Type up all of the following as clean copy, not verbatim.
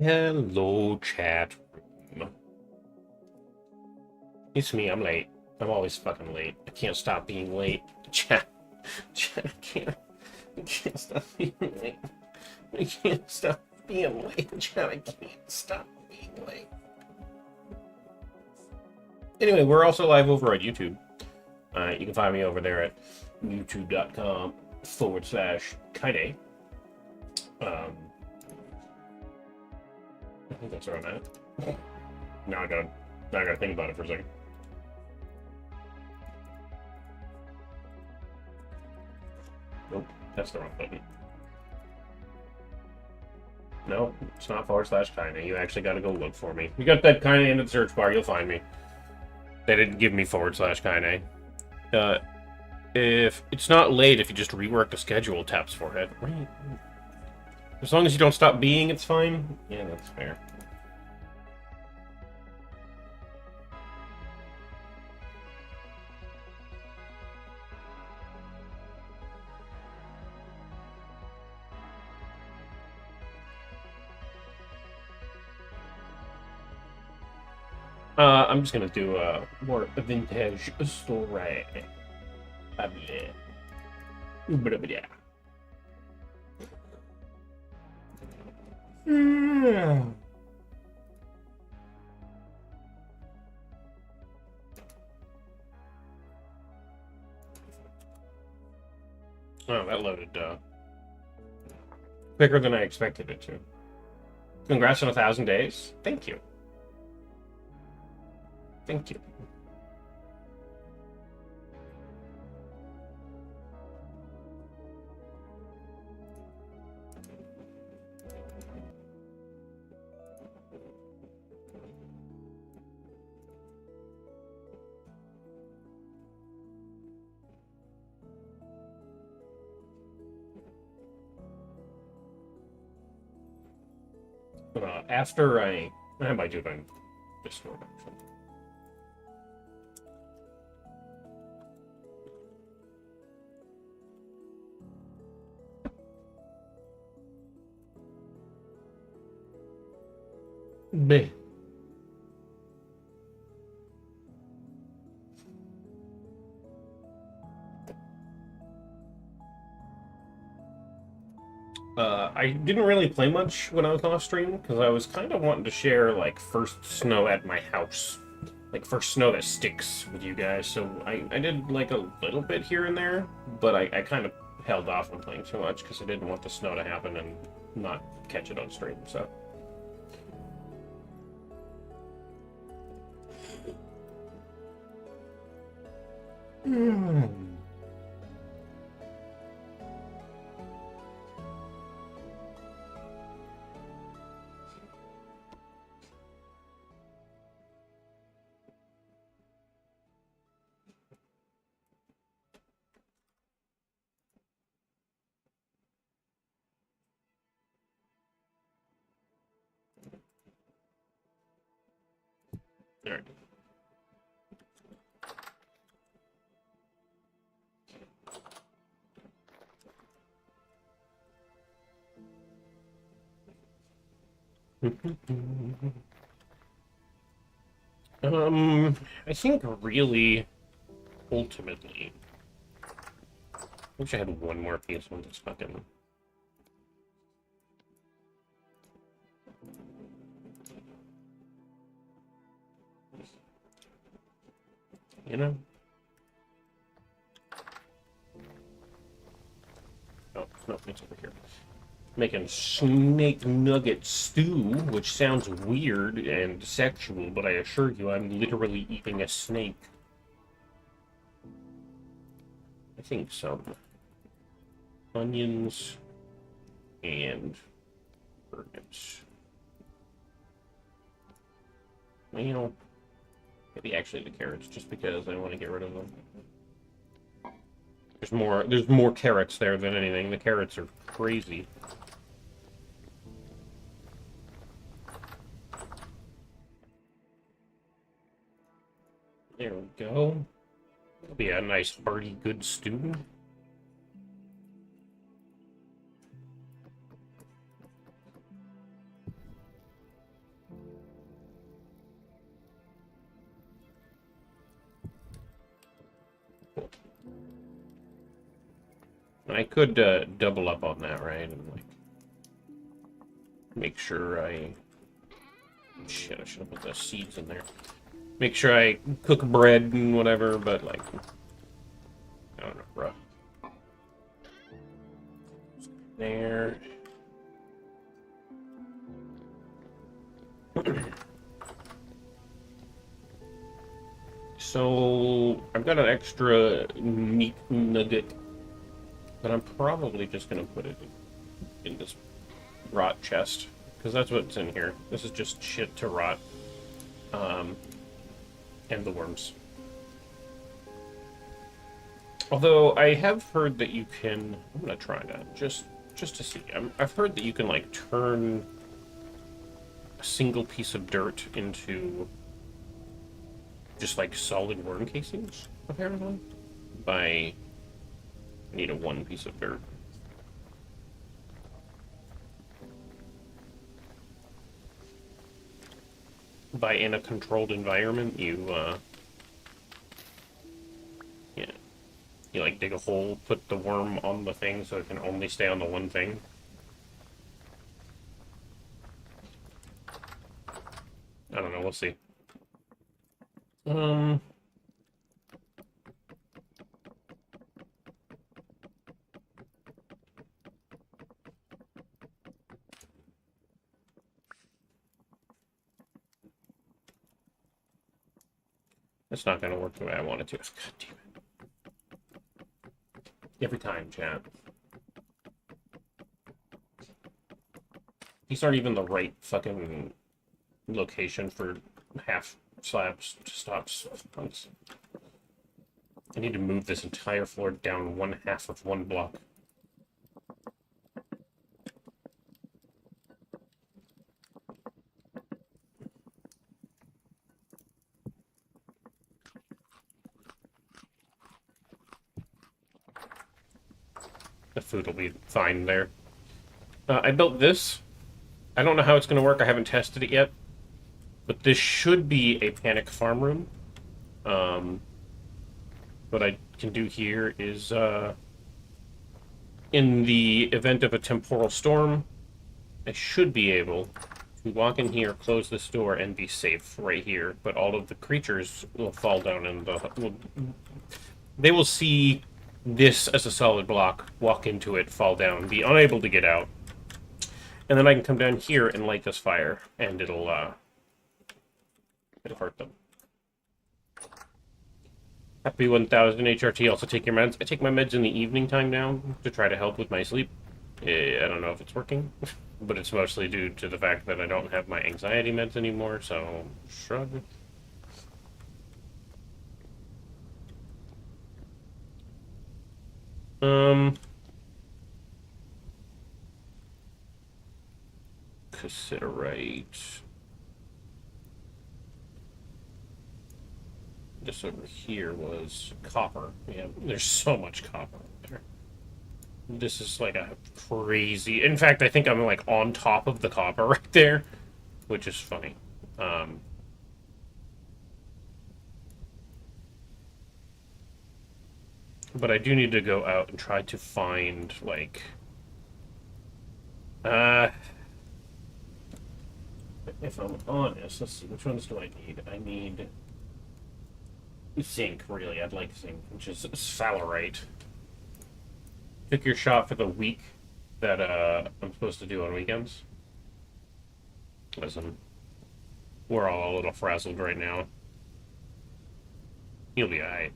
Hello, chat room. It's me, I'm late. I'm always fucking late. I can't stop being late. Chat, I can't stop being late. I can't stop being late. Chat, I can't stop being late. Anyway, we're also live over at YouTube. You can find me over there at youtube.com/Kaide. I think that's where I'm at. Now I gotta think about it for a second. Nope, that's the wrong button. No, it's not /Kaide. You actually gotta go look for me. You got that Kaide into the search bar, you'll find me. They didn't give me /Kaide. If it's not late, if you just rework the schedule tabs for it. Right. As long as you don't stop being, it's fine. Yeah, that's fair. I'm just gonna do a more vintage story. Oh, that loaded quicker than I expected it to. Congrats on 1,000 days. Thank you. Thank you. After I might do it on Discord actually. B. I didn't really play much when I was off stream because I was kind of wanting to share like first snow at my house, like first snow that sticks with you guys. So I did like a little bit here and there, but I kind of held off on playing too much because I didn't want the snow to happen and not catch it on stream. So. All right. I think really, ultimately, I wish I had one more piece on this fucking. You know? Oh, no, it's over here. Making snake nugget stew, which sounds weird and sexual, but I assure you I'm literally eating a snake. I think some onions and turnips. Well, maybe actually the carrots, just because I want to get rid of them. There's more carrots there than anything. The carrots are crazy. There we go. That'll be a nice hearty good stew. I could double up on that, right? And like make sure I... Shit, I should have put the seeds in there. Make sure I cook bread and whatever, but like... I don't know, bro. There. So, I've got an extra meat nugget, but I'm probably just gonna put it in this rot chest, because that's what's in here. This is just shit to rot. And the worms. Although, I have heard that you can... I'm gonna try that, just to see. I've heard that you can, like, turn a single piece of dirt into just, like, solid worm casings, apparently. I need a one piece of dirt. By in a controlled environment, you, yeah. You, like, dig a hole, put the worm on the thing so it can only stay on the one thing. I don't know, we'll see. It's not gonna work the way I want it to. God damn it. Every time, chat. These aren't even the right fucking location for half slabs to stop. I need to move this entire floor down one half of one block. The food will be fine there. I built this. I don't know how it's going to work. I haven't tested it yet. But this should be a panic farm room. What I can do here is, in the event of a temporal storm, I should be able to walk in here, close this door, and be safe right here. But all of the creatures will fall down and they will see this as a solid block, walk into it, fall down, be unable to get out. And then I can come down here and light this fire, and it'll hurt them. Happy 1000 HRT. Also take your meds. I take my meds in the evening time now to try to help with my sleep. I don't know if it's working, but it's mostly due to the fact that I don't have my anxiety meds anymore, so shrug. Cassiterite. This over here was copper. Yeah, there's so much copper there. This is like a crazy... In fact, I think I'm like on top of the copper right there, which is funny. But I do need to go out and try to find, like... if I'm honest, let's see, which ones do I need? I need... zinc, really. I'd like zinc, which is salarite. Took your shot for the week that I'm supposed to do on weekends. Listen, we're all a little frazzled right now. You'll be alright.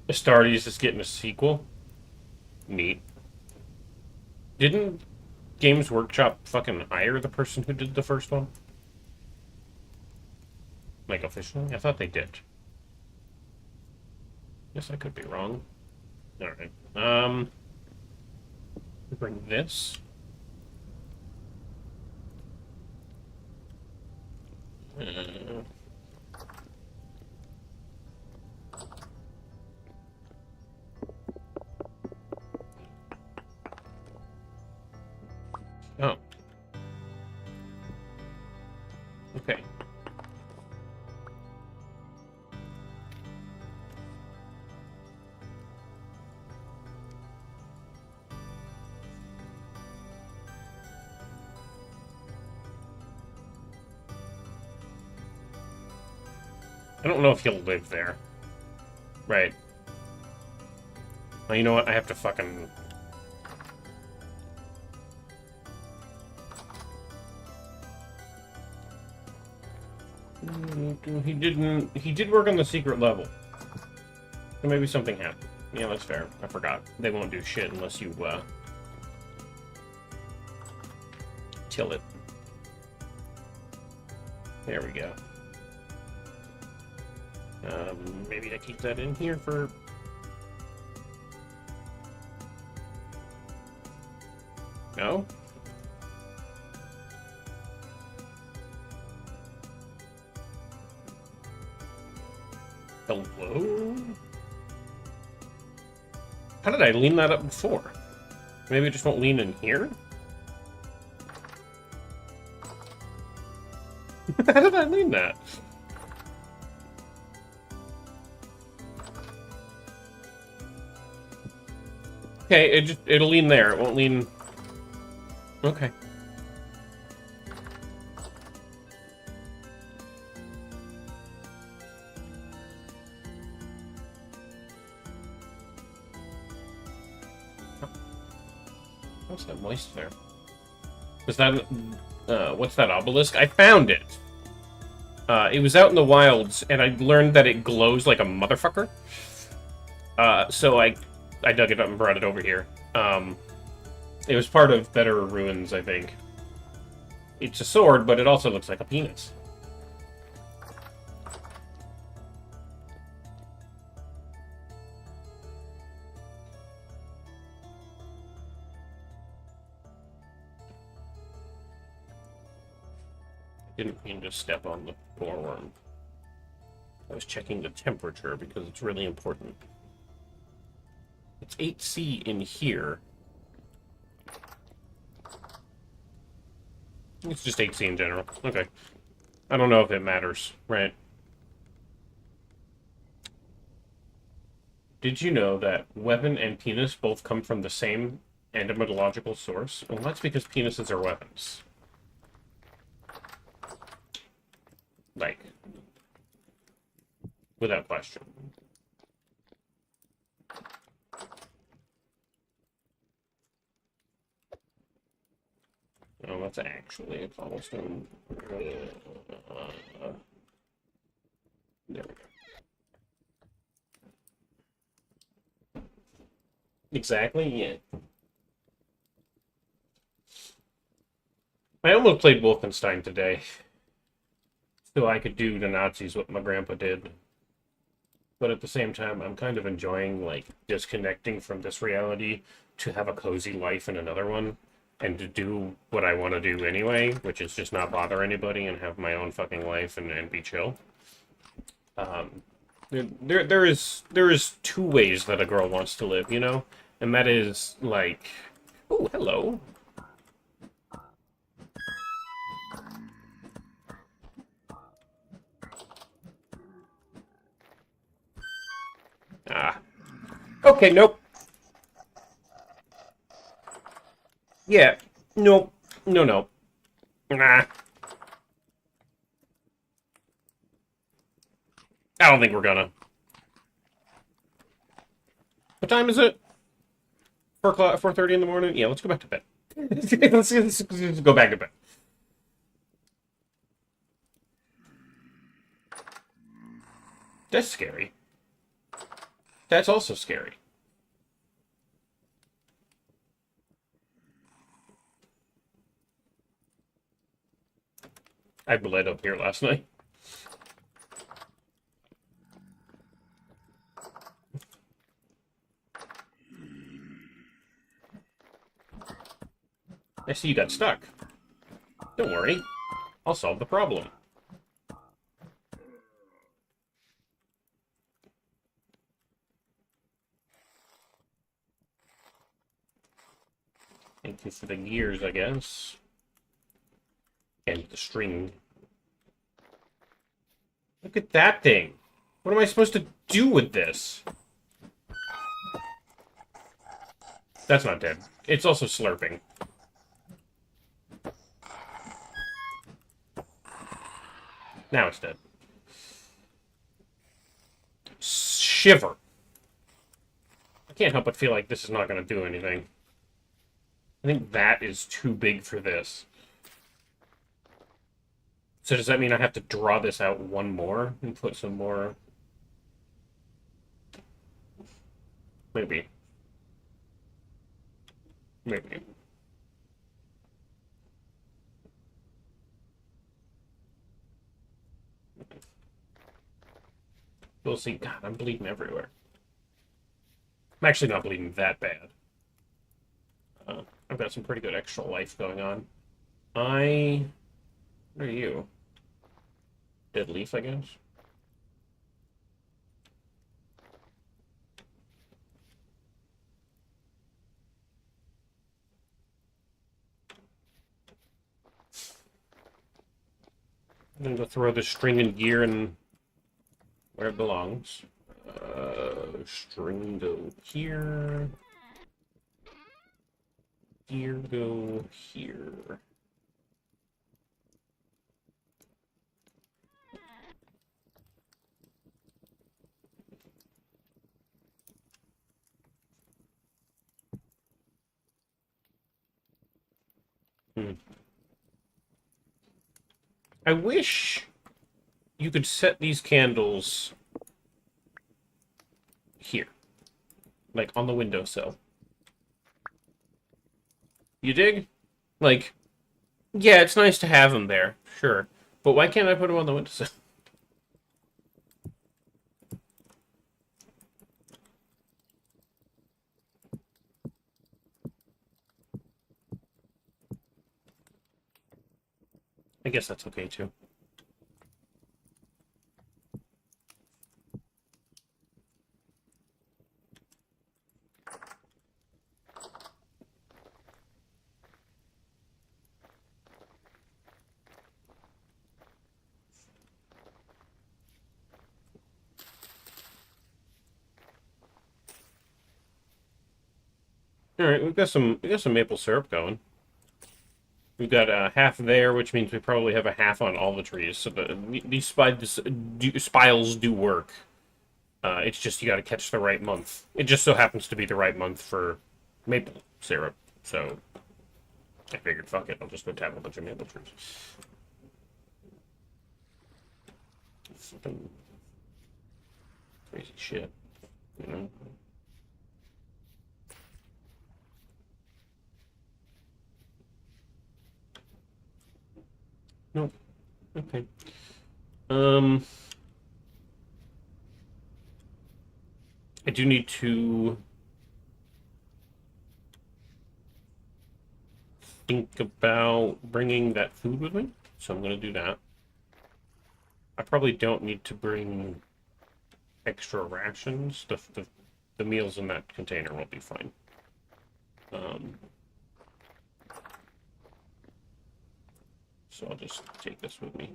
Astartes is getting a sequel. Neat. Didn't Games Workshop fucking hire the person who did the first one? Like, officially? I thought they did. Guess I could be wrong. Alright. Bring this. Oh. Okay. I don't know if he'll live there. Right. Well, you know what? I have to fucking... He did work on the secret level. So maybe something happened. Yeah, that's fair. I forgot. They won't do shit unless you, till it. There we go. Maybe I keep that in here for... No? Hello? How did I lean that up before? Maybe it just won't lean in here? How did I lean that? Okay, it'll lean there. It won't lean... Okay. What's that moist there? Was that... what's that obelisk? I found it! It was out in the wilds, and I learned that it glows like a motherfucker. So I dug it up and brought it over here. It was part of Better Ruins, I think. It's a sword, but it also looks like a penis. Didn't mean to step on the boreworm. I was checking the temperature because it's really important. It's 8C in here. It's just 8C in general. Okay. I don't know if it matters, right? Did you know that weapon and penis both come from the same etymological source? Well, that's because penises are weapons. Like, without question. Oh, that's actually a cobblestone. There we go. Exactly, yeah. I almost played Wolfenstein today. So I could do to Nazis what my grandpa did. But at the same time, I'm kind of enjoying, like, disconnecting from this reality to have a cozy life in another one. And to do what I want to do anyway, which is just not bother anybody and have my own fucking life and be chill. There is two ways that a girl wants to live, you know? And that is, like... Oh, hello. Ah. Okay, nope. Yeah. Nope. No. Nah. I don't think we're gonna. What time is it? 4:30 in the morning? Yeah, let's go back to bed. let's go back to bed. That's scary. That's also scary. I bled up here last night. I see you got stuck. Don't worry. I'll solve the problem. Thank you for the gears, I guess. And the string. Look at that thing. What am I supposed to do with this? That's not dead. It's also slurping. Now it's dead. shiver. I can't help but feel like this is not going to do anything. I think that is too big for this. So does that mean I have to draw this out one more and put some more? Maybe. Maybe. We'll see. God, I'm bleeding everywhere. I'm actually not bleeding that bad. I've got some pretty good extra life going on. What are you? Dead leaf, I guess? I'm gonna go throw the string and gear in where it belongs. String go here. Gear go here. I wish you could set these candles here, like on the windowsill. You dig? Like, yeah, it's nice to have them there, sure. But why can't I put them on the windowsill? I guess that's okay, too. All right, we got some maple syrup going. We've got half there, which means we probably have a half on all the trees. So these spiles do work. It's just you got to catch the right month. It just so happens to be the right month for maple syrup. So I figured, fuck it, I'll just go tap a bunch of maple trees. Fucking crazy shit, you know. Nope. Okay. I do need to think about bringing that food with me, so I'm going to do that. I probably don't need to bring extra rations. The meals in that container will be fine. So I'll just take this with me.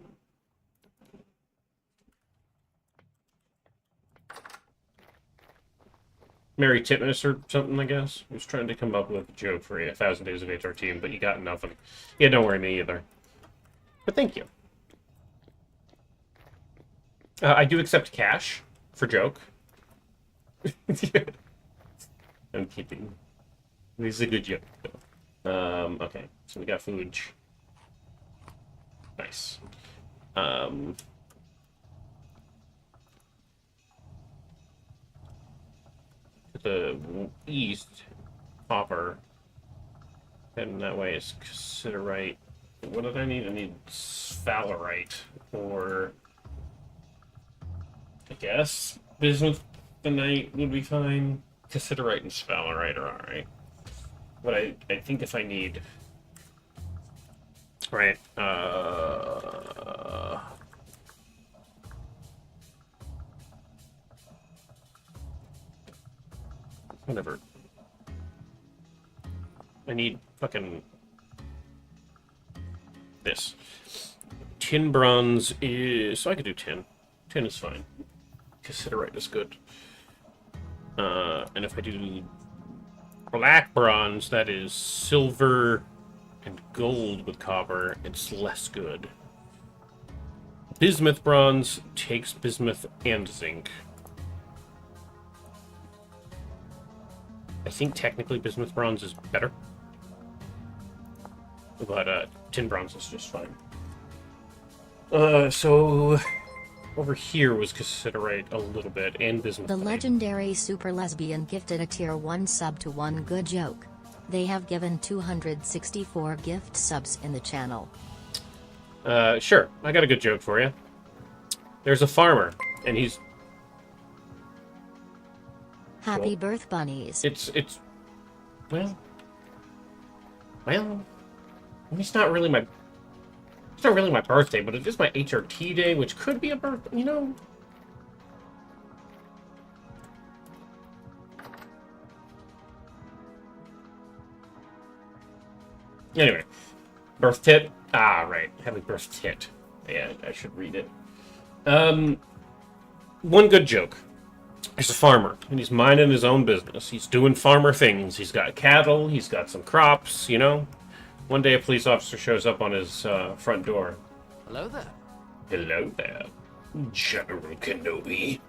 Mary Titmus or something, I guess. I was trying to come up with a joke for 1,000 Days of HRT, but you got nothing. Yeah, don't worry, me either. But thank you. I do accept cash for joke. I'm kidding. This is a good joke, though. Okay, so we got food. Nice. The east, copper. Heading that way is cassiterite. What did I need? I need sphalerite, or I guess bismuth night would be fine. Cassiterite and sphalerite are alright. But I think if I need... Right, whatever. I need fucking... this. Tin bronze is... So I could do tin. Tin is fine. Cassiterite is good. And if I do black bronze, that is silver and gold with copper, it's less good. Bismuth bronze takes bismuth and zinc. think technically bismuth bronze is better. But tin bronze is just fine. So over here was cassiterite a little bit, and bismuth. The legendary Super Lesbian gifted a tier 1 sub to One Good Joke. They have given 264 gift subs in the channel. Sure. I got a good joke for you. There's a farmer, and he's... Happy birth bunnies. Well, it's not really my birthday, but it is my HRT day, which could be a birth, you know. Anyway, birth tit. Ah, right. Happy birth tit. Yeah, I should read it. One good joke. He's a farmer, and he's minding his own business. He's doing farmer things. He's got cattle, he's got some crops, you know. One day a police officer shows up on his front door. Hello there. Hello there, General Kenobi.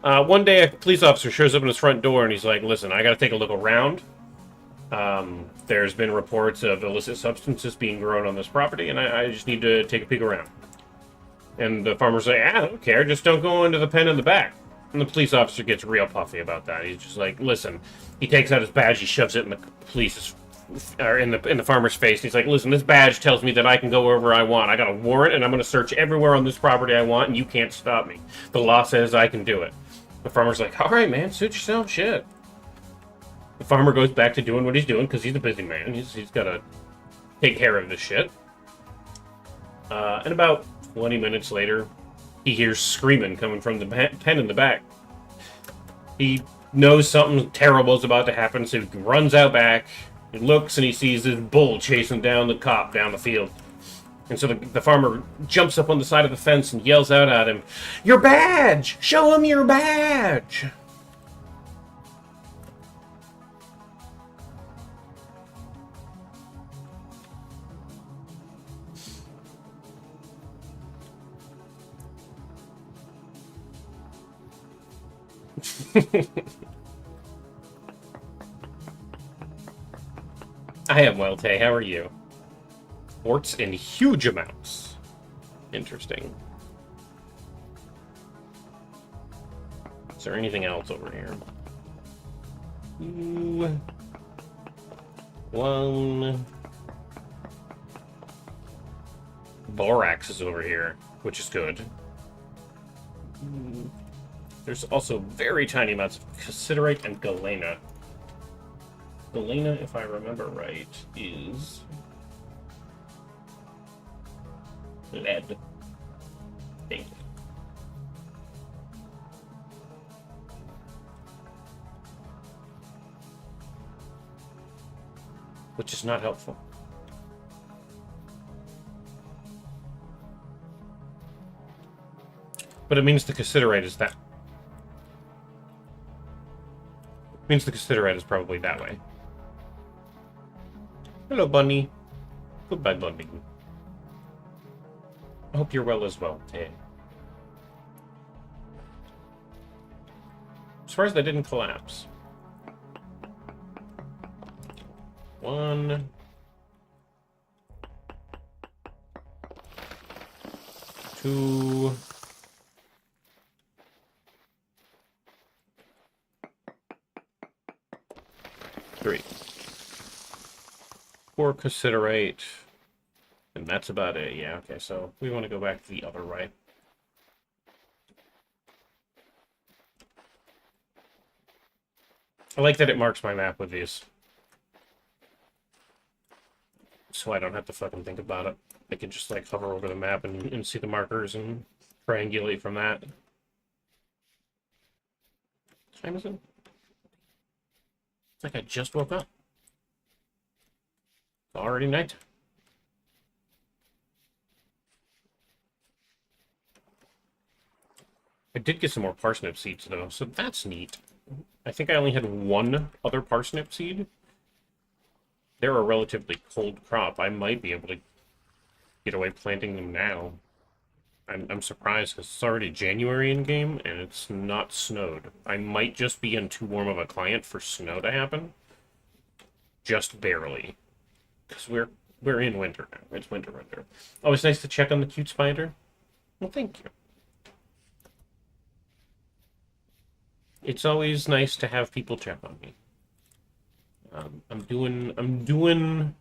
One day a police officer shows up on his front door, and he's like, listen, I gotta take a look around. There's been reports of illicit substances being grown on this property, and I just need to take a peek around. And the farmer's like, I don't care, just don't go into the pen in the back. And the police officer gets real puffy about that. He's just like, listen. He takes out his badge, he shoves it in the police's, or in the farmer's face. And he's like, listen, this badge tells me that I can go wherever I want. I got a warrant, and I'm going to search everywhere on this property I want, and you can't stop me. The law says I can do it. The farmer's like, all right, man, suit yourself, shit. The farmer goes back to doing what he's doing, because he's a busy man. He's got to take care of this shit. And about 20 minutes later, he hears screaming coming from the pen in the back. He knows something terrible is about to happen, so he runs out back. He looks and he sees this bull chasing down the cop down the field. And so the farmer jumps up on the side of the fence and yells out at him, "Your badge! Show him your badge!" I am well, Tay. How are you? Quartz in huge amounts. Interesting. Is there anything else over here? Ooh. One. Borax is over here, which is good. There's also very tiny amounts of cassiterite and galena. Galena, if I remember right, is lead. Dang. Which is not helpful. But it means the cassiterite is that. It means the cassiterite is probably that way. Hello, Bunny. Goodbye, Bunny. I hope you're well as well, Tay. As far as they didn't collapse. 1. 2. 3. 4 cassiterite. And that's about it. Yeah, okay, so we want to go back the other way. I like that it marks my map with these. So I don't have to fucking think about it. I can just, like, hover over the map and see the markers and triangulate from that. What time is it? It's like I just woke up. It's already night. I did get some more parsnip seeds, though, so that's neat. I think I only had one other parsnip seed. They're a relatively cold crop. I might be able to get away planting them now. I'm surprised because it's already January in-game, and it's not snowed. I might just be in too warm of a climate for snow to happen. just barely. Because we're in winter now. It's winter. Always nice to check on the cute spider. Well, thank you. It's always nice to have people check on me. I'm doing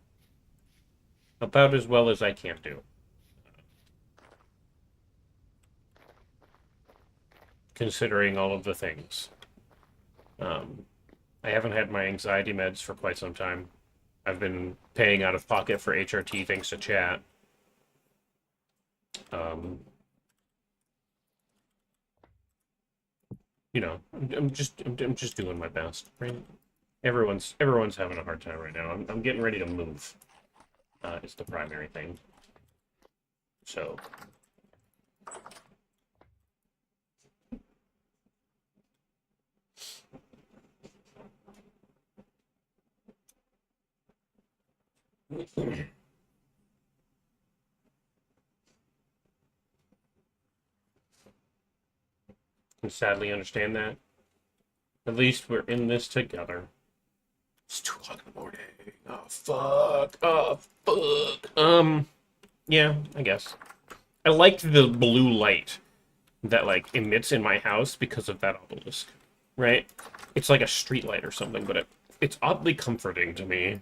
about as well as I can do. Considering all of the things. I haven't had my anxiety meds for quite some time. I've been paying out of pocket for HRT thanks to chat. You know, I'm just doing my best, right? Everyone's having a hard time right now. I'm getting ready to move. It's the primary thing. So I sadly understand that. At least we're in this together. It's 2 o'clock in the morning. Oh fuck. Oh fuck. Yeah, I guess. I liked the blue light that like emits in my house because of that obelisk. Right? It's like a street light or something, but it's oddly comforting to me.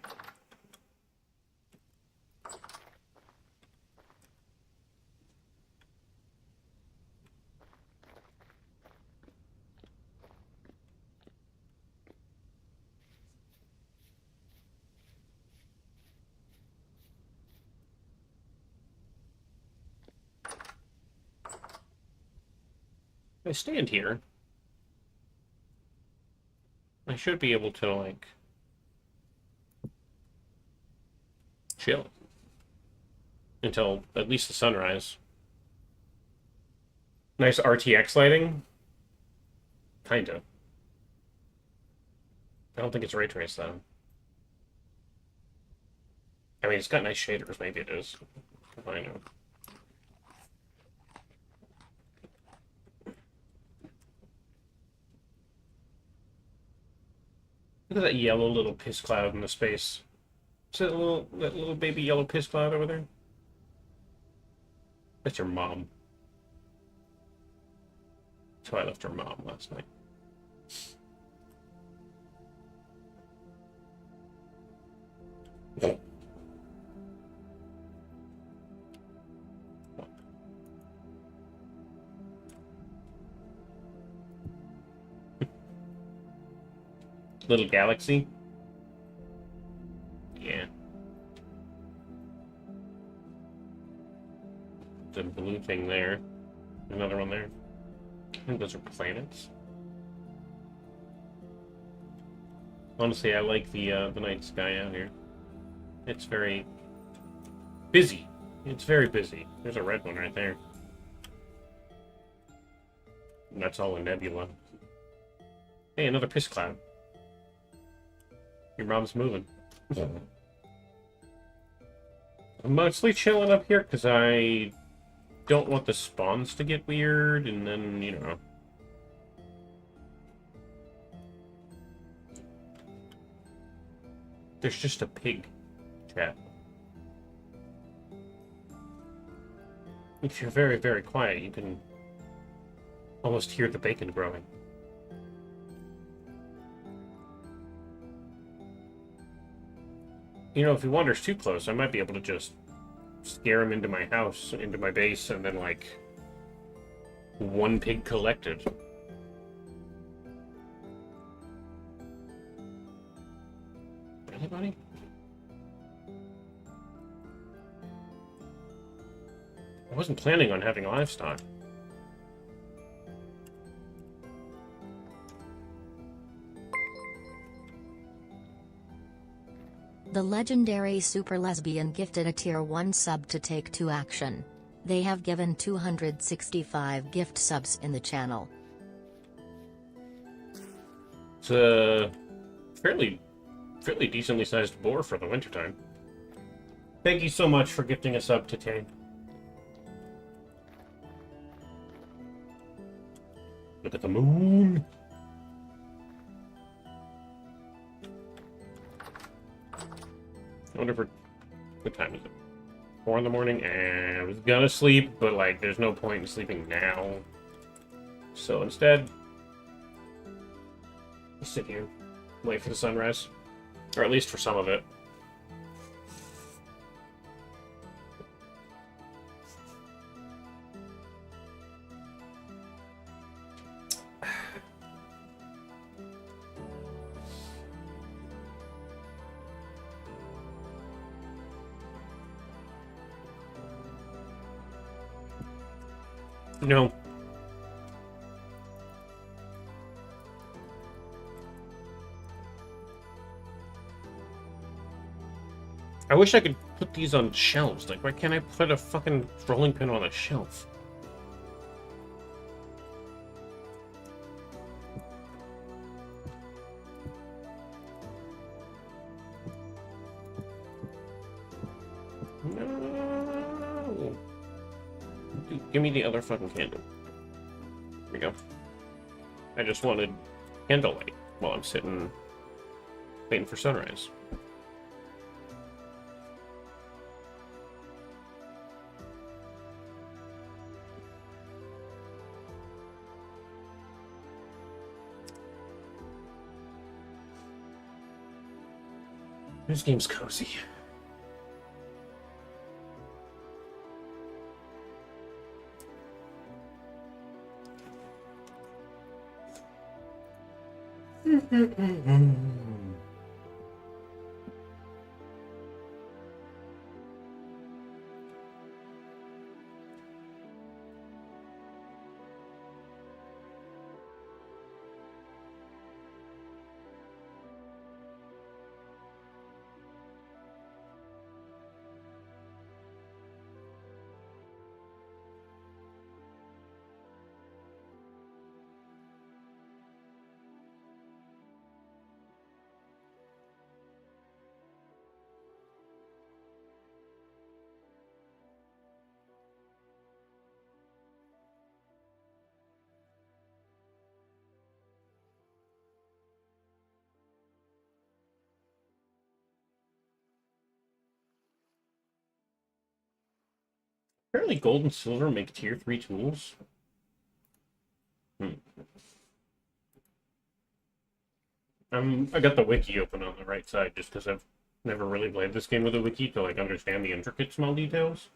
I stand here. I should be able to, like, chill until at least the sunrise. Nice RTX lighting. Kinda. I don't think it's ray traced, though. I mean, it's got nice shaders. Maybe it is. I know. Look at that yellow little piss cloud in the space. Is that little baby yellow piss cloud over there? That's your mom. That's how I left her mom last night. Little galaxy? Yeah. The blue thing there. Another one there. I think those are planets. Honestly, I like the night sky out here. It's very busy. It's very busy. There's a red one right there. And that's all a nebula. Hey, another piss cloud. Your mom's moving. I'm mostly chilling up here because I don't want the spawns to get weird, and then, you know. There's just a pig, chat. If you're very, very quiet, you can almost hear the bacon growing. You know, if he wanders too close, I might be able to just scare him into my house, into my base, and then, like, one pig collected. Really, buddy? I wasn't planning on having livestock. The legendary Super Lesbian gifted a Tier 1 sub to Take 2 action. They have given 265 gift subs in the channel. It's a fairly decently sized boar for the wintertime. Thank you so much for gifting a sub to Tay. Look at the moon. I wonder if what time is it? 4 in the morning? I was gonna sleep, but like, there's no point in sleeping now. So instead, I'll sit here, wait for the sunrise. Or at least for some of it. No. I wish I could put these on shelves. Like, why can't I put a fucking rolling pin on a shelf? No. Dude, give me the other fucking candle. There we go. I just wanted candlelight while I'm sitting waiting for sunrise. This game's cozy. Apparently gold and silver make tier 3 tools. I got the wiki open on the right side just because I've never really played this game with a wiki to like understand the intricate small details.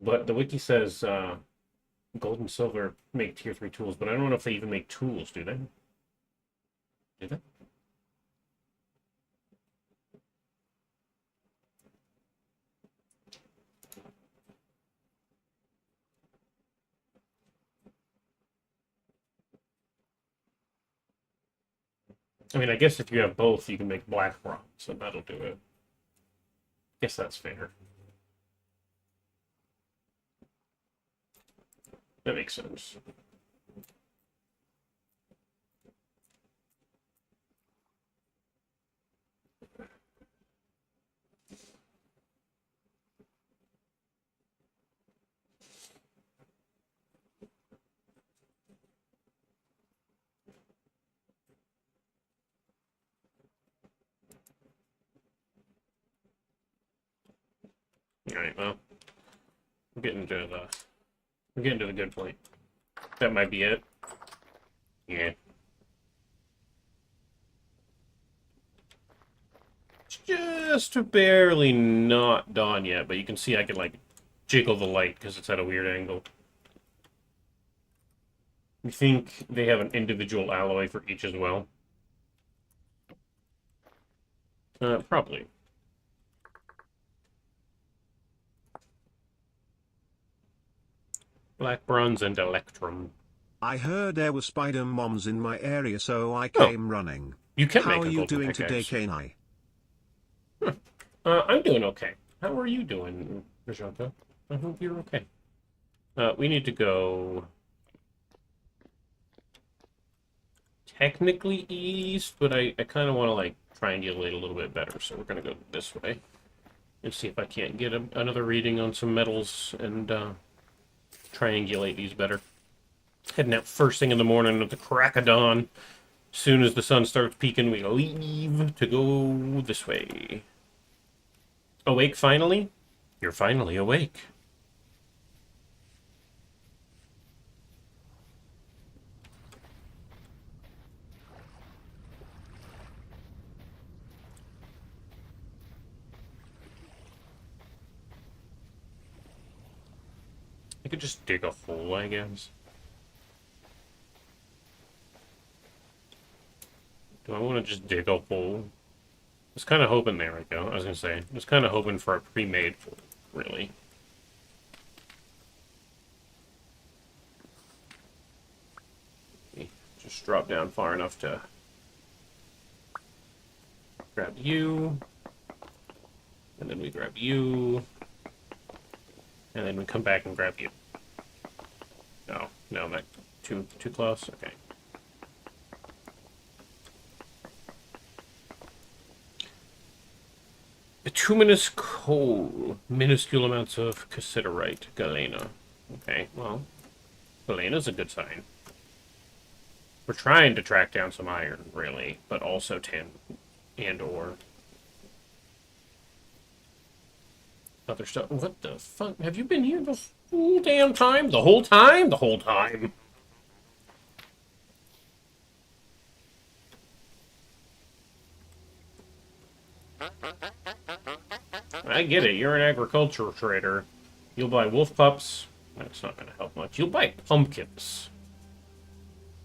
But the wiki says gold and silver make tier 3 tools, but I don't know if they even make tools, do they? Do they? I mean, I guess if you have both, you can make black bronze, so that'll do it. Guess that's fair. That makes sense. Alright, well, I'm getting to the good point. That might be it. Yeah. It's just barely not dawn yet, but you can see I can, like, jiggle the light because it's at a weird angle. You think they have an individual alloy for each as well? Probably. Black bronze and electrum. I heard there were spider moms in my area, so I came running. You can How make are a you golden doing pickaxe. today, Kenai? I'm doing okay. How are you doing, Rajanta? I hope you're okay. We need to go technically east, but I kind of want to like triangulate a little bit better, so we're gonna go this way and see if I can't get another reading on some metals and triangulate these better. Heading out first thing in the morning at the crack of dawn. As soon as the sun starts peeking, we leave to go this way. Awake finally? You're finally awake. I could just dig a hole, I guess. Do I want to just dig a hole? I was kind of hoping, there we go. I was going to say, I was kind of hoping for a pre-made hole, really. Just drop down far enough to grab you. And then we grab you. And then we come back and grab you. No, no, not too close? Okay. Bituminous coal. Minuscule amounts of cassiterite. Galena. Okay, well, Galena's a good sign. We're trying to track down some iron, really, but also tin and ore. Other stuff. What the fuck? Have you been here the whole damn time? The whole time? The whole time. I get it. You're an agricultural trader. You'll buy wolf pups. That's not going to help much. You'll buy pumpkins.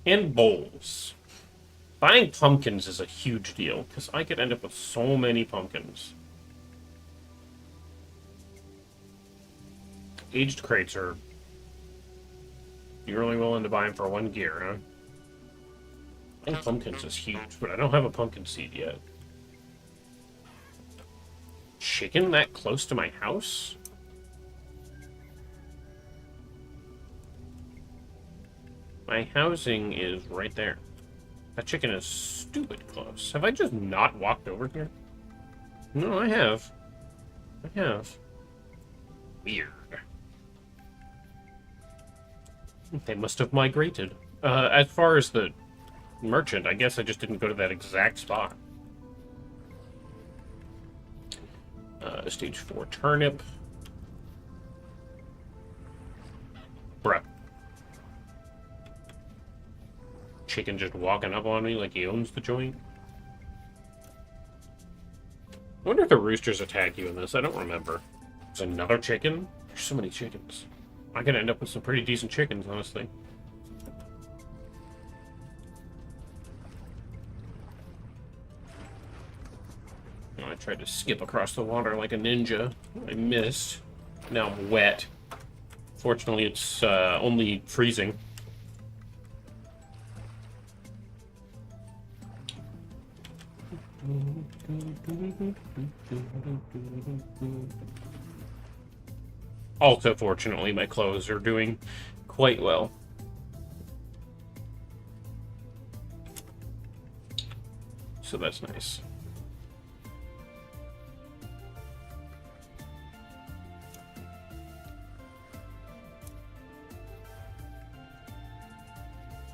And bowls. Buying pumpkins is a huge deal, because I could end up with so many pumpkins. Aged crates are... You're only willing to buy them for 1 gear, huh? Buying pumpkins is huge, but I don't have a pumpkin seed yet. Chicken that close to my house? My housing is right there. That chicken is stupid close. Have I just not walked over here? No, I have. I have. Weird. They must have migrated. As far as the merchant, I guess I just didn't go to that exact spot. Stage 4 turnip. Bruh. Chicken just walking up on me like he owns the joint. I wonder if the roosters attack you in this. I don't remember. There's another chicken? There's so many chickens. I could end up with some pretty decent chickens, honestly. Oh, I tried to skip across the water like a ninja. I missed. Now I'm wet. Fortunately, it's only freezing. Also, fortunately, my clothes are doing quite well. So that's nice.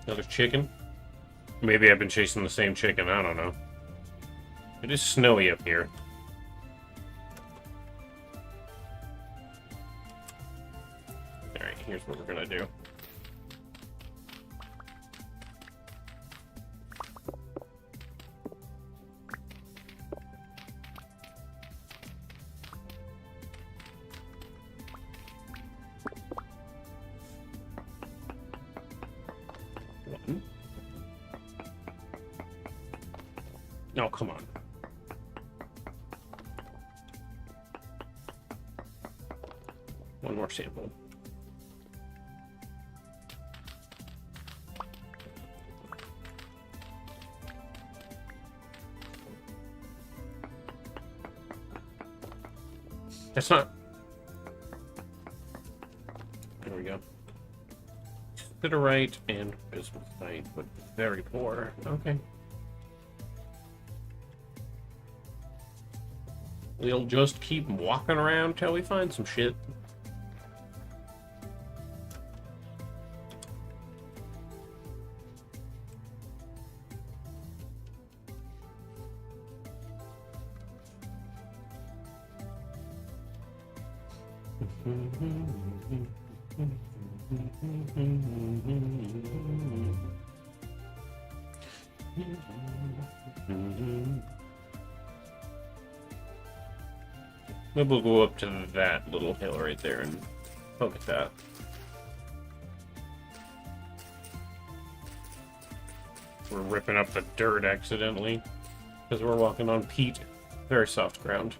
Another chicken? Maybe I've been chasing the same chicken, I don't know. It is snowy up here. Alright, here's what we're gonna do. One. No, come on. One more sample. That's not... There we go. Considerite and bismuthite, but very poor. Okay. We'll just keep walking around till we find some shit. Maybe we'll go up to that little hill right there and poke at that. We're ripping up the dirt accidentally because we're walking on peat. Very soft ground.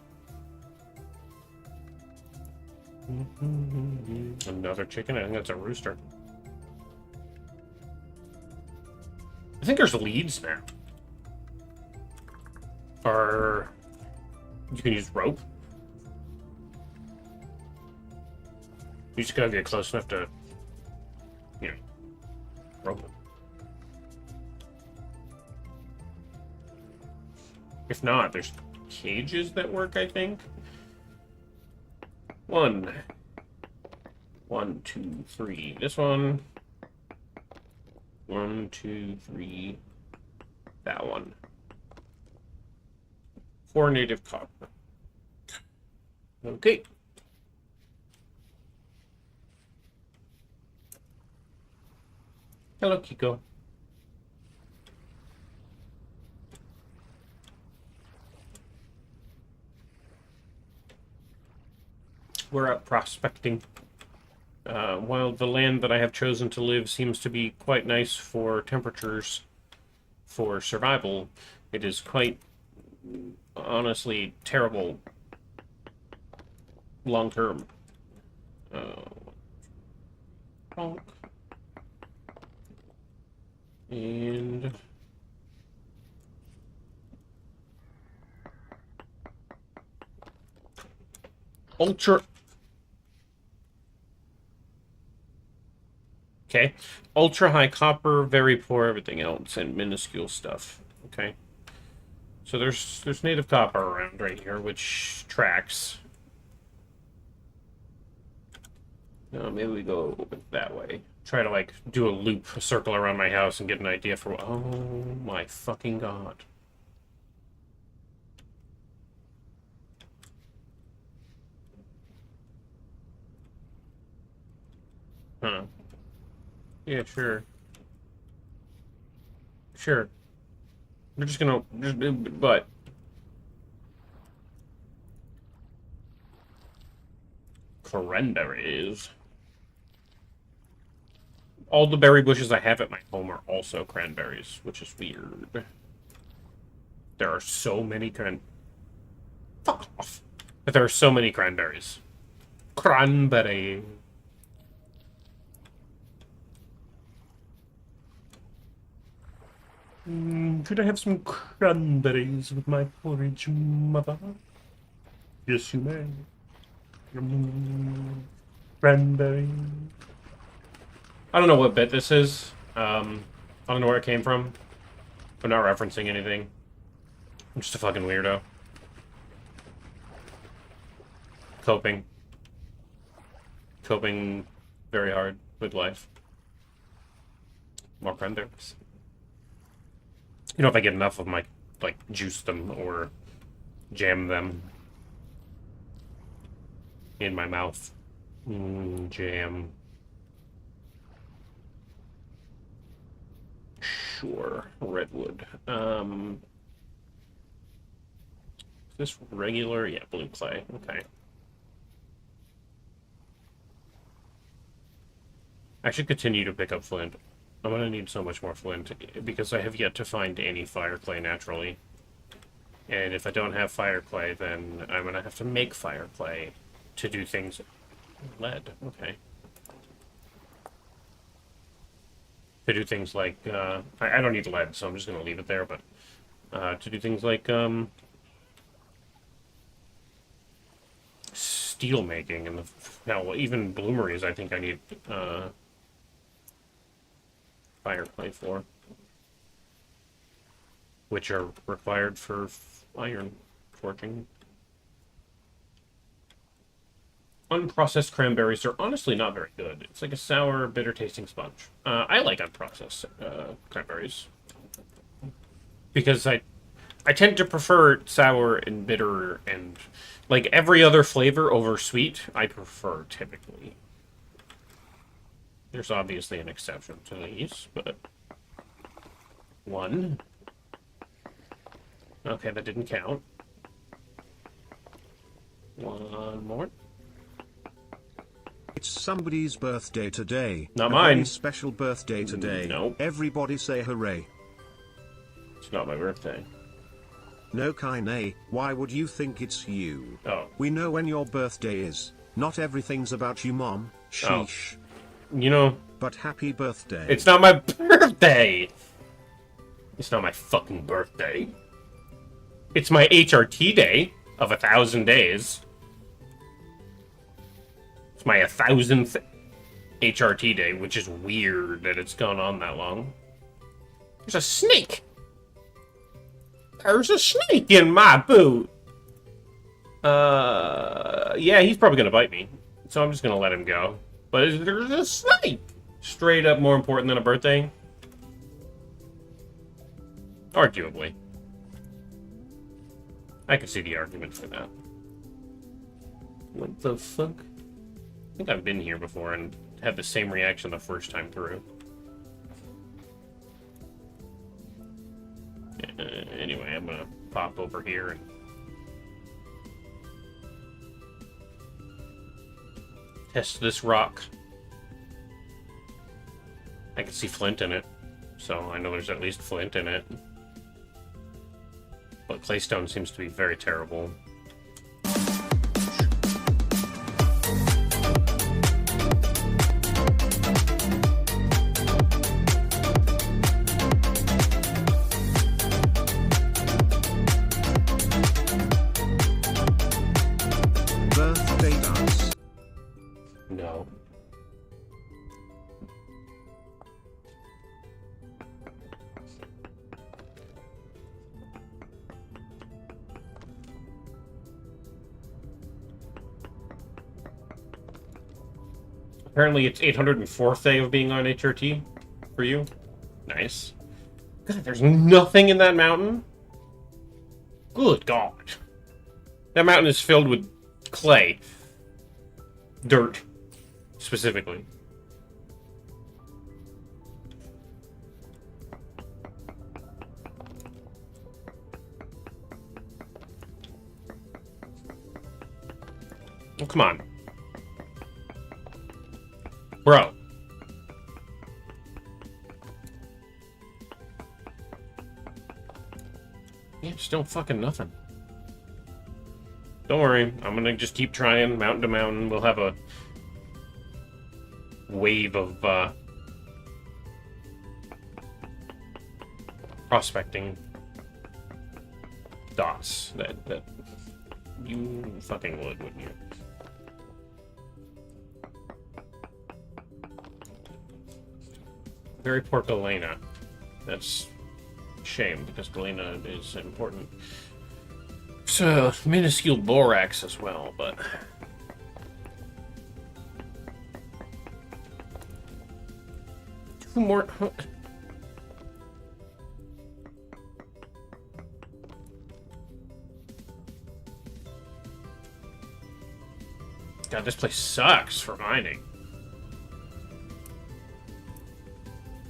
Another chicken. I think that's a rooster. I think there's leads now. Or you can use rope. You just gotta get close enough to, you know, rope it. If not, there's cages that work, I think. One, two, three. This one. 1, 2, 3. That one. 4 native copper. Okay. Hello, Kiko. We're out prospecting. While the land that I have chosen to live seems to be quite nice for temperatures for survival, it is quite, honestly, terrible long term. Honk. And ultra. Okay. Ultra high copper, very poor everything else, and minuscule stuff. Okay. So there's native copper around right here, which tracks. Maybe we go that way. Try to, like, do a loop, a circle around my house and get an idea for what... Oh, my fucking God. Huh. Yeah, sure. Sure. We're just gonna... But... Cranberries. All the berry bushes I have at my home are also cranberries, which is weird. There are so many Fuck off. But there are so many cranberries. Cranberry. Could I have some cranberries with my porridge, mother? Yes, you may. Cranberry. I don't know what bit this is. I don't know where it came from. I'm not referencing anything. I'm just a fucking weirdo. Coping. Coping very hard with life. More cranberries. You know, if I get enough of them, I, like, juice them or jam them in my mouth. Jam. Sure. Redwood. Is this regular? Yeah, blue clay. Okay. I should continue to pick up flint. I'm gonna need so much more flint because I have yet to find any fire clay naturally. And if I don't have fire clay, then I'm gonna have to make fire clay to do things. Lead. Okay. To do things like, I don't need lead, so I'm just going to leave it there, but to do things like steel making and hell, even bloomeries I think I need fire clay for, which are required for iron forging. Unprocessed cranberries are honestly not very good. It's like a sour, bitter-tasting sponge. I like unprocessed cranberries because I tend to prefer sour and bitter and like every other flavor over sweet. I prefer typically. There's obviously an exception to these, but one. Okay, that didn't count. One more. It's somebody's birthday today. Not a mine. Very special birthday today. Nope. Everybody say hooray. It's not my birthday. No Kaine, why would you think it's you? Oh. We know when your birthday is. Not everything's about you, Mom. Sheesh. You know, But happy birthday. it's not my birthday! It's not my fucking birthday. It's my HRT day of 1,000 days. It's my 1,000th HRT day, which is weird that it's gone on that long. There's a snake! There's a snake in my boot! Yeah, he's probably gonna bite me. So I'm just gonna let him go. But there's a snake! Straight up more important than a birthday? Arguably. I can see the argument for that. What the fuck? I think I've been here before and had the same reaction the first time through. Anyway, I'm gonna pop over here and test this rock. I can see flint in it, so I know there's at least flint in it. But claystone seems to be very terrible. Birthday dance. No. Apparently it's 804th day of being on HRT for you. Nice. God, there's nothing in that mountain? Good God. That mountain is filled with clay. Dirt, specifically. Oh, come on. Bro. Yeah, still fucking nothing. Don't worry, I'm gonna just keep trying mountain to mountain. We'll have a wave of prospecting dots that you fucking would, wouldn't you? Very poor Galena. That's a shame, because Galena is important. So, minuscule borax as well, but... Two more... God, this place sucks for mining.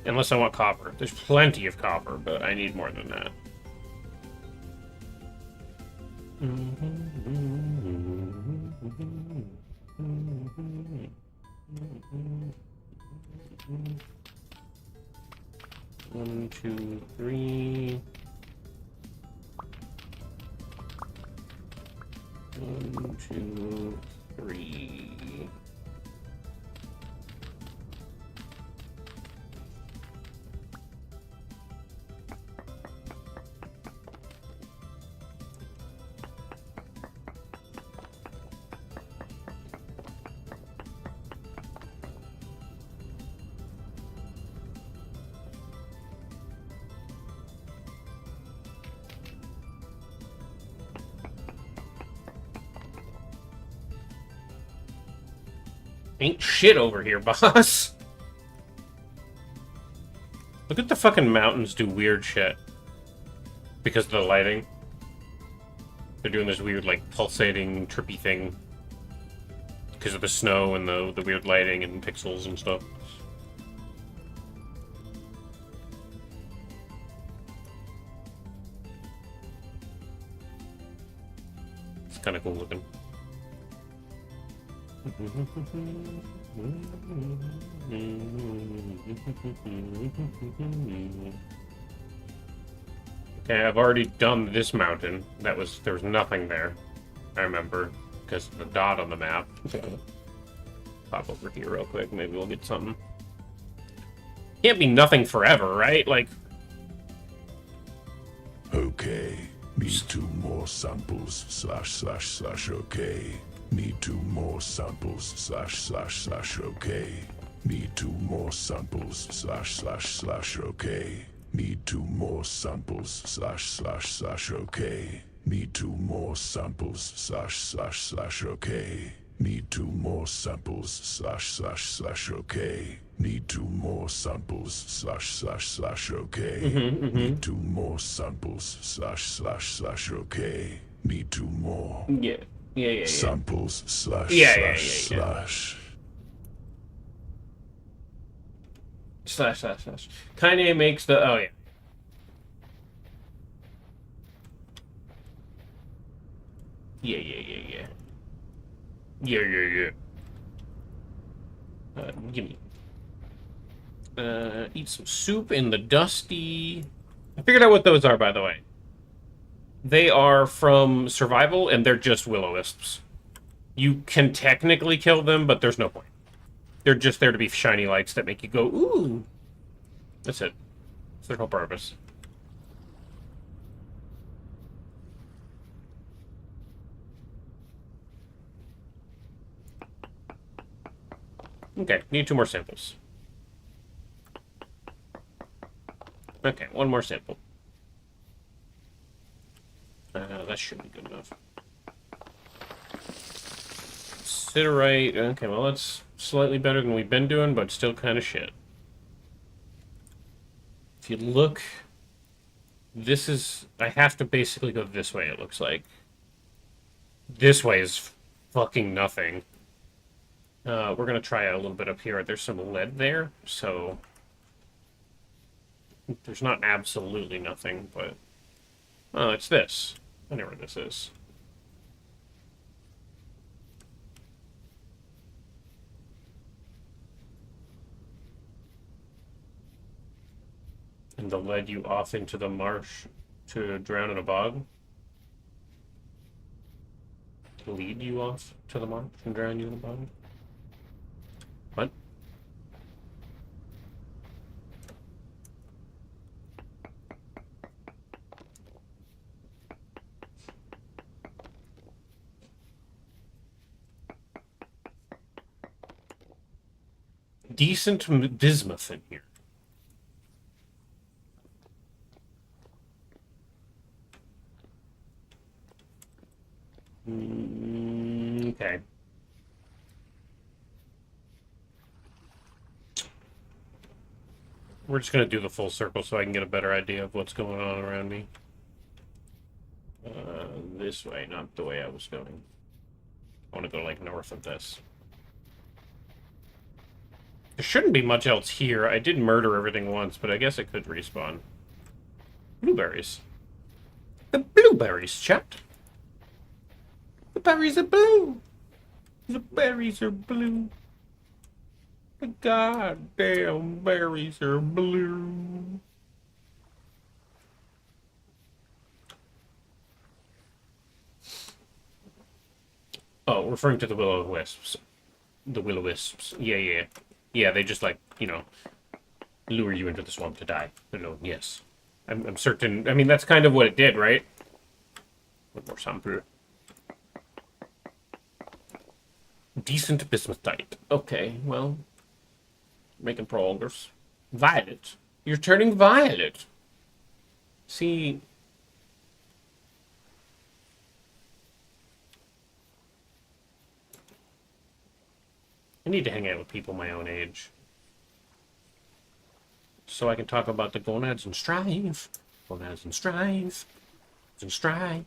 Unless I want copper. There's plenty of copper, but I need more than that. One, two, three. One, two, three. Ain't shit over here, boss. Look at the fucking mountains do weird shit. because of the lighting. They're doing this weird, like, pulsating, trippy thing because of the snow and the weird lighting and pixels and stuff. It's kind of cool looking. Okay, I've already done this mountain. There was nothing there. I remember, because of the dot on the map. Pop over here real quick, maybe we'll get something. Can't be nothing forever, right? Like... Okay, need 2 more samples, / okay. Need 2 more samples, / okay. Need 2 more samples, / okay. Need 2 more samples, / okay. Need 2 more samples, / okay. Need 2 more samples, / okay. Need 2 more samples, / okay. Need 2 more samples, / okay. Need 2 more. Yeah. Samples, / Yeah. / Kanye makes the... Oh, yeah. Yeah. Gimme. Eat some soup in the dusty... I figured out what those are, by the way. They are from Survival, and they're just will-o-wisps. You can technically kill them, but there's no point. They're just there to be shiny lights that make you go, ooh. That's it. That's their whole purpose. Okay, need 2 more samples. Okay, 1 more sample. That should be good enough. Siderite. Okay, well, that's slightly better than we've been doing, but still kind of shit. If you look... This is... I have to basically go this way, it looks like. This way is fucking nothing. We're gonna try a little bit up here. There's some lead there, so... There's not absolutely nothing, but... Oh, it's this. I know where this is. And they'll lead you off into the marsh to drown in a bog? Lead you off to the marsh and drown you in a bog? What? Decent bismuth in here. Okay. We're just going to do the full circle so I can get a better idea of what's going on around me. This way, not the way I was going. I want to go, like, north of this. There shouldn't be much else here. I did murder everything once, but I guess it could respawn. Blueberries. The blueberries, chat. The berries are blue. The berries are blue. The goddamn berries are blue. Oh, referring to the will-o-wisps. The will-o-wisps. Yeah. Yeah, they just, like, you know, lure you into the swamp to die. Alone, yes. I'm certain. I mean, that's kind of what it did, right? One more sample. Decent bismuthite. Okay, well, making progress. Violet. You're turning violet. See... I need to hang out with people my own age. So I can talk about the gonads and strive. Gonads and strife. And strife.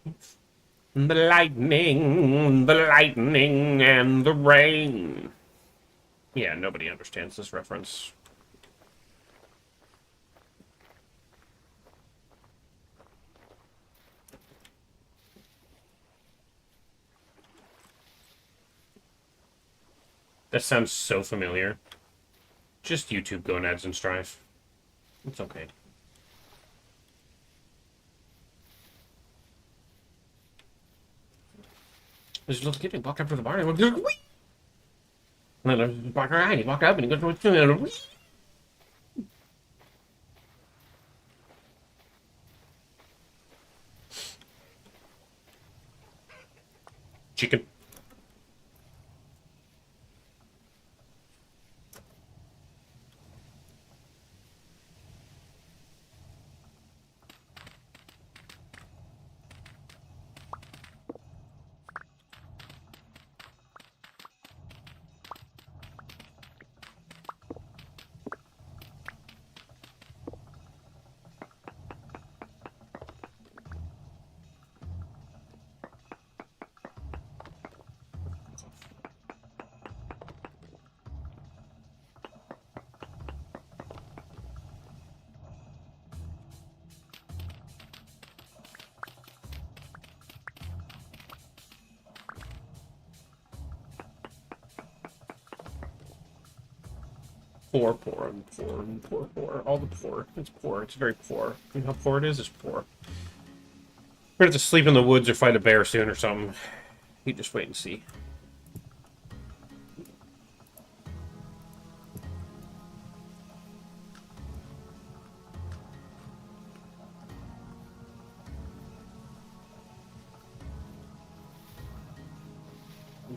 The lightning and the rain. Yeah, nobody understands this reference. That sounds so familiar. Just YouTube Gonads and Strife. It's okay. There's a little kid who walked up to the bar and went, wee! And then he walked around, he walked up and he goes, wee! Chicken. Poor. All the poor. It's poor. It's very poor. You know how poor it is? It's poor. We're gonna have to sleep in the woods or fight a bear soon or something. You just wait and see.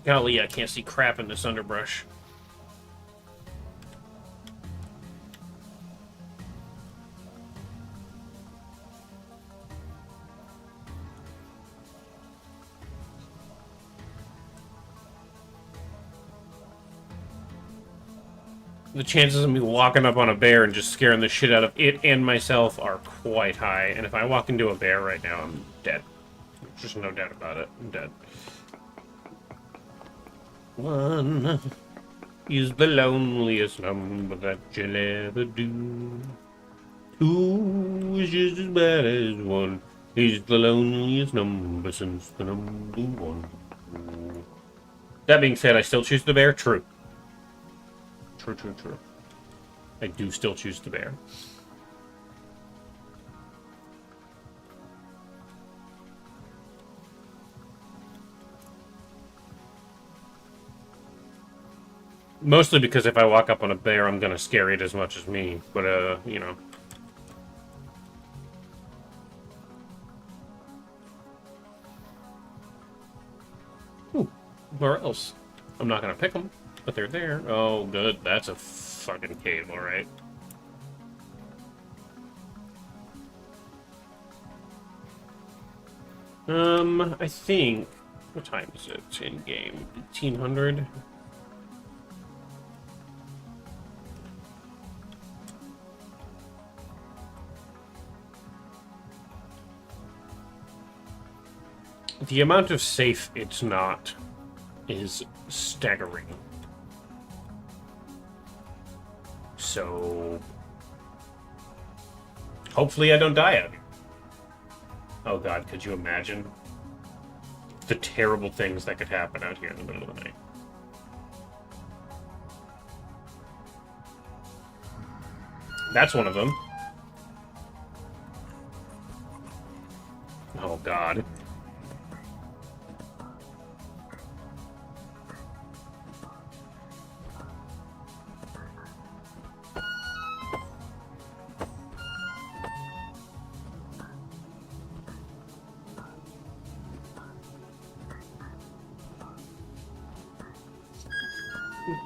Golly, I can't see crap in this underbrush. The chances of me walking up on a bear and just scaring the shit out of it and myself are quite high. And if I walk into a bear right now, I'm dead. There's just no doubt about it. I'm dead. One is the loneliest number that you'll ever do. Two is just as bad as one. He's the loneliest number since the number one. That being said, I still choose the bear. True. True. I do still choose the bear. Mostly because if I walk up on a bear, I'm gonna scare it as much as me. But, you know. Ooh, where else? I'm not gonna pick them. But they're there. Oh, good. That's a fucking cave, alright. I think... What time is it in-game? 1800? The amount of safe it's not is staggering. So... Hopefully I don't die out here. Oh god, could you imagine the terrible things that could happen out here in the middle of the night? That's one of them. Oh god.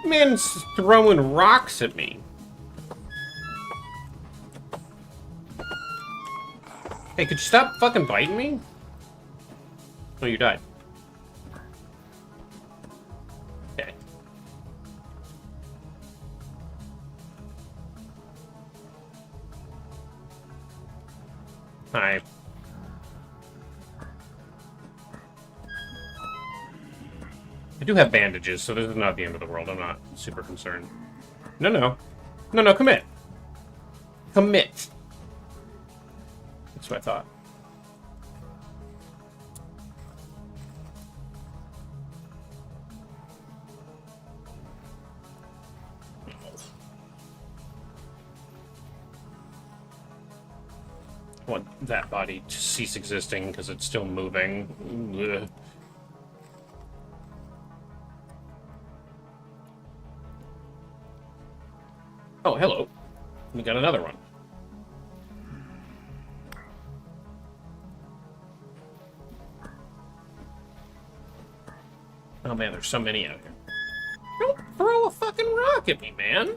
Man's throwing rocks at me. Hey, could you stop fucking biting me? Oh, you died. Okay. Hi. I do have bandages, so this is not the end of the world. I'm not super concerned. No, no. No, no, commit. Commit. That's what I thought. I want that body to cease existing because it's still moving. Ugh. Oh, hello. We got another one. Oh man, there's so many out here. Don't throw a fucking rock at me, man!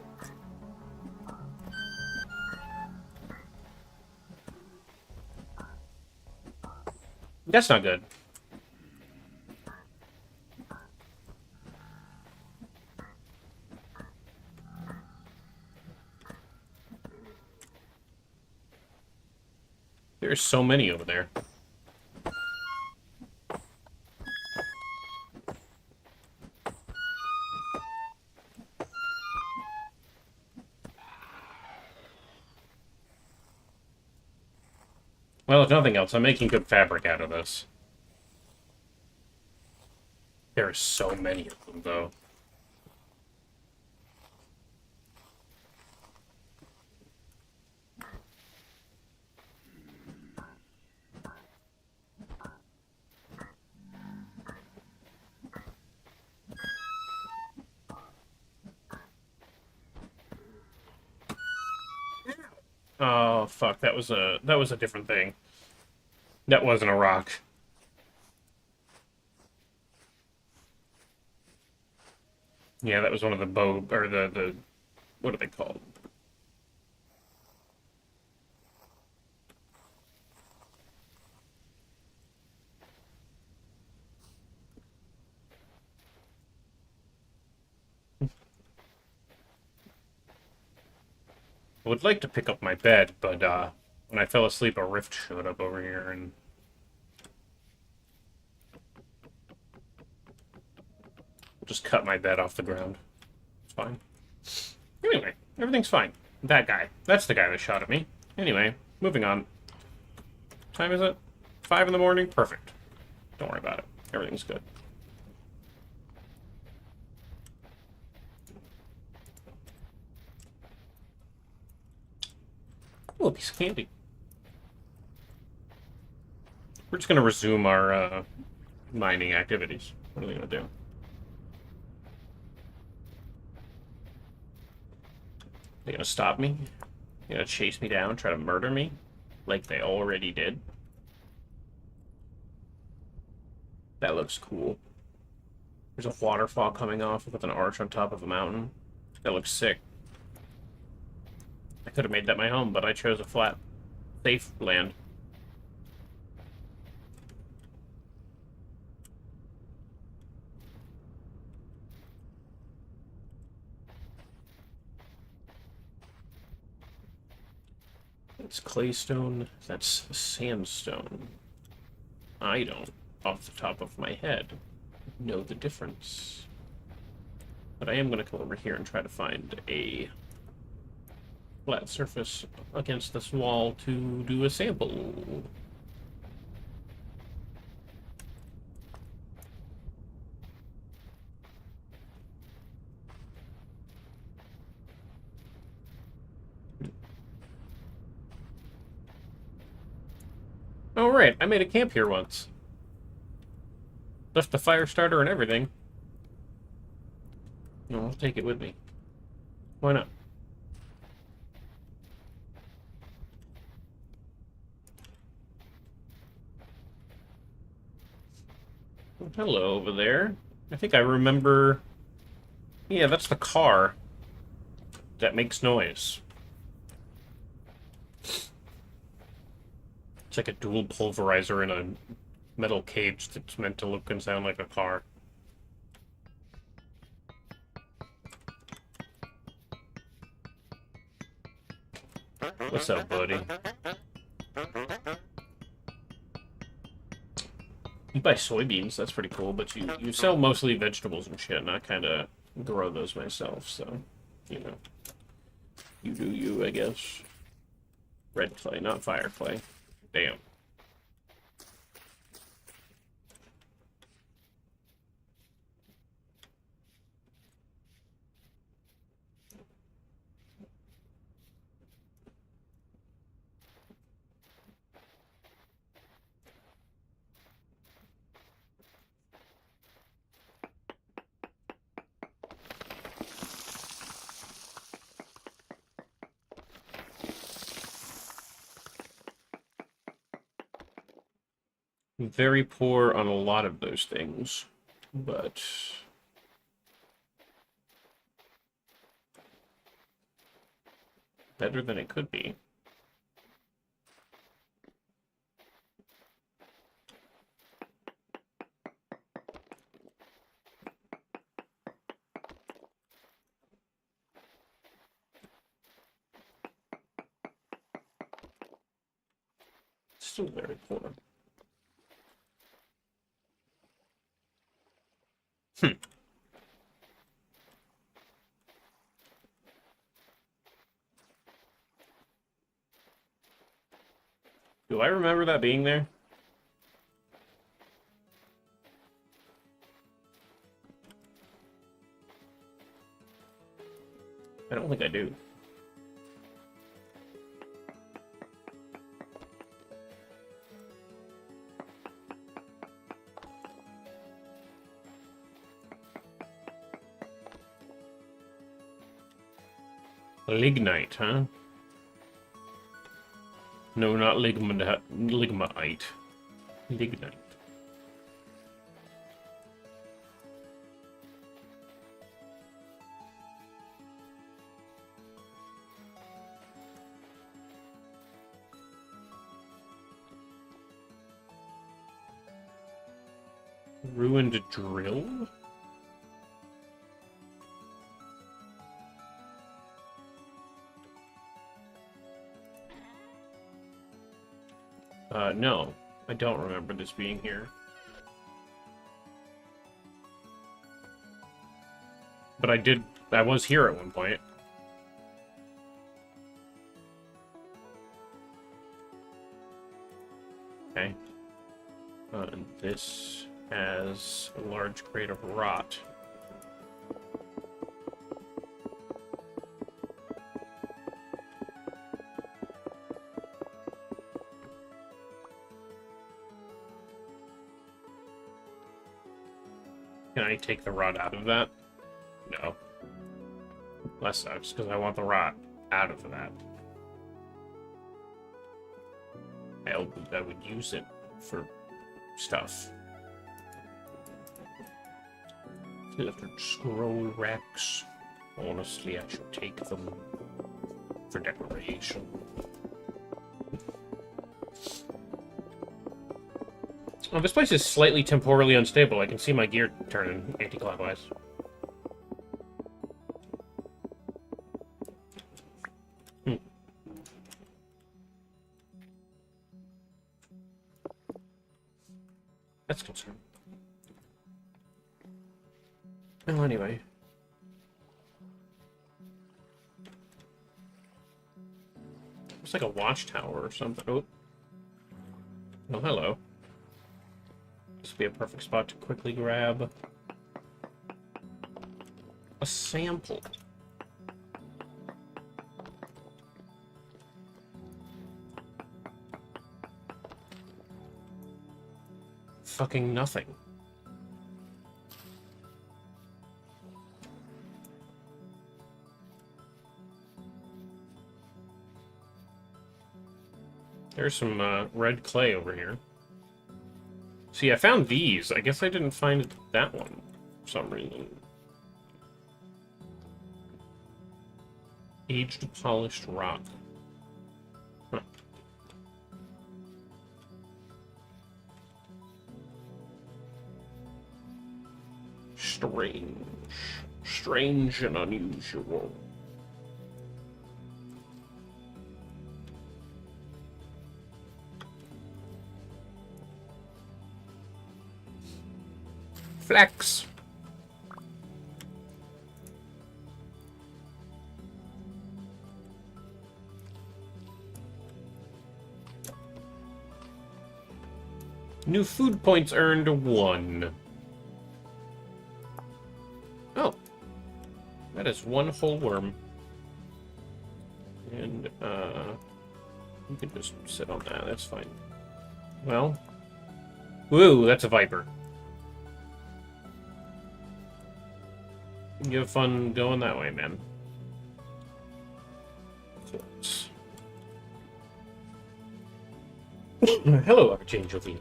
That's not good. There's so many over there. Well, if nothing else, I'm making good fabric out of this. There are so many of them, though. Oh, fuck, that was a different thing. That wasn't a rock. Yeah, that was one of the bow, or the what are they called? I would like to pick up my bed, but when I fell asleep, a rift showed up over here, and just cut my bed off the ground. It's fine. Anyway, everything's fine. That guy. That's the guy that shot at me. Anyway, moving on. Time is it? 5 in the morning? Perfect. Don't worry about it. Everything's good. Ooh, a piece of candy. We're just gonna resume our mining activities. What are we gonna do? They gonna stop me? They gonna chase me down, try to murder me? Like they already did? That looks cool. There's a waterfall coming off with an arch on top of a mountain. That looks sick. I could have made that my home, but I chose a flat, safe land. That's claystone, that's sandstone. I don't, off the top of my head, know the difference. But I am going to come over here and try to find a flat surface against this wall to do a sample. Oh, right, I made a camp here once. Left the fire starter and everything. No, I'll take it with me. Why not? Oh, hello over there. I think I remember... Yeah, that's the car that makes noise. It's like a dual pulverizer in a metal cage that's meant to look and sound like a car. What's up, buddy? You buy soybeans, that's pretty cool, but you sell mostly vegetables and shit, and I kind of grow those myself, so, you know. You do you, I guess. Red clay, not fire clay. Damn. Very poor on a lot of those things, but better than it could be. Still very poor. Do I remember that being there? I don't think I do. Lignite, huh? No, not ligmatite. Lignite. Ruined drill? No. I don't remember this being here. But I was here at one point. Okay. And this has a large crate of rot. Can I take the rot out of that? No. That sucks, because I want the rot out of that. I would use it for stuff. Electric scroll racks. Honestly, I should take them for decoration. Oh, this place is slightly temporally unstable. I can see my gear turning anti-clockwise. That's concerning. Well, anyway. Looks like a watchtower or something. Oh. Oh, hello. This would be a perfect spot to quickly grab a sample. Fucking nothing. There's some red clay over here. See, I found these. I guess I didn't find that one for some reason. Aged polished rock. Huh. Strange. Strange and unusual. Flex. New food points earned 1. Oh. That is 1 whole worm. And, you can just sit on that, that's fine. Well. Woo, that's a viper. You have fun going that way, man. Hello, Archangel V.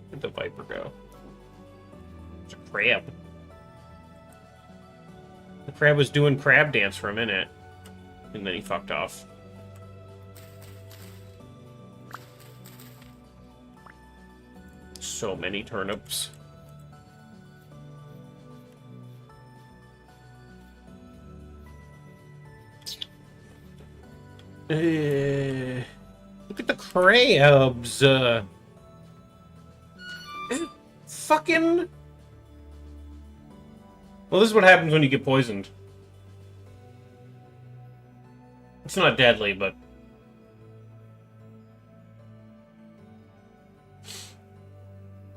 Where'd the viper go? It's a crab. The crab was doing crab dance for a minute, and then he fucked off. So many turnips. Look at the crabs. Fucking. Well, this is what happens when you get poisoned. It's not deadly, but.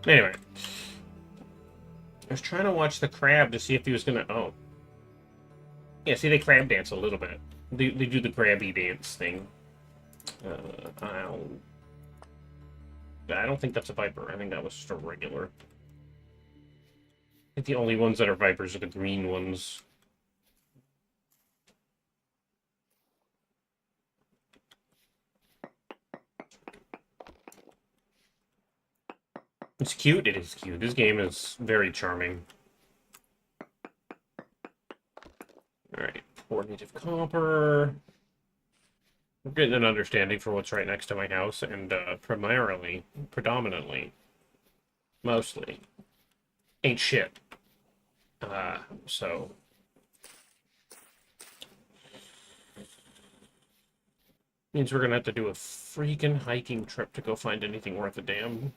Anyway. I was trying to watch the crab to see if he was gonna. Oh. Yeah, see, they crab dance a little bit. They do the crabby dance thing. I don't think that's a viper. I think that was just a regular. I think the only ones that are vipers are the green ones. It's cute. It is cute. This game is very charming. Alright, 4 native copper. We're getting an understanding for what's right next to my house, and predominantly, mostly, ain't shit. So... means we're gonna have to do a freaking hiking trip to go find anything worth a damn.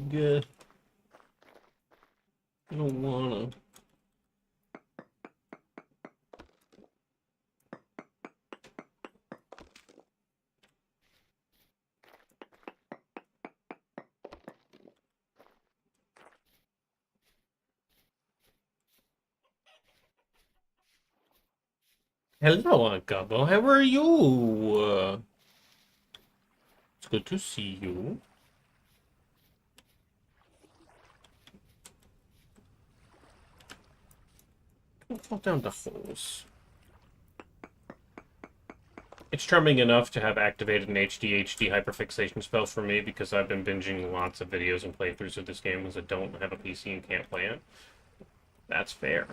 Good. I don't wanna. Hello, Gubbo. How are you? It's good to see you. Don't fall down the holes. It's charming enough to have activated an HD hyperfixation spell for me because I've been binging lots of videos and playthroughs of this game because I don't have a PC and can't play it. That's fair.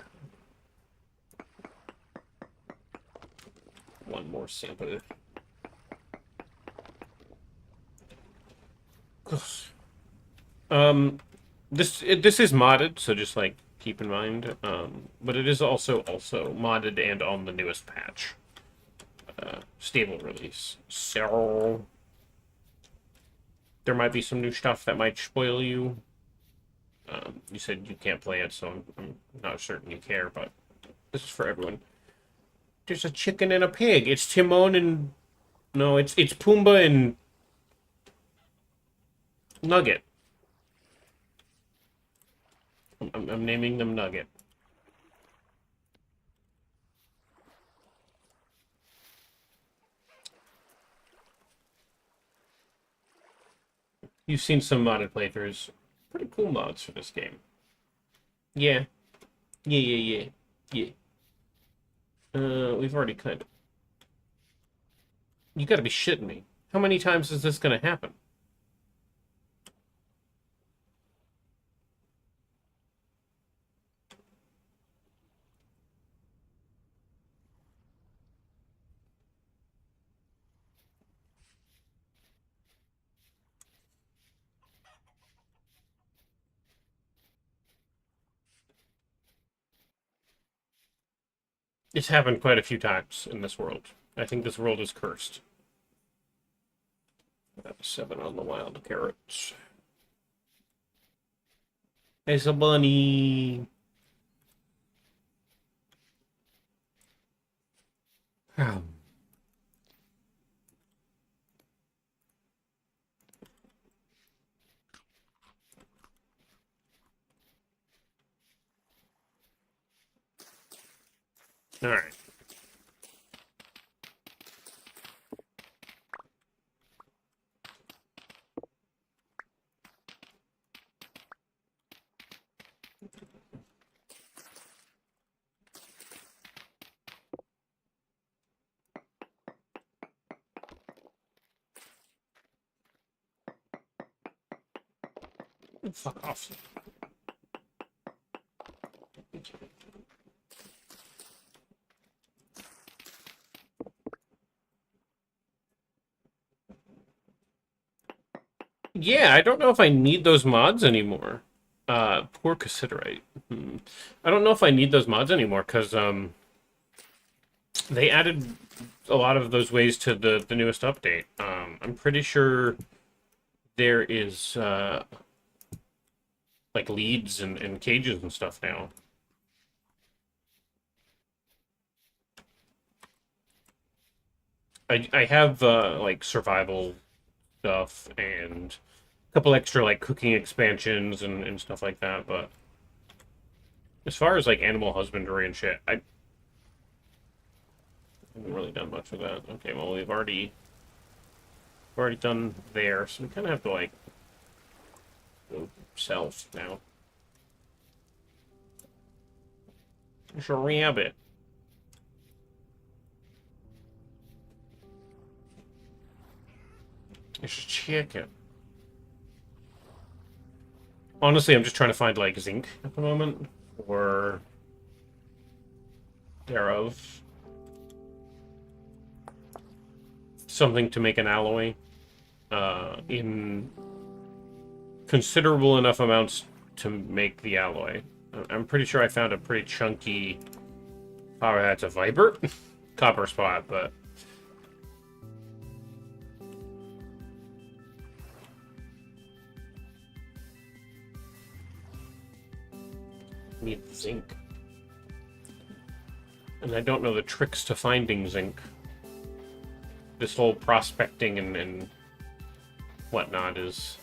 One more sample. This is modded, so just like keep in mind. But it is also modded and on the newest patch, stable release. So there might be some new stuff that might spoil you. You said you can't play it, so I'm not certain you care, but this is for everyone. There's a chicken and a pig. It's Timon and... No, it's Pumbaa and... Nugget. I'm naming them Nugget. You've seen some modded playthroughs. Pretty cool mods for this game. Yeah. Yeah. We've already kind of... You gotta be shitting me. How many times is this gonna happen? It's happened quite a few times in this world. I think this world is cursed. 7 on the wild carrots. It's a bunny. Oh. All right. Fuck off. Yeah, I don't know if I need those mods anymore. Poor Cassiterite. I don't know if I need those mods anymore, because, they added a lot of those ways to the newest update. I'm pretty sure there is, like, leads and cages and stuff now. I have, like, survival stuff and a couple extra, like, cooking expansions and stuff like that, but as far as, like, animal husbandry and shit, I haven't really done much of that. Okay, well, we've already done there, so we kind of have to, like, go south now. There's a rabbit. There's a chicken. Honestly, I'm just trying to find, like, zinc at the moment, or thereof. Something to make an alloy in considerable enough amounts to make the alloy. I'm pretty sure I found a pretty chunky... Oh, that's a viper? Copper spot, but... Need zinc. And I don't know the tricks to finding zinc. This whole prospecting and whatnot is...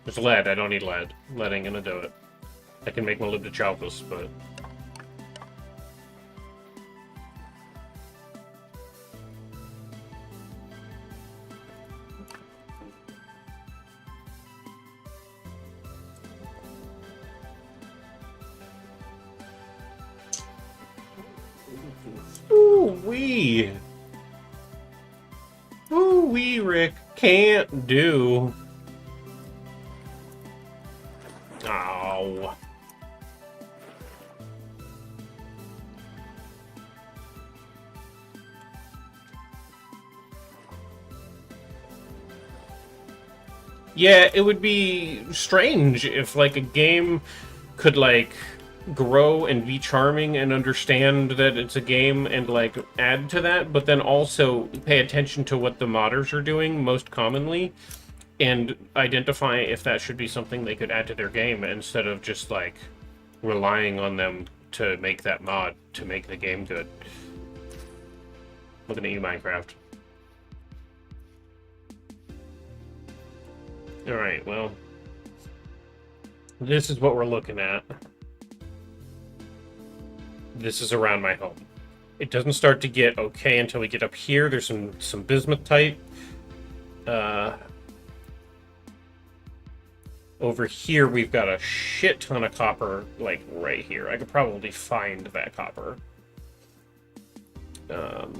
There's lead. I don't need lead. Lead ain't gonna do it. I can make molybdenum chalcos, but... Ooh-wee! Ooh-wee, Rick. Can't do. Oh. Yeah, it would be strange if, like, a game could, like, grow and be charming and understand that it's a game and, like, add to that, but then also pay attention to what the modders are doing most commonly and identify if that should be something they could add to their game instead of just, like, relying on them to make that mod to make the game good. Looking at you, Minecraft. Alright, well, this is what we're looking at. This is around my home. It doesn't start to get okay until we get up here. There's some bismuthite. Over here, we've got a shit ton of copper, like, right here. I could probably find that copper. There's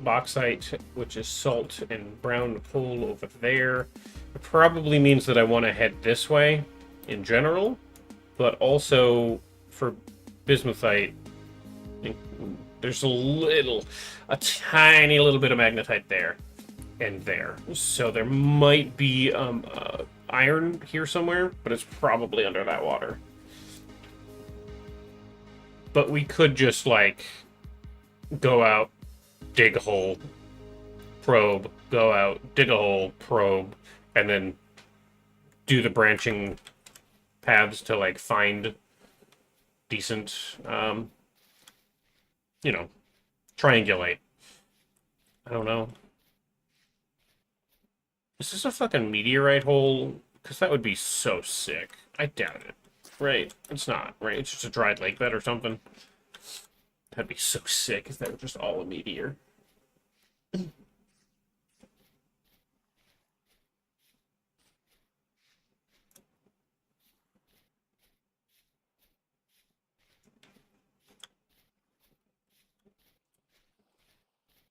bauxite, which is salt and brown coal over there. It probably means that I want to head this way in general, but also for bismuthite, there's a tiny little bit of magnetite there and there. So there might be iron here somewhere, but it's probably under that water. But we could just, like, go out dig a hole, probe, go out, dig a hole, probe, and then do the branching paths to like find decent, you know, triangulate. I don't know. Is this a fucking meteorite hole? Because that would be so sick. I doubt it. Right? It's not, right? It's just a dried lake bed or something. That'd be so sick if that were just all a meteor.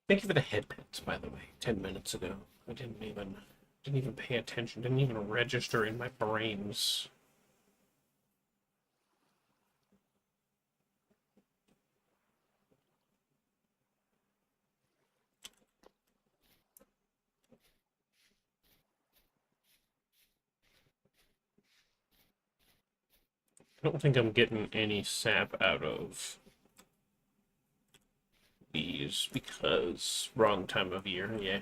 Thank you for the headpats, by the way. 10 minutes ago, I didn't even pay attention. Didn't even register in my brains. I don't think I'm getting any sap out of these because wrong time of year. Yeah.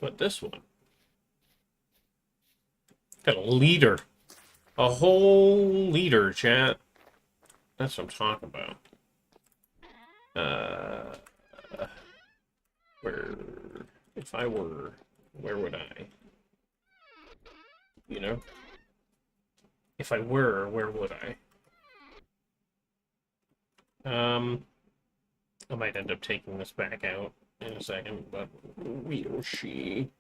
But this one got a liter. A whole liter, chat. That's what I'm talking about. Where, if I were, where would I? You know? If I were, where would I? I might end up taking this back out in a second, but will she?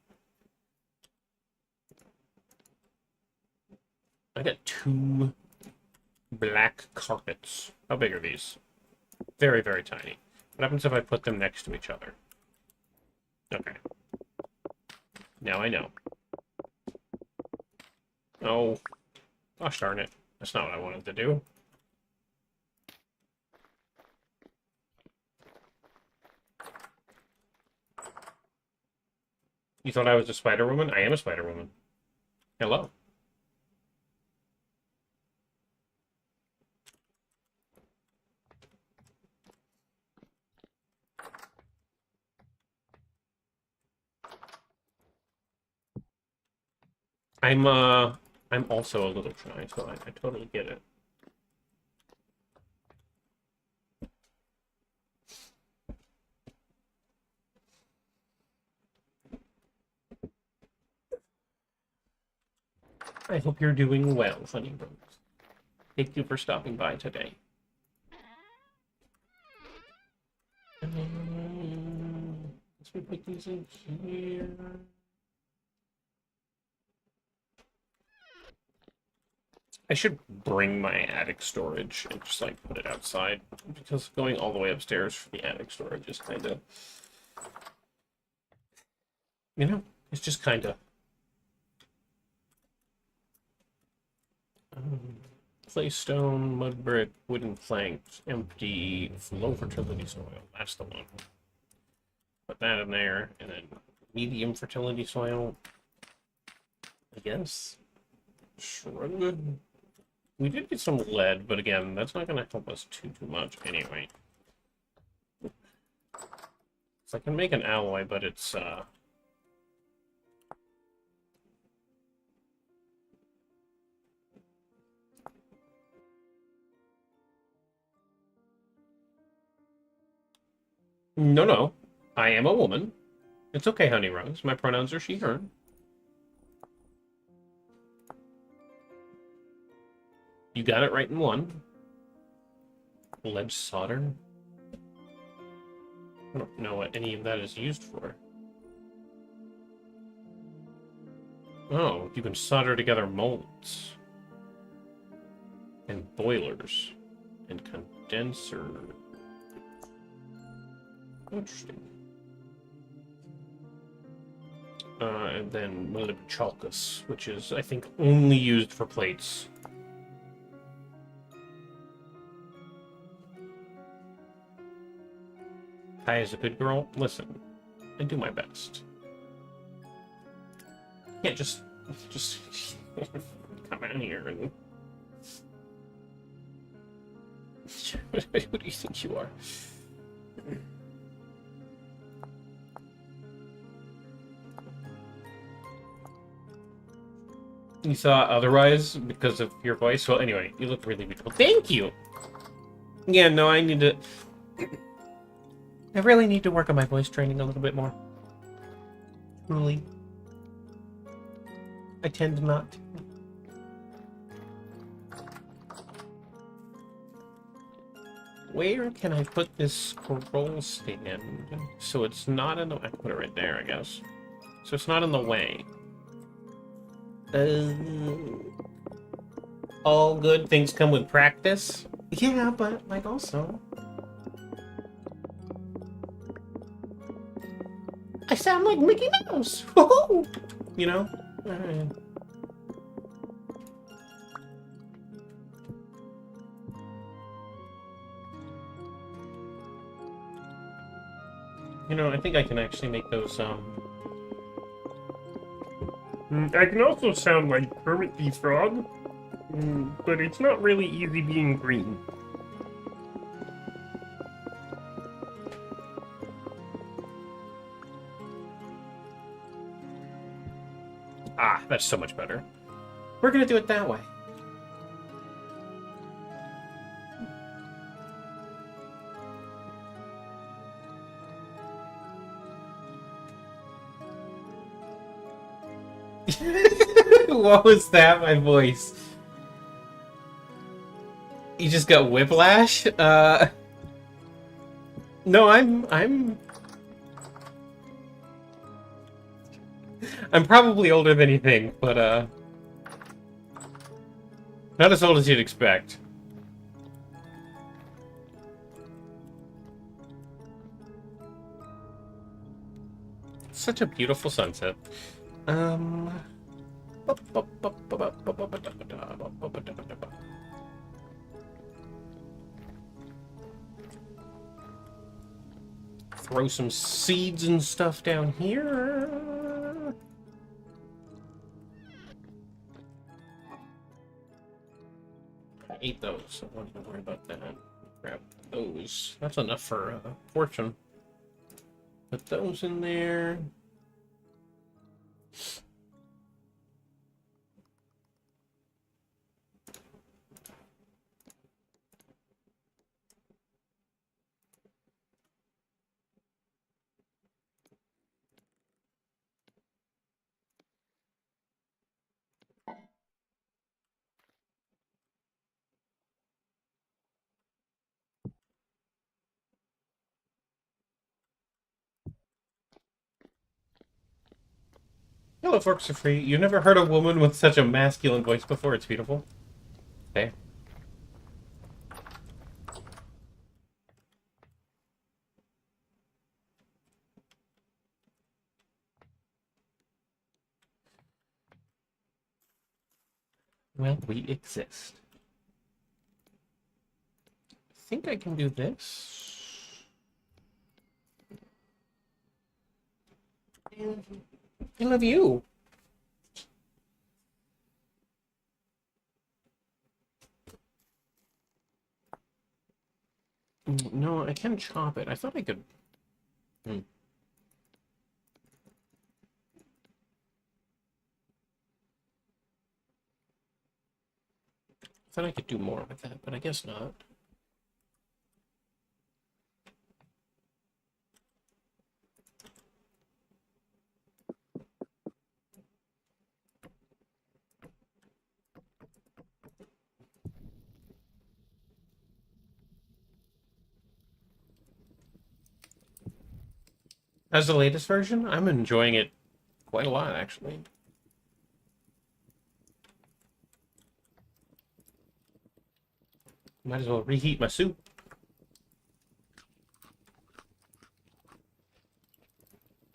I got 2 black carpets. How big are these? Very, very tiny. What happens if I put them next to each other? Okay. Now I know. Oh. Gosh darn it. That's not what I wanted to do. You thought I was a Spider-Woman? I am a Spider-Woman. Hello. I'm also a little shy, so I totally get it. I hope you're doing well, Funny Rose. Thank you for stopping by today. Let's put these in here. I should bring my attic storage and just like put it outside because going all the way upstairs for the attic storage is kind of, you know, it's just kind of. Clay stone, mud brick, wooden planks, empty, low fertility soil. That's the one. Put that in there, and then medium fertility soil. I guess. Shrug. We did get some lead, but again, that's not going to help us too much anyway. So I can make an alloy, but it's no. I am a woman. It's okay, Honey Rose. My pronouns are she, her. You got it right in one. Lead solder. I don't know what any of that is used for. Oh, you can solder together molds. And boilers. And condenser. Interesting. And then molybdenum, which is, I think, only used for plates. Kai is a good girl. Listen, I do my best. Can't just come out here and Who do you think you are? You thought otherwise because of your voice? Well, anyway, you look really beautiful. Thank you! Yeah, no, I need to... I really need to work on my voice training a little bit more. Truly. I tend not to. Where can I put this scroll stand so it's not in the... I put it right there, I guess. So it's not in the way. All good things come with practice. Yeah, but, like, also... I sound like Mickey Mouse! Woohoo! You know? You know, I think I can actually make those, I can also sound like Kermit the Frog, but it's not really easy being green. Ah, that's so much better. We're gonna do it that way. What was that, my voice? You just got whiplash? No, I'm probably older than you think, but, not as old as you'd expect. Such a beautiful sunset. Throw some seeds and stuff down here. I ate those, so I don't have to worry about that. Grab those. That's enough for fortune. Put those in there. Hello, folks are free. You never heard a woman with such a masculine voice before? It's beautiful. Okay. Well, we exist. I think I can do this. I love you. No, I can chop it. I thought I could... I thought I could do more with that, but I guess not. As the latest version, I'm enjoying it quite a lot, actually. Might as well reheat my soup.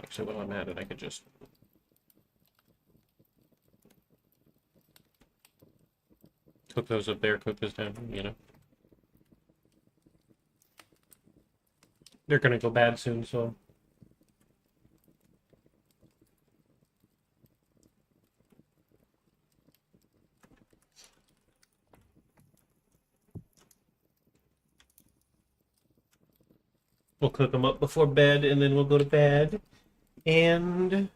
Actually, while I'm at it, I could just... cook those up there, cook this down, you know. They're gonna go bad soon, so... We'll cook them up before bed, and then we'll go to bed. And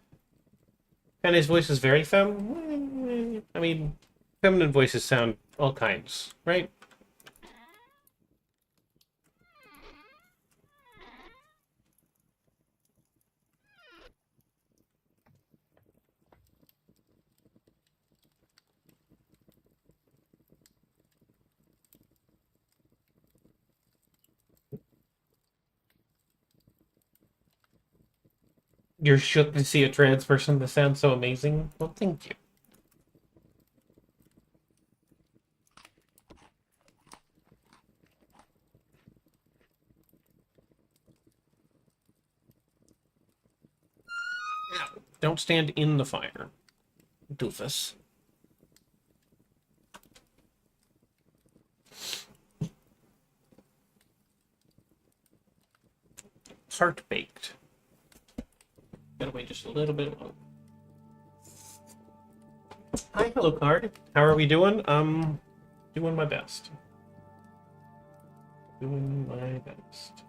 Penny's voice is very feminine. I mean, feminine voices sound all kinds, right? You're shook to see a trans person that sounds so amazing. Well, thank you. Don't stand in the fire, doofus. Heart baked. Gotta wait just a little bit longer. Hi, hello, card. How are we doing? Doing my best. Doing my best.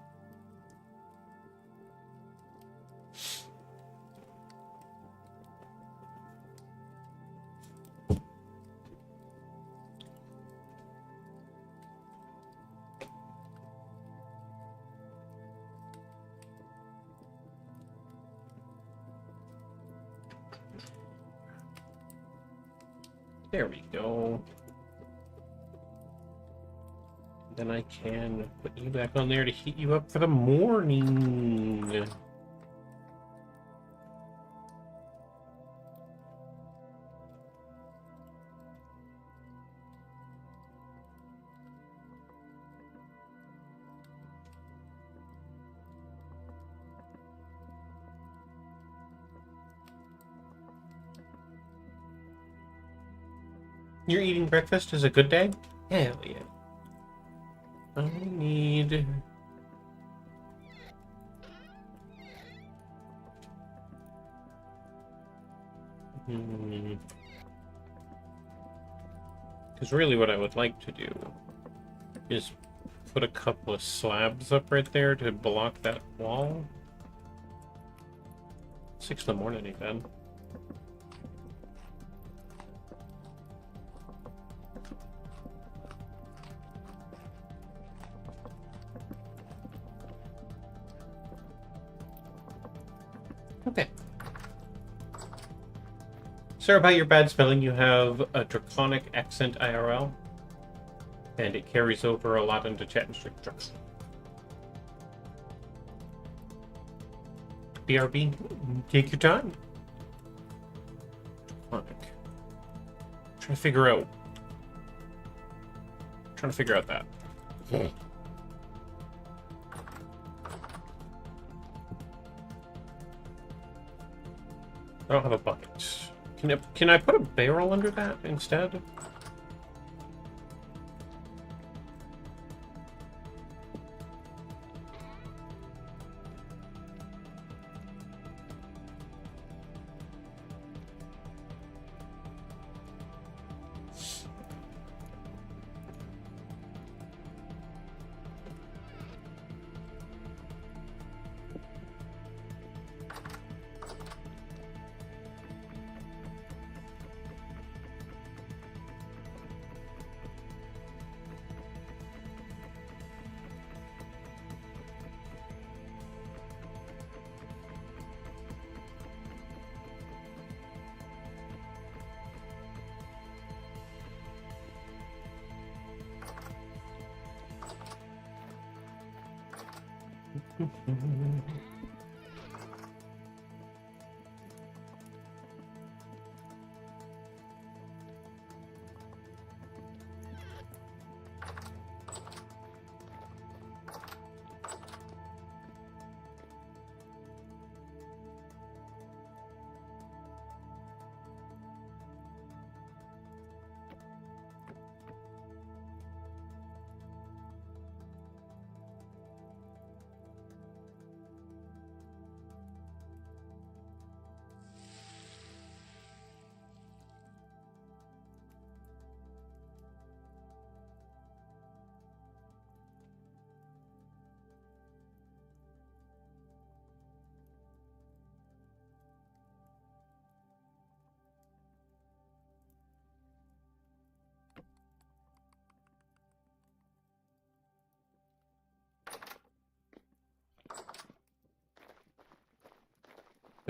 There we go. Then I can put you back on there to heat you up for the morning. You're eating breakfast is a good day? Hell yeah. I need... Because really what I would like to do is put a couple of slabs up right there to block that wall. 6 in the morning even. Okay. Sorry about your bad spelling. You have a draconic accent IRL, and it carries over a lot into chat and stream. BRB, take your time. Draconic. Trying to figure out that. I don't have a bucket. Can I put a barrel under that instead?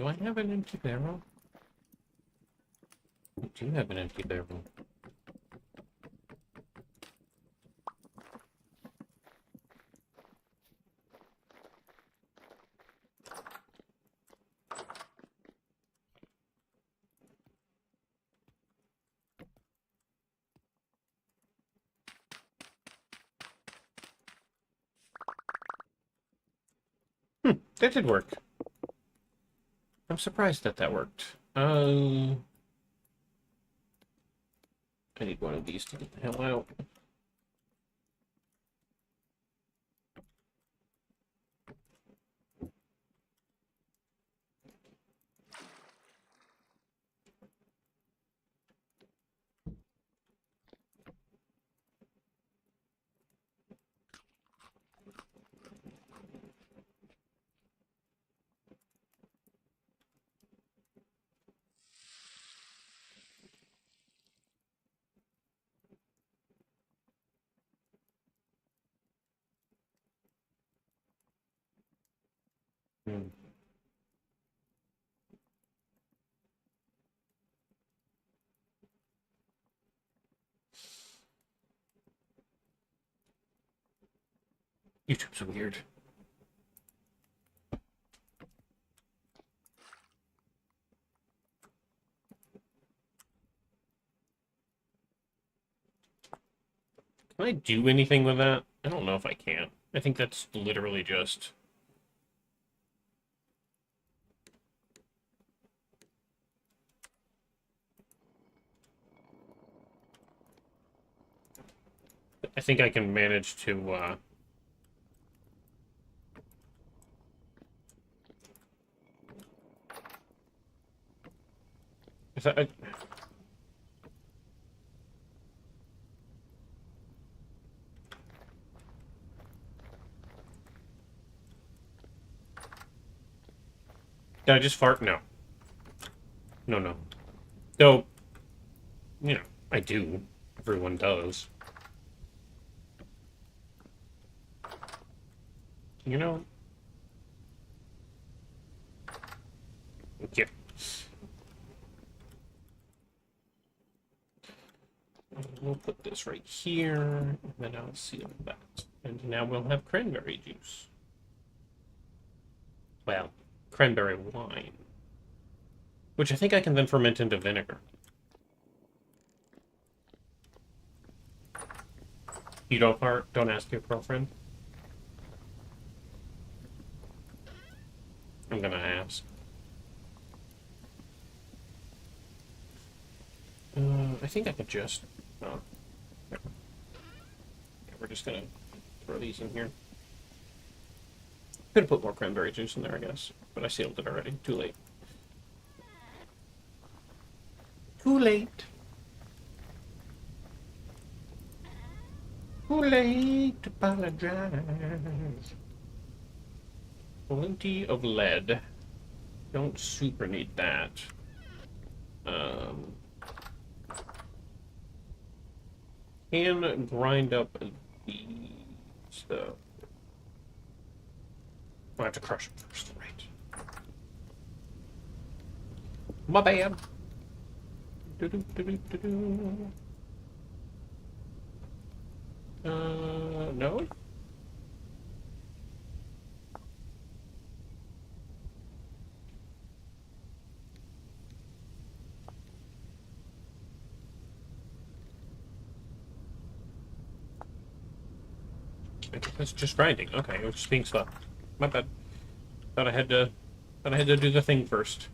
Do I have an empty barrel? I do have an empty barrel. That did work. I'm surprised that that worked. I need one of these to get the hell out. Hmm. YouTube's weird. Can I do anything with that? I don't know if I can. I think that's literally just... I think I can manage to, Is that... Did I just fart? No. No, no. Though, you know, I do. Everyone does. You know? Yeah. We'll put this right here, and then I'll seal that. And now we'll have cranberry juice. Well, cranberry wine. Which I think I can then ferment into vinegar. You don't fart? Don't ask your girlfriend? I'm gonna ask. I think I could just... Oh. Yeah, we're just gonna throw these in here. Could have put more cranberry juice in there, I guess. But I sealed it already. Too late. Too late. Too late to apologize. Plenty of lead. Don't super need that. Can grind up these. I have to crush them first, right? My bad. No? I think that's just grinding. Okay, it was just being slow. My bad. Thought I had to do the thing first.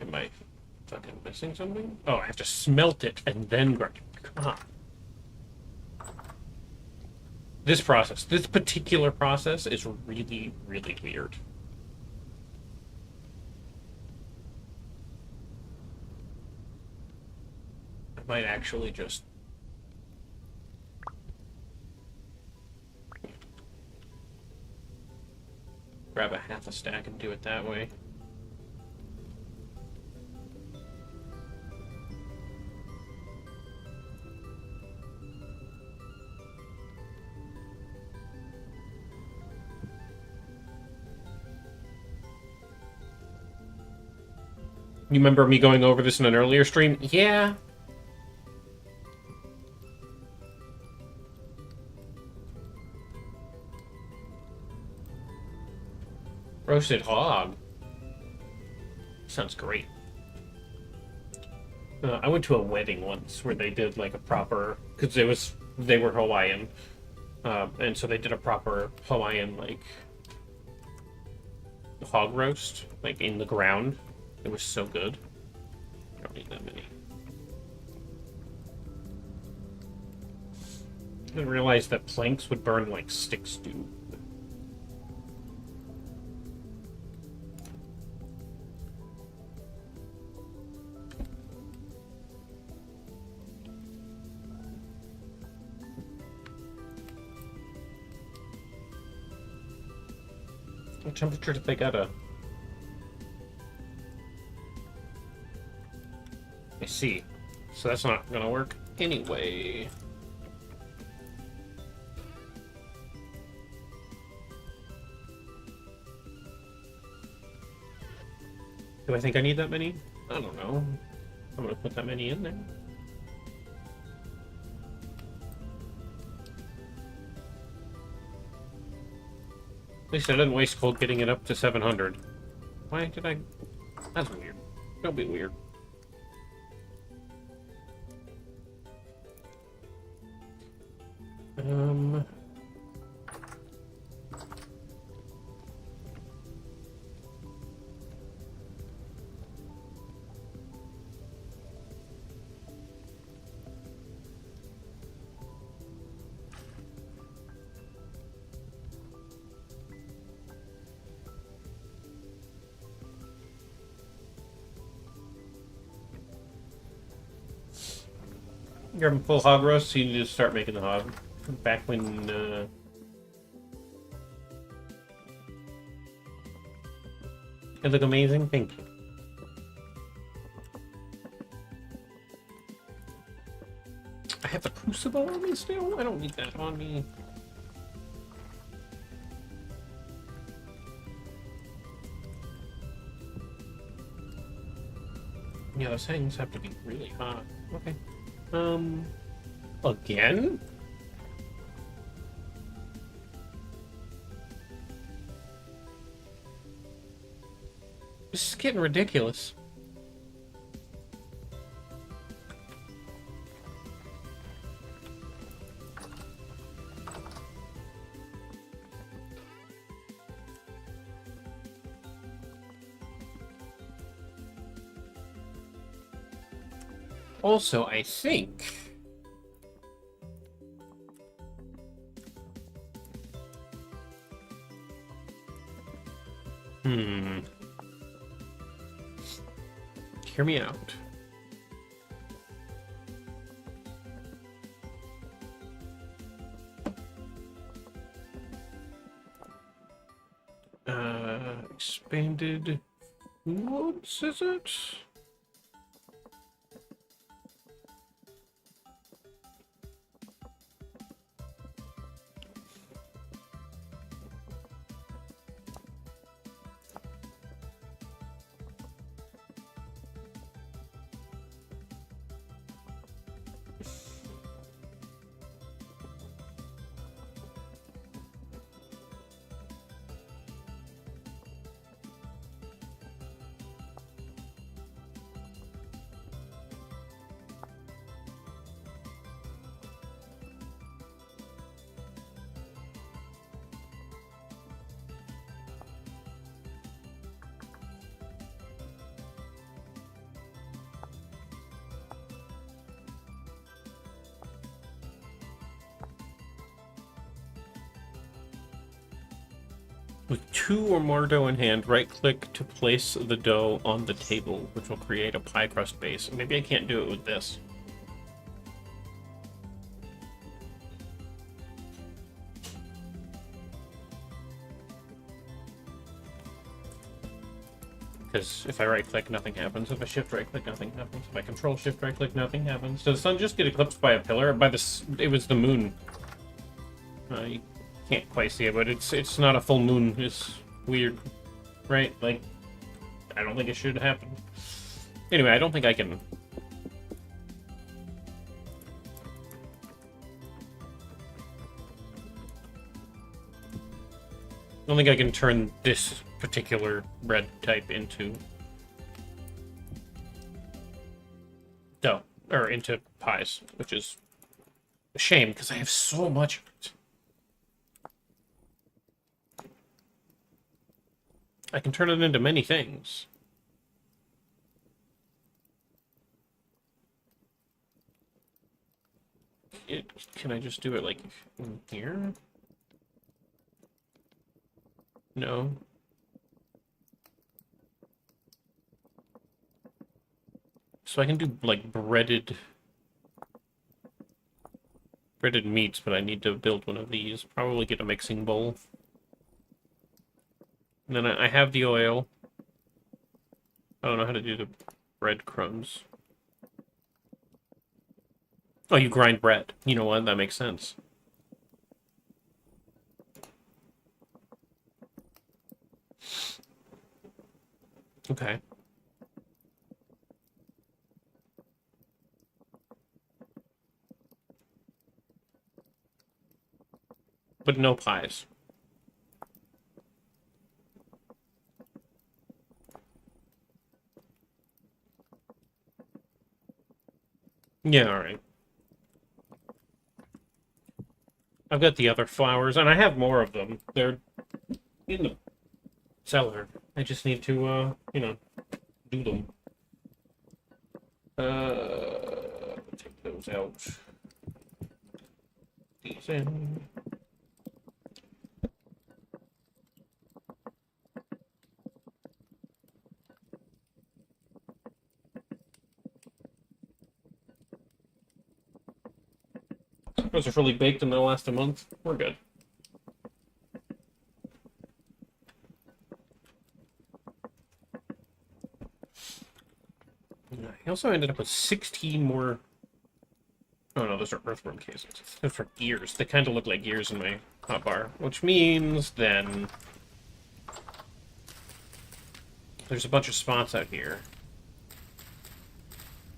Am I fucking missing something? Oh, I have to smelt it and then grind it. Come on. This process, this particular process is really, really weird. I might actually just... grab a half a stack and do it that way. You remember me going over this in an earlier stream? Yeah. Roasted hog. Sounds great. I went to a wedding once where they did like a proper, because they were Hawaiian, and so they did a proper Hawaiian like hog roast, like in the ground. It was so good. I don't need that many. I didn't realize that planks would burn like sticks do. What temperature did they get a? I see. So that's not gonna work anyway. Do I think I need that many? I don't know. I'm gonna put that many in there. At least I didn't waste cold getting it up to 700. Why did I? That's weird. Don't be weird. You're having full hog roast, so you need to start making the hog. Back when, it look amazing? Thank you. I have the crucible on me still? I don't need that on me. Yeah, those things have to be really hot. Okay. Again? This is getting ridiculous. Also, I think... Hear me out. Expanded modes, is it? With 2 or more dough in hand, right-click to place the dough on the table, which will create a pie crust base. Maybe I can't do it with this. Because if I right-click, nothing happens. If I shift right-click, nothing happens. If I control shift right-click, nothing happens. Does the sun just get eclipsed by a pillar? By the... It was the moon. You can't quite see it, but it's not a full moon. It's weird, right? Like, I don't think it should happen. Anyway, I don't think I can... I don't think I can turn this particular bread type into dough, or into pies, which is a shame, because I have so much of it. I can turn it into many things. Can I just do it, like, in here? No. So I can do, like, breaded meats, but I need to build one of these. Probably get a mixing bowl. And then I have the oil. I don't know how to do the breadcrumbs. Oh, you grind bread. You know what? That makes sense. Okay. But no pies. Yeah, alright. I've got the other flowers, and I have more of them. They're in the cellar. I just need to, you know, do them. Take those out. These in. Those are fully baked and they'll last a month. We're good. I also ended up with 16 more... Oh no, those are earthworm cases. Those are gears. They kind of look like gears in my hotbar. Which means then... there's a bunch of spots out here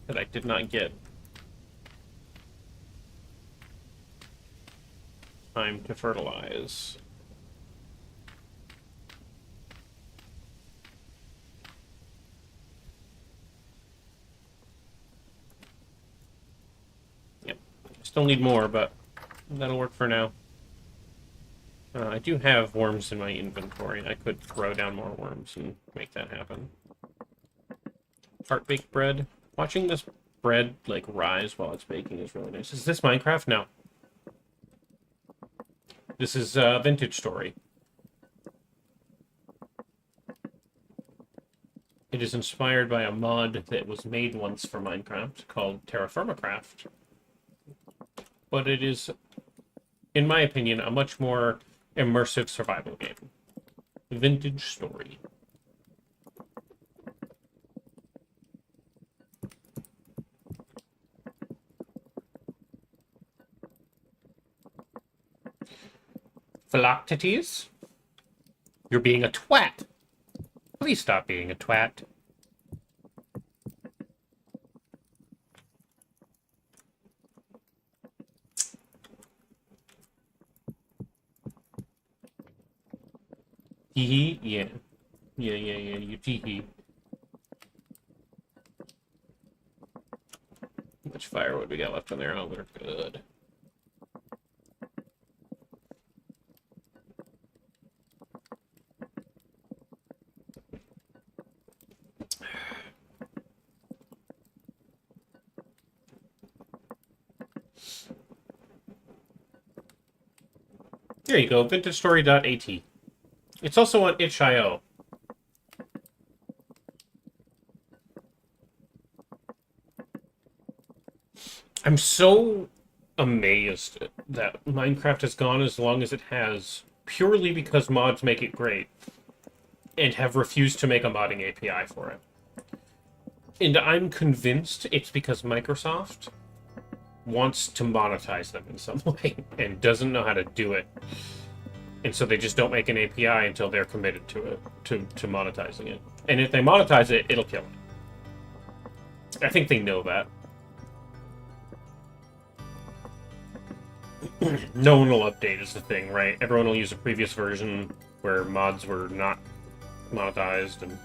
that I did not get time to fertilize. Yep. Still need more, but that'll work for now. I do have worms in my inventory. I could throw down more worms and make that happen. Heart-baked bread. Watching this bread, like, rise while it's baking is really nice. Is this Minecraft? No. This is a vintage story. It is inspired by a mod that was made once for Minecraft called Terraformacraft. But it is, in my opinion, a much more immersive survival game. Vintage story. Philoctetes? You're being a twat. Please stop being a twat. Hee hee? Yeah. Yeah, you tee hee. How much firewood we got left on there? Oh, we're good. There you go, vintagestory.at. It's also on itch.io. I'm so amazed that Minecraft has gone as long as it has, purely because mods make it great, and have refused to make a modding API for it. And I'm convinced it's because Microsoft wants to monetize them in some way and doesn't know how to do it. And so they just don't make an API until they're committed to it, to monetizing it. And if they monetize it, it'll kill it. I think they know that. No one will update is the thing, right? Everyone will use a previous version where mods were not monetized and...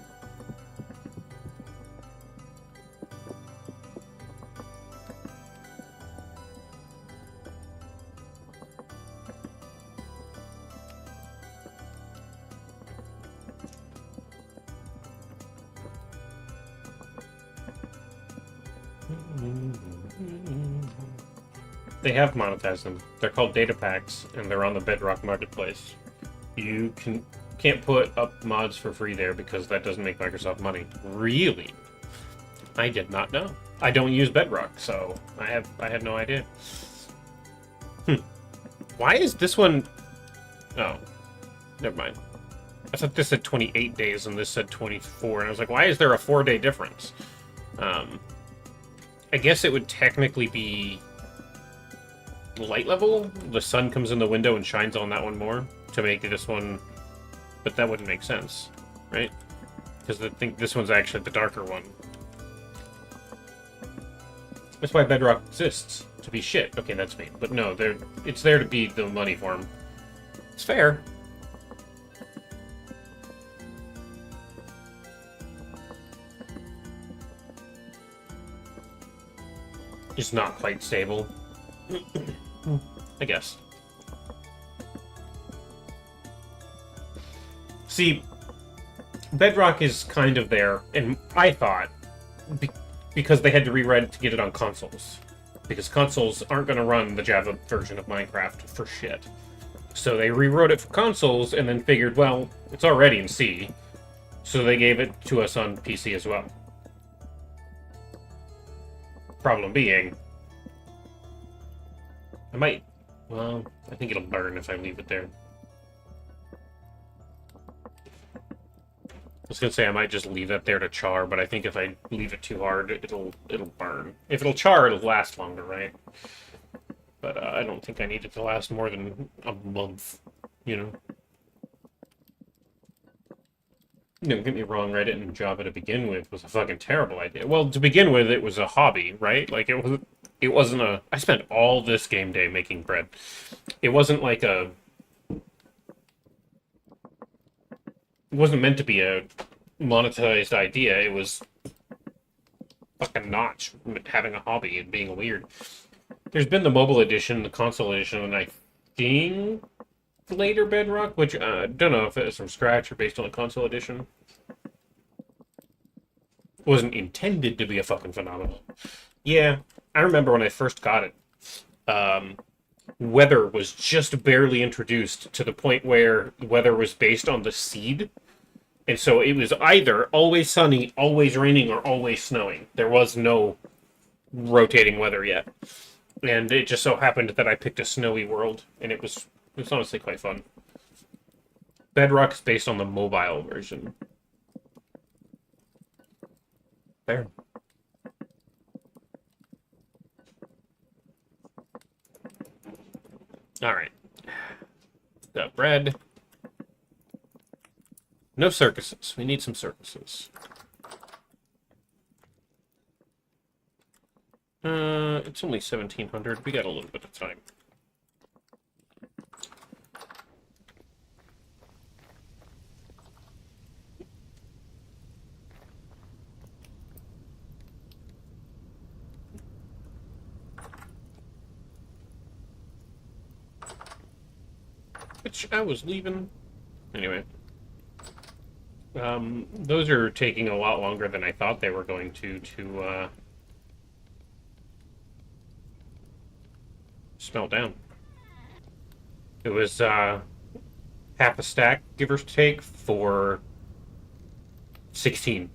They have monetized them. They're called data packs, and they're on the Bedrock Marketplace. You can't put up mods for free there because that doesn't make Microsoft money. Really? I did not know. I don't use Bedrock, so I had no idea. Why is this one... Oh, never mind. I thought this said 28 days and this said 24, and I was like, why is there a 4-day difference? I guess it would technically be light level. The sun comes in the window and shines on that one more to make this one, but that wouldn't make sense, right? Because I think this one's actually the darker one. That's why Bedrock exists, to be shit. Okay, that's me. But no, it's there to be the money farm. It's fair. Just not quite stable. I guess. See, Bedrock is kind of there, and I thought, because they had to rewrite it to get it on consoles. Because consoles aren't going to run the Java version of Minecraft for shit. So they rewrote it for consoles, and then figured, well, it's already in C. So they gave it to us on PC as well. Problem being, well, I think it'll burn if I leave it there. I was gonna say I might just leave that there to char, but I think if I leave it too hard, it'll burn. If it'll char, it'll last longer, right? But I don't think I need it to last more than a month, you know? Don't get me wrong, writing Java to begin with was a fucking terrible idea. Well, to begin with, it was a hobby, right? Like, it wasn't a... I spent all this game day making bread. It wasn't like a... It wasn't meant to be a monetized idea. It was fucking Notch having a hobby and being weird. There's been the mobile edition, the console edition, and I think later Bedrock, which I don't know if it was from scratch or based on the console edition. It wasn't intended to be a fucking phenomenon. Yeah, I remember when I first got it. Weather was just barely introduced to the point where weather was based on the seed. And so it was either always sunny, always raining, or always snowing. There was no rotating weather yet. And it just so happened that I picked a snowy world, and it was honestly quite fun. Bedrock is based on the mobile version. Fair. Alright. Got bread. No circuses. We need some circuses. It's only 1700. We got a little bit of time. Which I was leaving. Anyway. Those are taking a lot longer than I thought they were going to smelt down. It was, half a stack, give or take, for 16.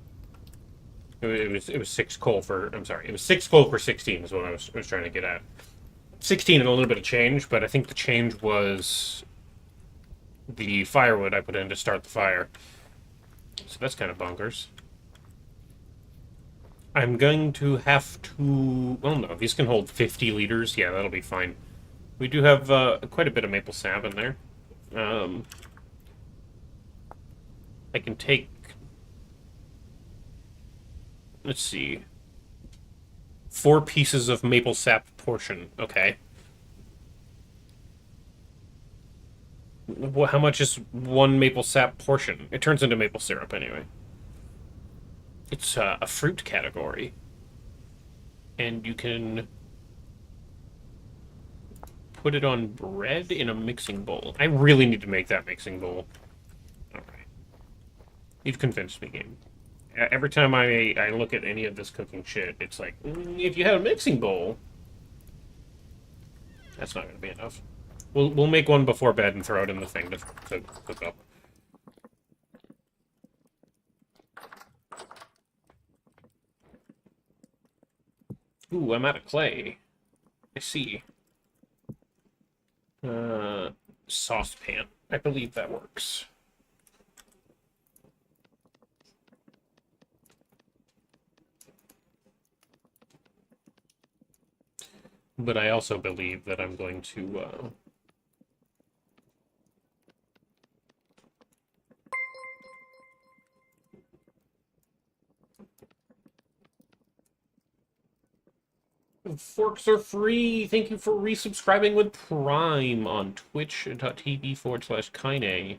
It was 6 coal for, I'm sorry, it was 6 coal for 16 is what I was trying to get at. 16 and a little bit of change, but I think the change was the firewood I put in to start the fire. So that's kind of bonkers. I'm going to have to... Well, no, these can hold 50 liters. Yeah, that'll be fine. We do have quite a bit of maple sap in there. I can take... Let's see. 4 pieces of maple sap portion. Okay. How much is 1 maple sap portion? It turns into maple syrup anyway. It's a fruit category. And you can put it on bread in a mixing bowl. I really need to make that mixing bowl. Alright. You've convinced me, game. Every time I look at any of this cooking shit, it's like, if you had a mixing bowl... That's not going to be enough. We'll make one before bed and throw it in the thing to cook up. Ooh, I'm out of clay. I see. Saucepan. I believe that works. But I also believe that I'm going to, Forks are free! Thank you for resubscribing with Prime on twitch.tv/Kine.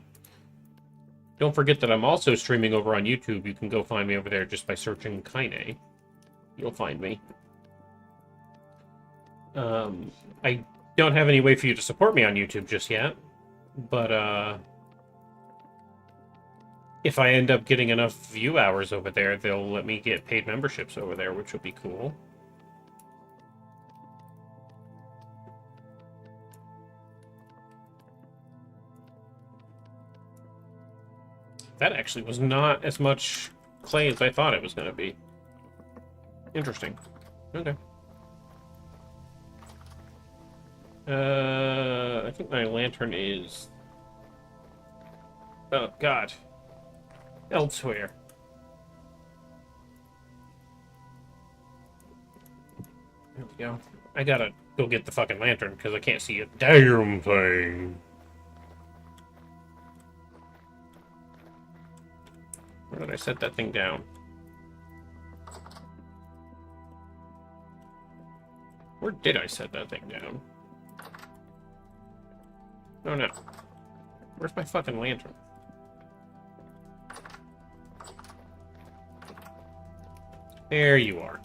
Don't forget that I'm also streaming over on YouTube. You can go find me over there just by searching Kine. You'll find me. I don't have any way for you to support me on YouTube just yet, but, if I end up getting enough view hours over there, they'll let me get paid memberships over there, which will be cool. That actually was not as much clay as I thought it was going to be. Interesting. Okay. I think my lantern is... Oh, God. Elsewhere. There we go. I gotta go get the fucking lantern, because I can't see a damn thing. Where did I set that thing down? Where did I set that thing down? Oh no. Where's my fucking lantern? There you are.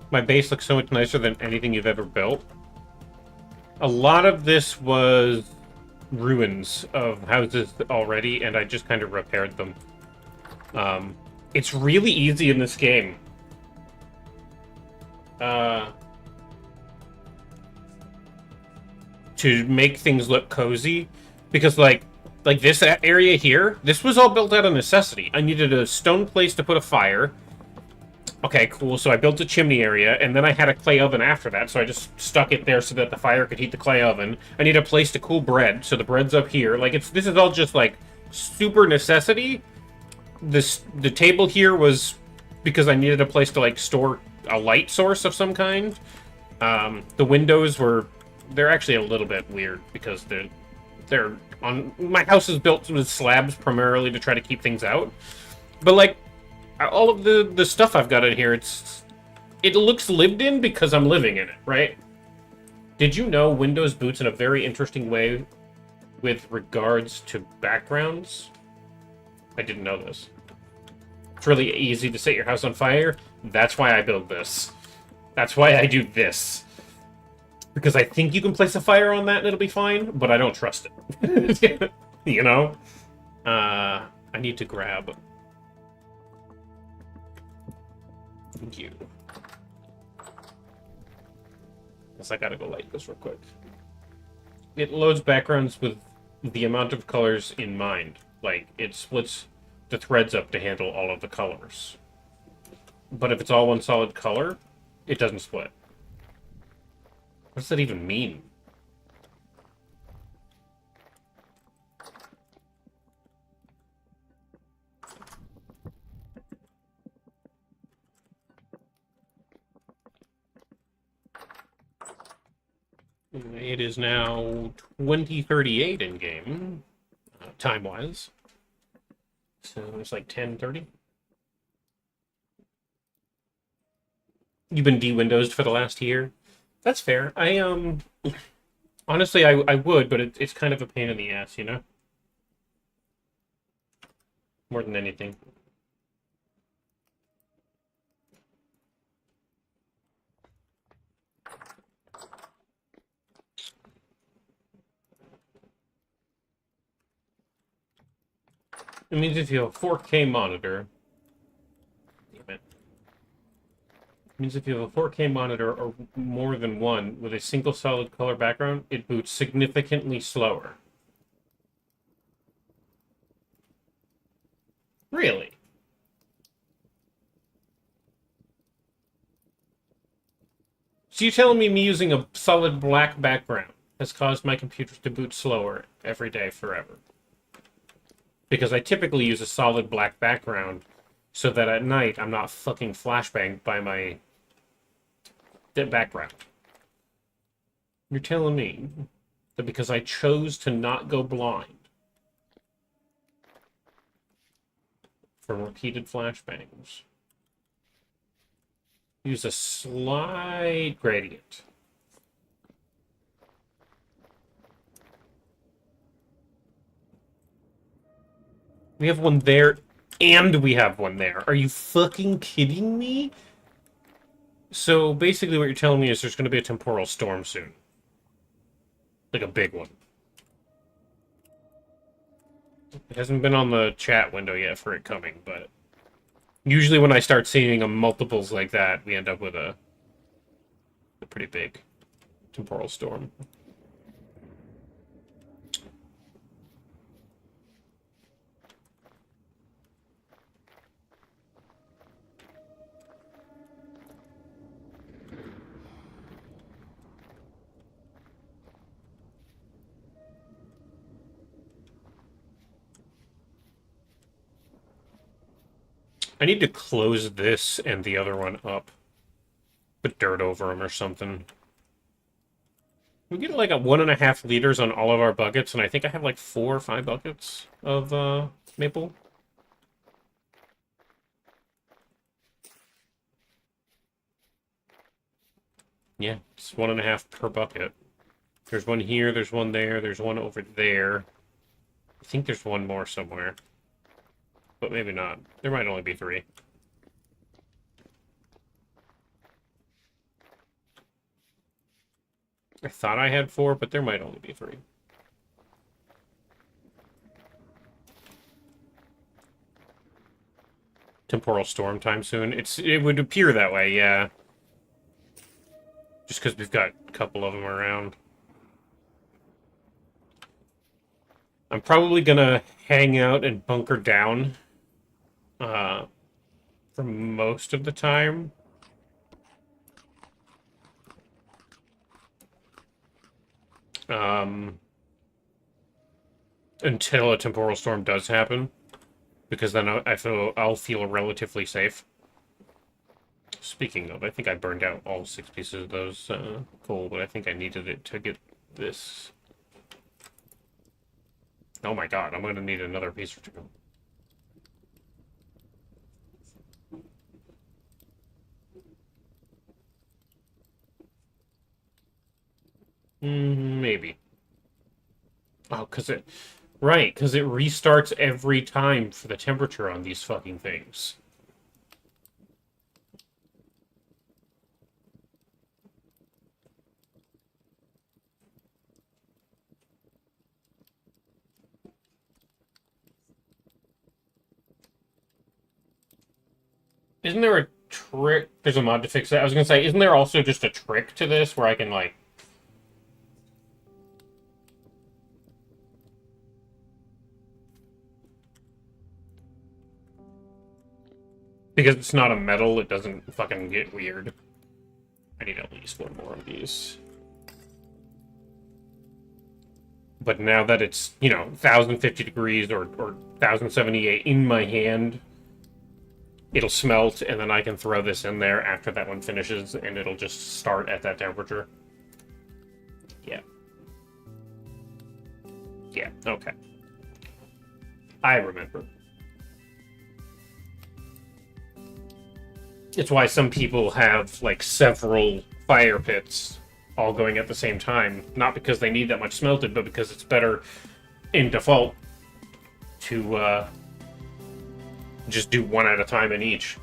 My base looks so much nicer than anything you've ever built. A lot of this was ruins of houses already, and I just kind of repaired them. It's really easy in this game. To make things look cozy, because like this area here, this was all built out of necessity. I needed a stone place to put a fire. Okay, cool. So I built a chimney area, and then I had a clay oven after that, so I just stuck it there so that the fire could heat the clay oven. I need a place to cool bread, so the bread's up here. Like, this is all just, like, super necessity. The table here was because I needed a place to, like, store a light source of some kind. The windows they're actually a little bit weird, because they're on... My house is built with slabs primarily to try to keep things out. But, like, all of the stuff I've got in here, it looks lived in because I'm living in it, right? Did you know Windows boots in a very interesting way with regards to backgrounds? I didn't know this. It's really easy to set your house on fire. That's why I build this. That's why I do this. Because I think you can place a fire on that and it'll be fine, but I don't trust it. You know? I need to grab... Thank you. Guess I gotta go light this real quick. It loads backgrounds with the amount of colors in mind. Like, it splits the threads up to handle all of the colors. But if it's all one solid color, it doesn't split. What does that even mean? It is now 20:38 in game, time-wise. So it's like 10:30. You've been de-windowsed for the last year? That's fair. Honestly, I would, but it's kind of a pain in the ass, you know? More than anything. It means if you have a 4K monitor... Damn it. It means if you have a 4K monitor or more than one with a single solid color background, it boots significantly slower. Really? So you're telling me using a solid black background has caused my computer to boot slower every day forever? Because I typically use a solid black background so that at night I'm not fucking flashbanged by my background. You're telling me that because I chose to not go blind from repeated flashbangs, use a slight gradient. We have one there, and we have one there. Are you fucking kidding me? So basically what you're telling me is there's going to be a temporal storm soon. Like a big one. It hasn't been on the chat window yet for it coming, but... Usually when I start seeing multiples like that, we end up with a pretty big temporal storm. I need to close this and the other one up. Put dirt over them or something. We get like a 1.5 liters on all of our buckets, and I think I have like 4 or 5 buckets of maple. Yeah, it's 1.5 per bucket. There's one here, there's one there, there's one over there. I think there's one more somewhere. But maybe not. There might only be 3. I thought I had 4, but there might only be 3. Temporal storm time soon. It would appear that way, yeah. Just because we've got a couple of them around. I'm probably gonna hang out and bunker down for most of the time. Until a temporal storm does happen, because then I'll feel relatively safe. Speaking of, I think I burned out all 6 pieces of those coal, but I think I needed it to get this. Oh my god, I'm gonna need another piece or 2. Maybe. Oh, because it... Right, because it restarts every time for the temperature on these fucking things. Isn't there a trick? There's a mod to fix that. I was gonna say, isn't there also just a trick to this where I can, like... Because it's not a metal, it doesn't fucking get weird. I need at least one more of these. But now that it's, you know, 1050 degrees or 1078 in my hand, it'll smelt, and then I can throw this in there after that one finishes, and it'll just start at that temperature. Yeah. Yeah, okay. I remember. It's why some people have, like, several fire pits all going at the same time. Not because they need that much smelted, but because it's better in default to just do one at a time in each.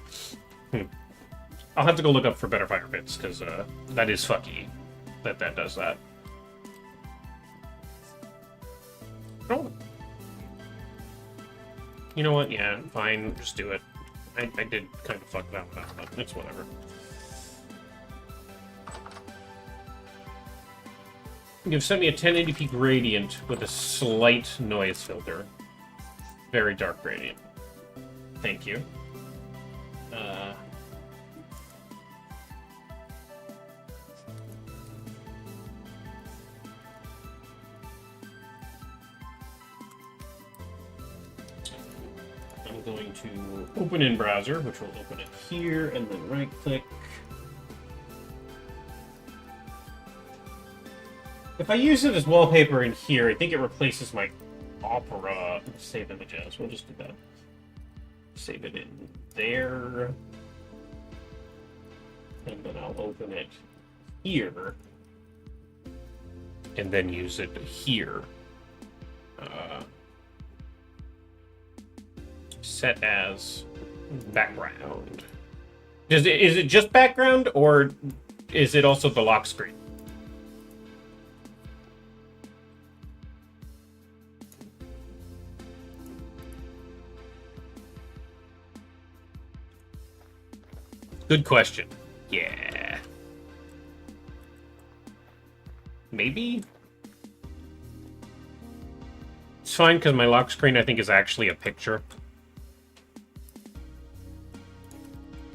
I'll have to go look up for better fire pits, because that is fucky that does that. Oh. You know what? Yeah, fine. Just do it. I did kind of fuck that one up, but it's whatever. You've sent me a 1080p gradient with a slight noise filter. Very dark gradient. Thank you. I'm going to open in browser, which will open it here, and then right-click. If I use it as wallpaper in here, I think it replaces my Opera save images. We'll just do that. Save it in there. And then I'll open it here. And then use it here. Set as background. Is it just background, or is it also the lock screen? Good question. Yeah. Maybe? It's fine, because my lock screen, I think, is actually a picture.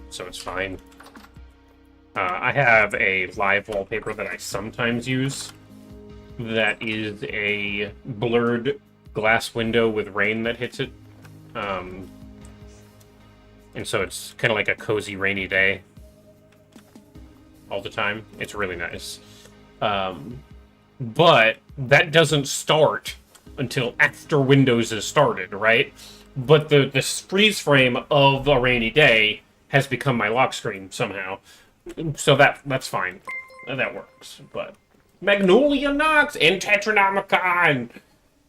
So it's fine. I have a live wallpaper that I sometimes use that is a blurred glass window with rain that hits it. And so it's kind of like a cozy rainy day all the time. It's really nice. But that doesn't start until after Windows is started, right? But the freeze frame of a rainy day has become my lock screen somehow. So that's fine. That works. But Magnolia Knox and Tetranomicon,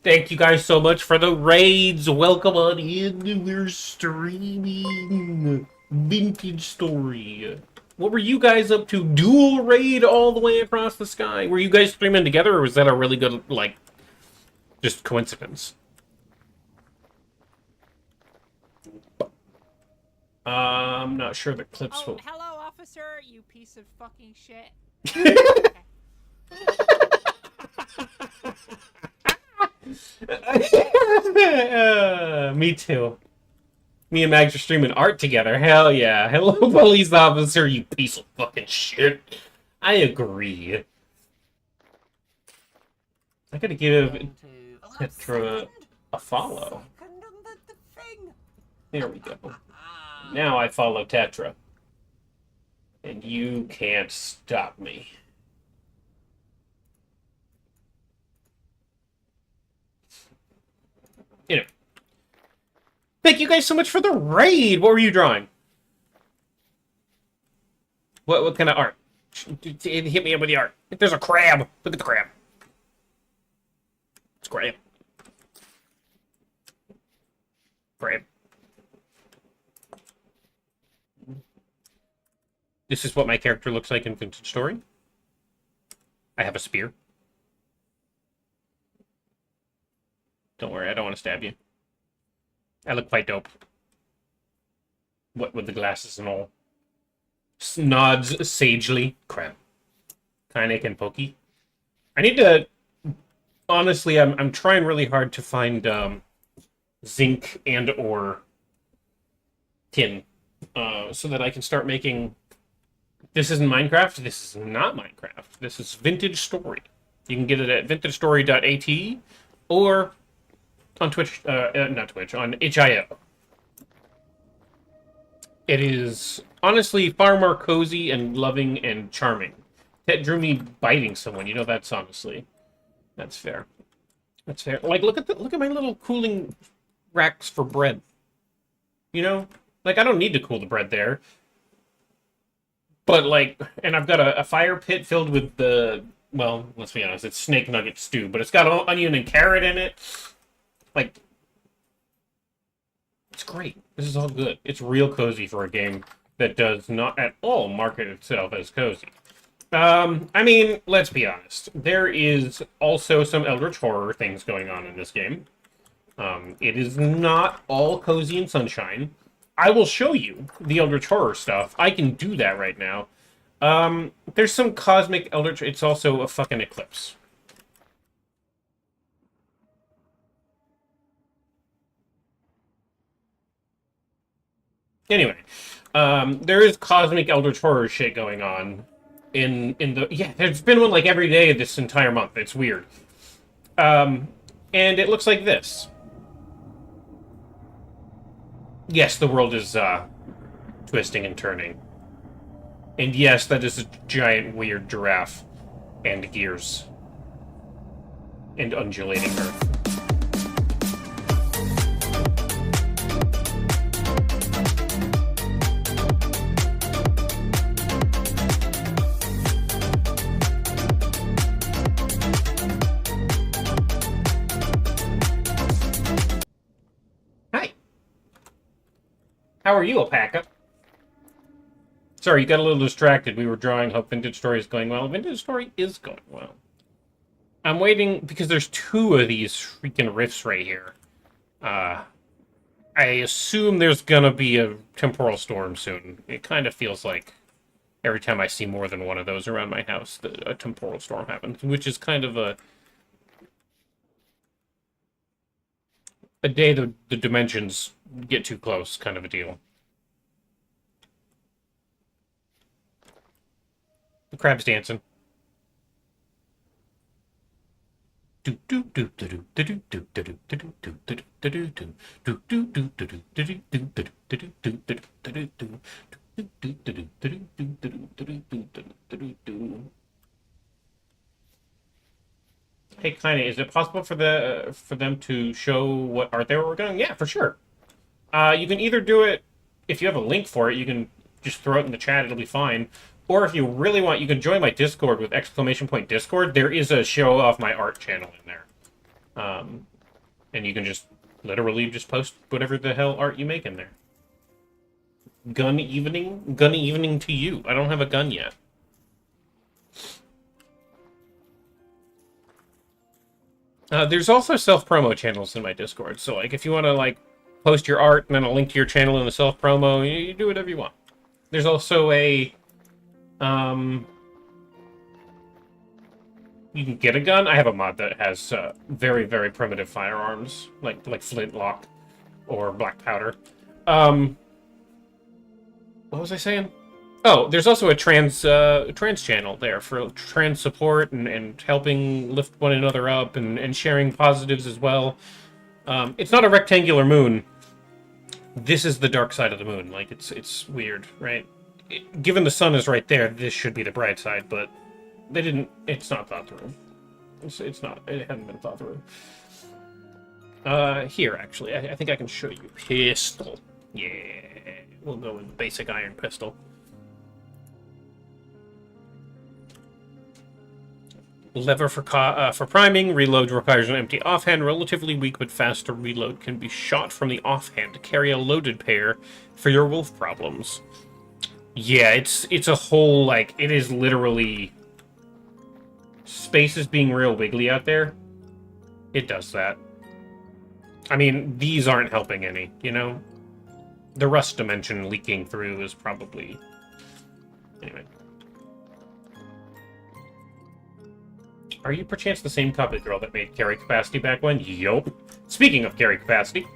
thank you guys so much for the raids. Welcome on in. We're streaming Vintage Story. What were you guys up to? Dual raid all the way across the sky. Were you guys streaming together, or was that a really good, like, just coincidence? I'm not sure the clips will... hello, officer, you piece of fucking shit. Me too. Me and Mags are streaming art together. Hell yeah. Hello, police officer, you piece of fucking shit. I agree. I gotta give Tetra a follow. There we go. Now I follow Tetra. And you can't stop me. You know. Thank you guys so much for the raid! What were you drawing? What kind of art? Hit me up with the art. There's a crab. Look at the crab. It's crab. Crab. This is what my character looks like in Vintage Story. I have a spear. Don't worry, I don't want to stab you. I look quite dope. What with the glasses and all. Nods sagely. Crap. Kainek and Pokey. I need to... Honestly, I'm trying really hard to find zinc and or tin so that I can start making... This isn't Minecraft. This is not Minecraft. This is Vintage Story. You can get it at vintagestory.at or on Twitch, not Twitch, on HIO. It is honestly far more cozy and loving and charming. That drew me biting someone. You know, that's honestly, that's fair. That's fair. Like, look at my little cooling racks for bread. You know, like I don't need to cool the bread there. But like, and I've got a fire pit filled with the, well, let's be honest, it's snake nugget stew, but it's got onion and carrot in it. Like, it's great. This is all good. It's real cozy for a game that does not at all market itself as cozy. I mean, let's be honest. There is also some Eldritch Horror things going on in this game. It is not all cozy and sunshine. I will show you the Eldritch Horror stuff. I can do that right now. There's some cosmic Eldritch... It's also a fucking eclipse. Anyway, there is cosmic Eldritch Horror shit going on in the... Yeah, there's been one like every day this entire month. It's weird. And it looks like this. Yes, the world is twisting and turning. And yes, that is a giant weird giraffe and gears. And undulating earth. Hi. How are you, Alpaca? Sorry, you got a little distracted. We were drawing Hope Vintage Story is going well. Vintage Story is going well. I'm waiting because there's two of these freaking riffs right here. I assume there's gonna be a temporal storm soon. It kind of feels like every time I see more than one of those around my house, a temporal storm happens, which is kind of a day the dimensions get too close kind of a deal. The crab's dancing. Hey, kinda, is it possible for them to show what art they were working on? Yeah, for sure. You can either do it if you have a link for it. You can just throw it in the chat. It'll be fine. Or if you really want, you can join my Discord with !Discord. There is a show off my art channel in there. And you can just literally just post whatever the hell art you make in there. Gun evening to you. I don't have a gun yet. There's also self-promo channels in my Discord. So like if you want to like post your art and then a link to your channel in the self-promo, you do whatever you want. There's also a you can get a gun. I have a mod that has very, very primitive firearms, like flintlock or black powder. What was I saying? Oh, there's also a trans channel there for trans support and helping lift one another up and sharing positives as well. It's not a rectangular moon. This is the dark side of the moon. Like it's weird, right? Given the sun is right there, this should be the bright side, but they didn't. It's not thought through. It's not. It hadn't been thought through. Here actually, I think I can show you. Pistol. Yeah, we'll go with basic iron pistol. Lever for priming. Reload requires an empty offhand. Relatively weak but faster reload can be shot from the offhand. Carry a loaded pair for your wolf problems. Yeah, it's a whole, like, it is literally... Space is being real wiggly out there. It does that. I mean, these aren't helping any, you know? The rust dimension leaking through is probably Anyway. Are you perchance the same copy girl that made carry capacity back when? Yup. Speaking of carry capacity,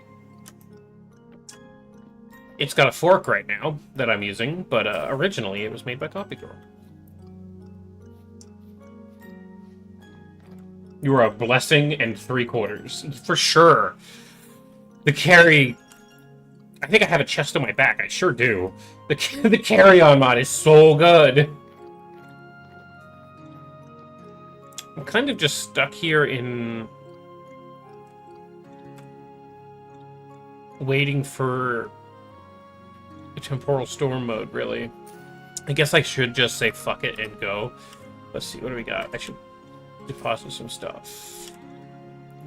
it's got a fork right now that I'm using, but originally it was made by Copy Girl. You are a blessing and 3/4. For sure. The carry... I think I have a chest on my back. I sure do. The carry-on mod is so good. I'm kind of just stuck here in... waiting for a temporal storm mode, really. I guess I should just say fuck it and go. Let's see, what do we got? I should deposit some stuff.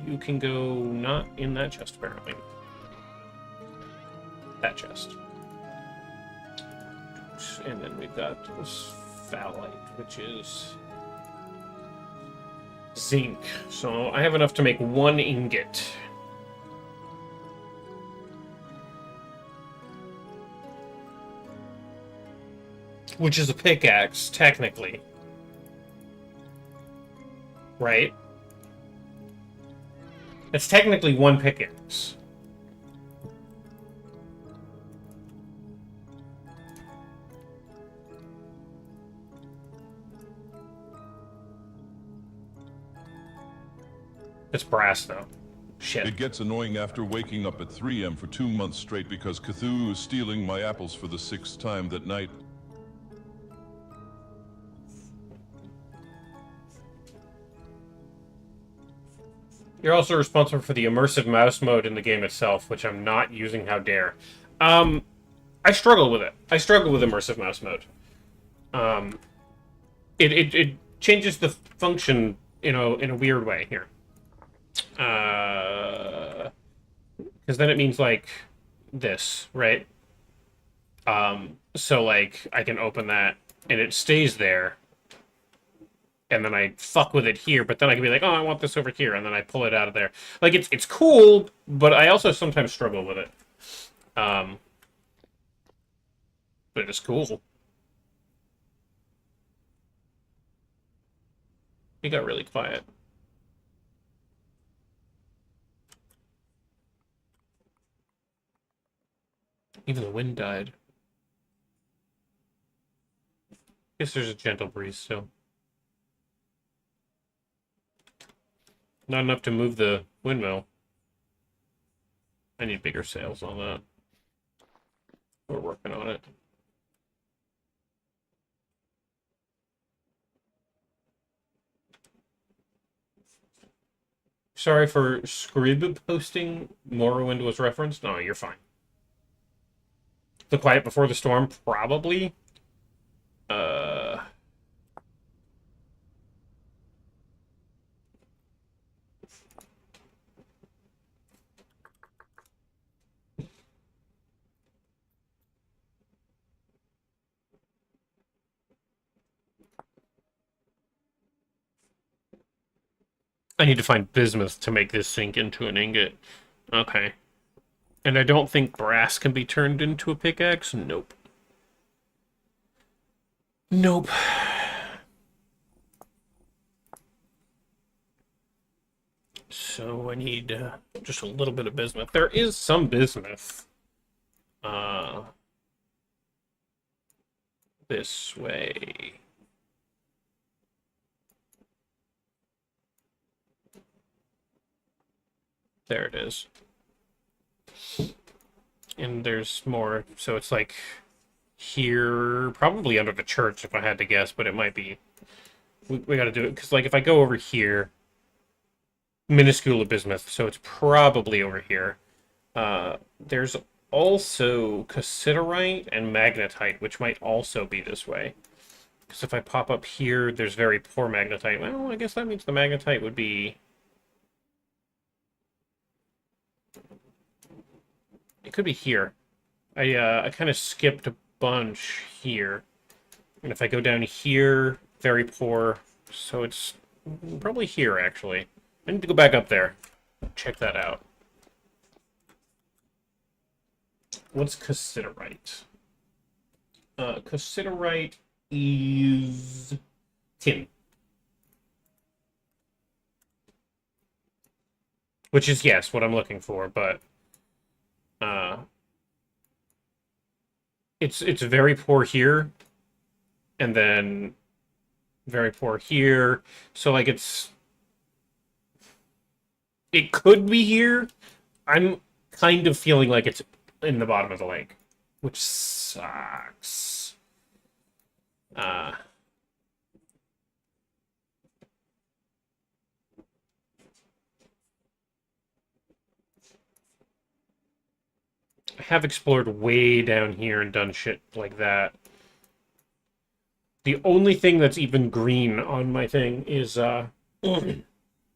You can go not in that chest, apparently. That chest. And then we've got this phthalite, which is zinc. So I have enough to make 1 ingot. Which is a pickaxe, technically. Right? It's technically 1 pickaxe. It's brass, though. Shit. It gets annoying after waking up at 3 a.m. for 2 months straight because Cthulhu is stealing my apples for the 6th time that night. You're also responsible for the immersive mouse mode in the game itself, which I'm not using, how dare. I struggle with it. I struggle with immersive mouse mode. It changes the function in a weird way here. Because then it means, like, this, right? So, like, I can open that, and it stays there. And then I fuck with it here, but then I can be like, oh, I want this over here, and then I pull it out of there. Like, it's cool, but I also sometimes struggle with it. But it's cool. It got really quiet. Even the wind died. Guess there's a gentle breeze still. Not enough to move the windmill. I need bigger sails on that. We're working on it. Sorry for Scrib posting Morrowind was referenced. No, you're fine. The Quiet Before the Storm, probably. I need to find bismuth to make this sink into an ingot. Okay. And I don't think brass can be turned into a pickaxe? Nope. Nope. So I need just a little bit of bismuth. There is some bismuth. This way. There it is. And there's more, so it's like here, probably under the church if I had to guess, but it might be. We gotta do it, because like if I go over here, minuscule bismuth, so it's probably over here. There's also cassiterite and magnetite, which might also be this way. Because if I pop up here, there's very poor magnetite. Well, I guess that means the magnetite would be... It could be here. I kind of skipped a bunch here. And if I go down here, very poor. So it's probably here, actually. I need to go back up there. Check that out. What's cassiterite? Cassiterite is tin. Which is, yes, what I'm looking for, but it's very poor here, and then very poor here. So like it could be here. I'm kind of feeling like it's in the bottom of the lake, which sucks. Uh, I have explored way down here and done shit like that. The only thing that's even green on my thing is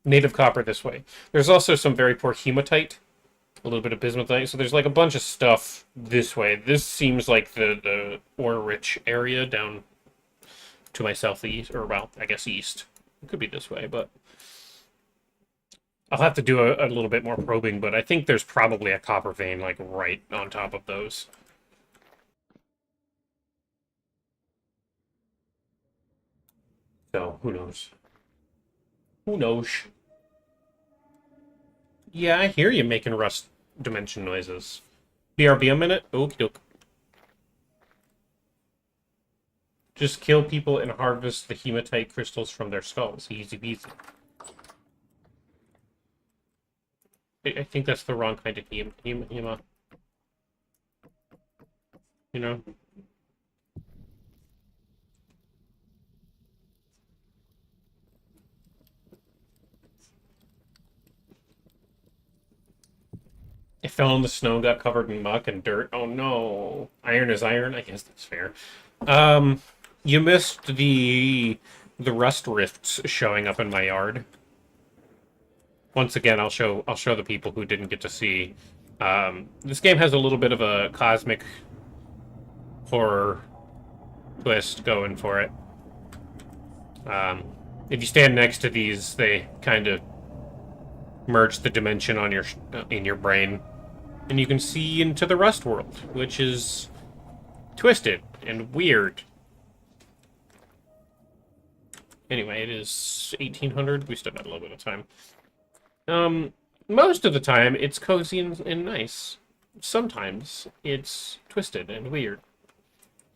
native copper this way. There's also some very poor hematite, a little bit of bismuthite. So there's like a bunch of stuff this way. This seems like the ore-rich area down to my southeast, or well, I guess east. It could be this way, but I'll have to do a little bit more probing, but I think there's probably a copper vein like right on top of those. So, who knows? Who knows? Yeah, I hear you making rust dimension noises. BRB a minute? Okie doke. Just kill people and harvest the hematite crystals from their skulls. Easy peasy. I think that's the wrong kind of hema. You know? It fell in the snow and got covered in muck and dirt. Oh no. Iron is iron. I guess that's fair. You missed the rust rifts showing up in my yard. Once again, I'll show the people who didn't get to see. This game has a little bit of a cosmic horror twist going for it. If you stand next to these, they kind of merge the dimension on in your brain, and you can see into the rust world, which is twisted and weird. Anyway, it is 1800. We still got a little bit of time. Most of the time, it's cozy and nice. Sometimes, it's twisted and weird.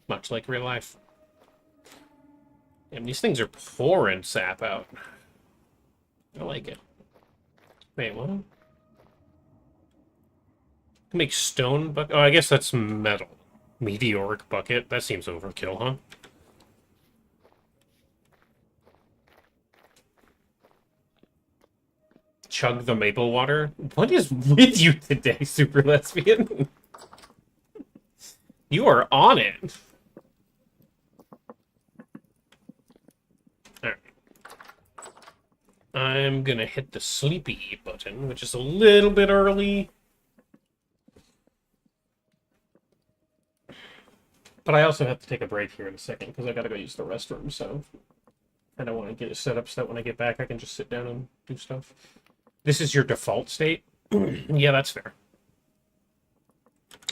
Much like real life. And these things are pouring sap out. I like it. Wait, what? Make stone bucket? Oh, I guess that's metal. Meteoric bucket? That seems overkill, huh? Chug the maple water? What is with you today, super lesbian? You are on it. Alright. I'm gonna hit the sleepy button, which is a little bit early. But I also have to take a break here in a second, because I gotta go use the restroom, so I don't want to get it set up so that when I get back I can just sit down and do stuff. This is your default state? Yeah, that's fair.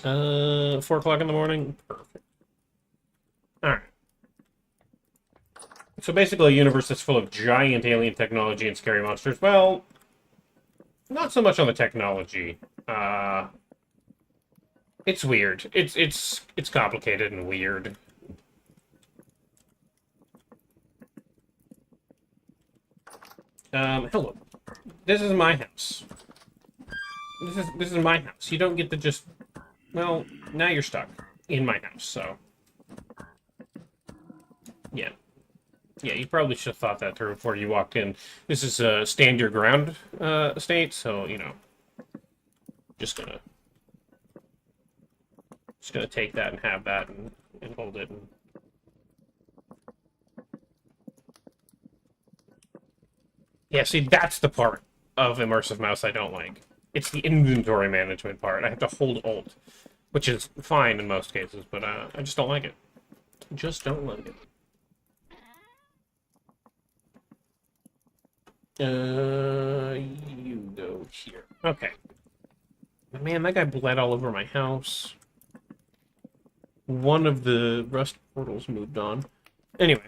4 o'clock in the morning? Perfect. Alright. So basically a universe that's full of giant alien technology and scary monsters. Well, not so much on the technology. It's weird. It's complicated and weird. Hello. This is my house. This is my house. You don't get to just... Well, now you're stuck in my house, so... Yeah. Yeah, you probably should have thought that through before you walked in. This is a stand your ground state, so, you know... Just gonna take that and have that and hold it. And... Yeah, see, that's the part of Immersive Mouse I don't like. It's the inventory management part. I have to hold Alt, which is fine in most cases, but I just don't like it. Just don't like it. You go here. Okay. Man, that guy bled all over my house. One of the rust portals moved on. Anyway,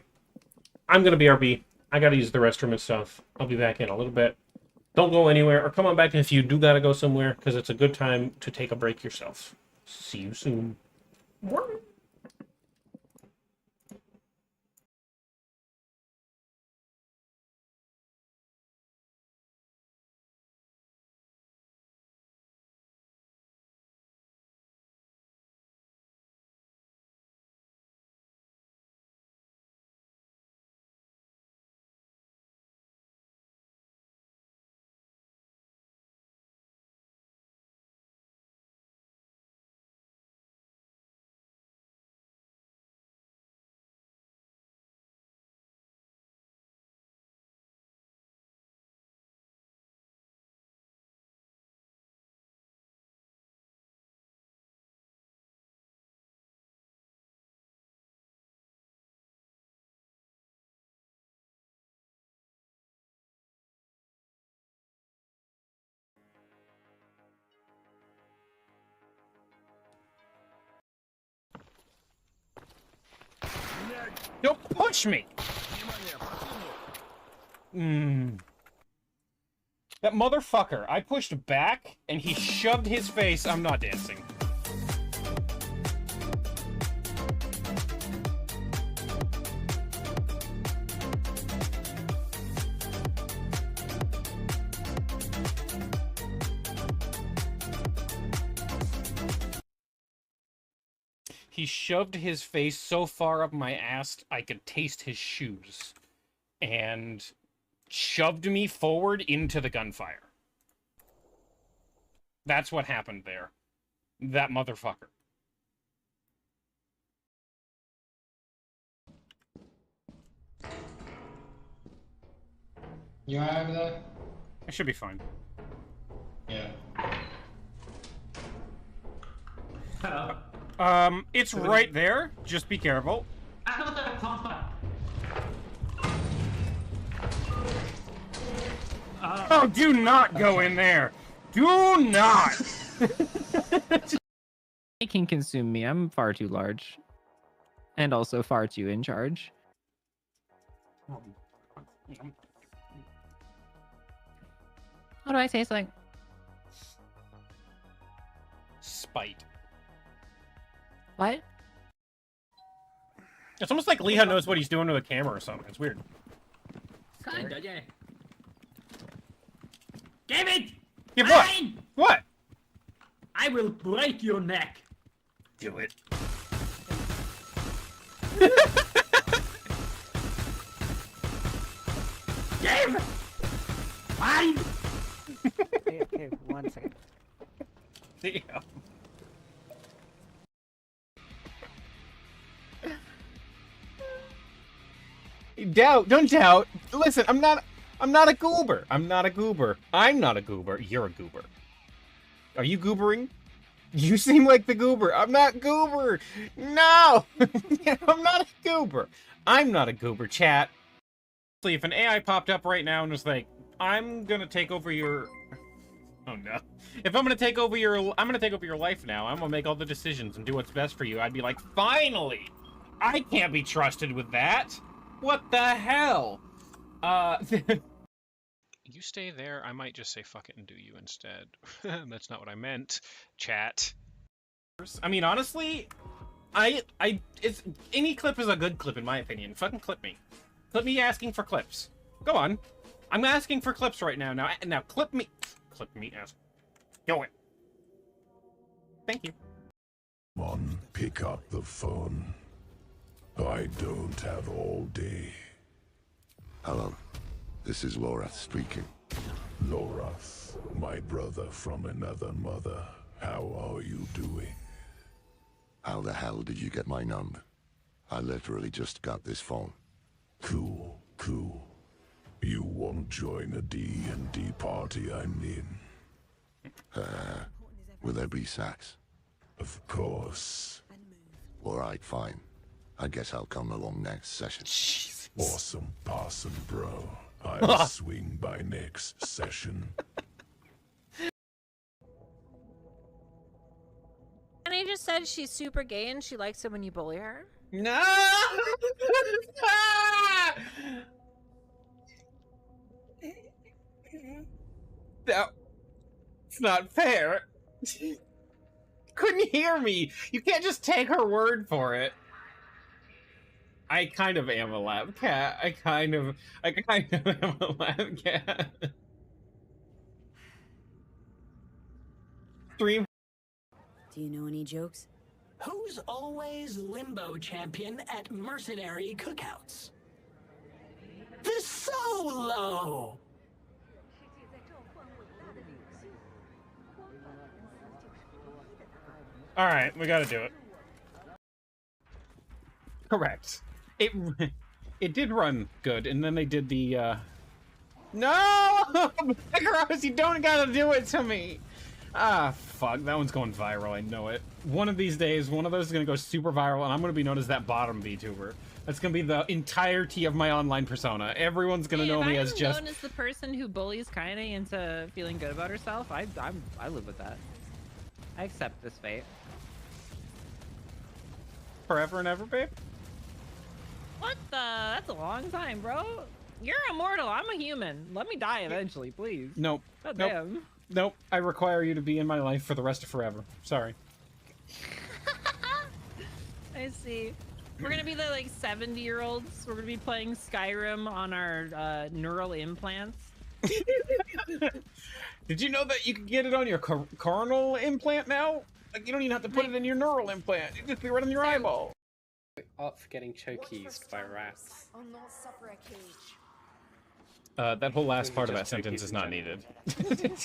I'm gonna BRB. I gotta use the restroom and stuff. I'll be back in a little bit. Don't go anywhere, or come on back if you do gotta go somewhere, because it's a good time to take a break yourself. See you soon. Don't push me! That motherfucker. I pushed back, and he shoved his face. I'm not dancing. He shoved his face so far up my ass I could taste his shoes. And shoved me forward into the gunfire. That's what happened there. That motherfucker. You alright over there? I should be fine. Yeah. It's right there. Just be careful. Oh, do not go in there. Do not. It can consume me. I'm far too large. And also far too in charge. What do I taste like? Spite. What? It's almost like Leha knows what he's doing to the camera or something. It's weird. Kinda, yeah. David! Yeah, what? Fine! What? I will break your neck. Do it. Dave! Fine! Okay, 1 second. Damn. Doubt, don't doubt. Listen, I'm not a goober. I'm not a goober. I'm not a goober. You're a goober. Are you goobering? You seem like the goober. I'm not goober. No! I'm not a goober. I'm not a goober, chat. If an AI popped up right now and was like, I'm gonna take over your... Oh no. If I'm gonna take over your life now. I'm gonna make all the decisions and do what's best for you. I'd be like, finally! I can't be trusted with that. What the hell? You stay there, I might just say fuck it and do you instead. That's not what I meant, chat. I mean, honestly, it's any clip is a good clip in my opinion. Fucking clip me. Clip me asking for clips. Go on. I'm asking for clips right now. Now clip me. Clip me ass. Go it. Thank you. Come on, pick up the phone. I don't have all day. Hello, this is Lorath speaking. Lorath, my brother from another mother. How are you doing? How the hell did you get my number? I literally just got this phone. Cool, cool. You won't join a D&D party I'm in? Will there be sex? Of course. Alright, fine. I guess I'll come along next session. Jesus. Awesome possum, bro. I'll swing by next session. Annie just said she's super gay and she likes it when you bully her. No! No, it's not fair. Couldn't hear me. You can't just take her word for it. I kind of am a lab cat. I kind of am a lab cat. Stream. Do you know any jokes? Who's always limbo champion at mercenary cookouts? The Solo! All right, we gotta do it. Correct. It did run good, and then they did the No! Gross, you don't gotta do it to me! Ah, fuck, that one's going viral, I know it. One of these days, one of those is gonna go super viral, and I'm gonna be known as that bottom VTuber. That's gonna be the entirety of my online persona. Everyone's gonna know me as just... known as the person who bullies Kaine into feeling good about herself, I live with that. I accept this fate. Forever and ever, babe? What the? That's a long time, bro. You're immortal. I'm a human. Let me die eventually, please. Nope. God Nope. damn. Nope. I require you to be in my life for the rest of forever. Sorry. I see. We're gonna be the like 70-year-olds. We're gonna be playing Skyrim on our neural implants. Did you know that you can get it on your coronal implant now? Like, you don't even have to put it in your neural implant. It just be right on your eyeball. Up for getting chokeys by rats. I'll not suffer a cage. That whole last part of that Just sentence chokeys is in not general. needed.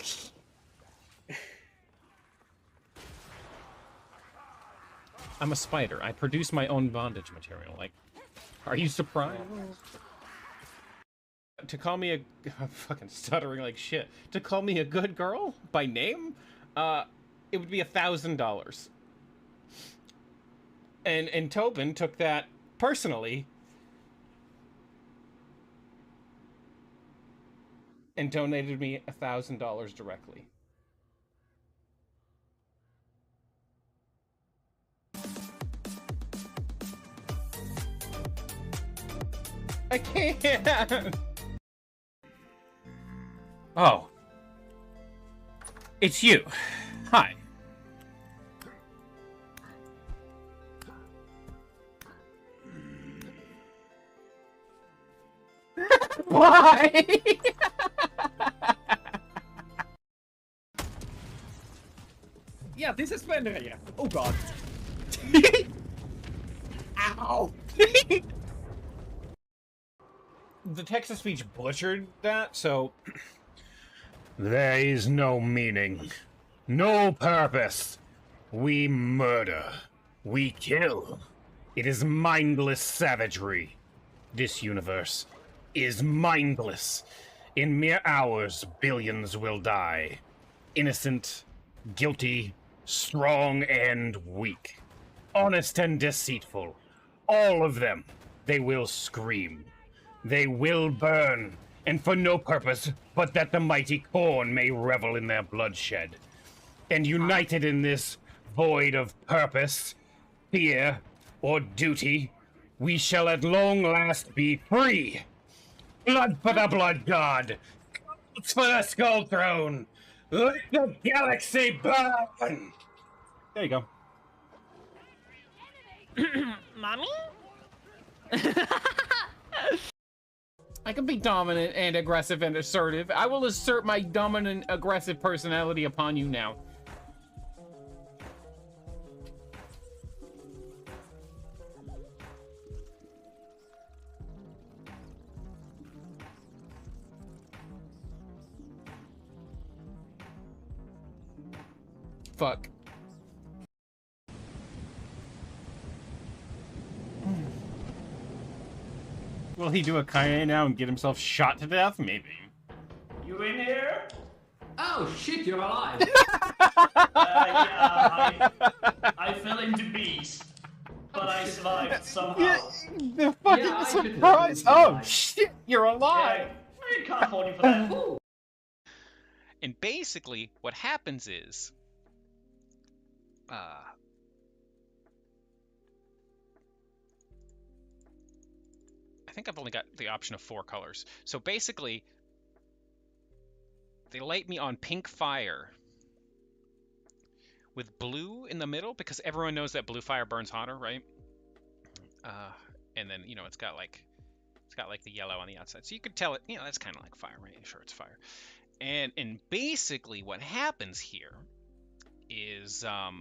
I'm a spider. I produce my own bondage material. Like, are you surprised? To call me a... I'm fucking stuttering like shit. To call me a good girl by name? It would be $1,000. And Tobin took that personally and donated me $1,000 directly. I can't. Oh. It's you. Hi. Why? Yeah, this is Vendria. Oh god. Ow! The text-to-speech butchered that, so... There is no meaning, no purpose. We murder, we kill. It is mindless savagery. This universe is mindless. In mere hours, billions will die. Innocent, guilty, strong and weak. Honest and deceitful. All of them. They will scream. They will burn. And for no purpose but that the mighty corn may revel in their bloodshed. And united in this void of purpose, fear, or duty, we shall at long last be free. Blood for the blood god, skulls for the skull throne. Let the galaxy burn. There you go. Mommy? I can be dominant and aggressive and assertive. I will assert my dominant, aggressive personality upon you now. Fuck. Will he do a Kaye now and get himself shot to death? Maybe. You in here? Oh shit, you're alive. Yeah, I fell into bees, but I survived somehow. The fucking surprise! Oh shit, you're alive! I can't hold you for that. And basically, what happens is, I think I've only got the option of 4 colors. So basically, they light me on pink fire with blue in the middle, because everyone knows that blue fire burns hotter, right? And then, you know, it's got like the yellow on the outside. So you could tell it, you know, that's kind of like fire, right? Sure, it's fire. And basically what happens here is I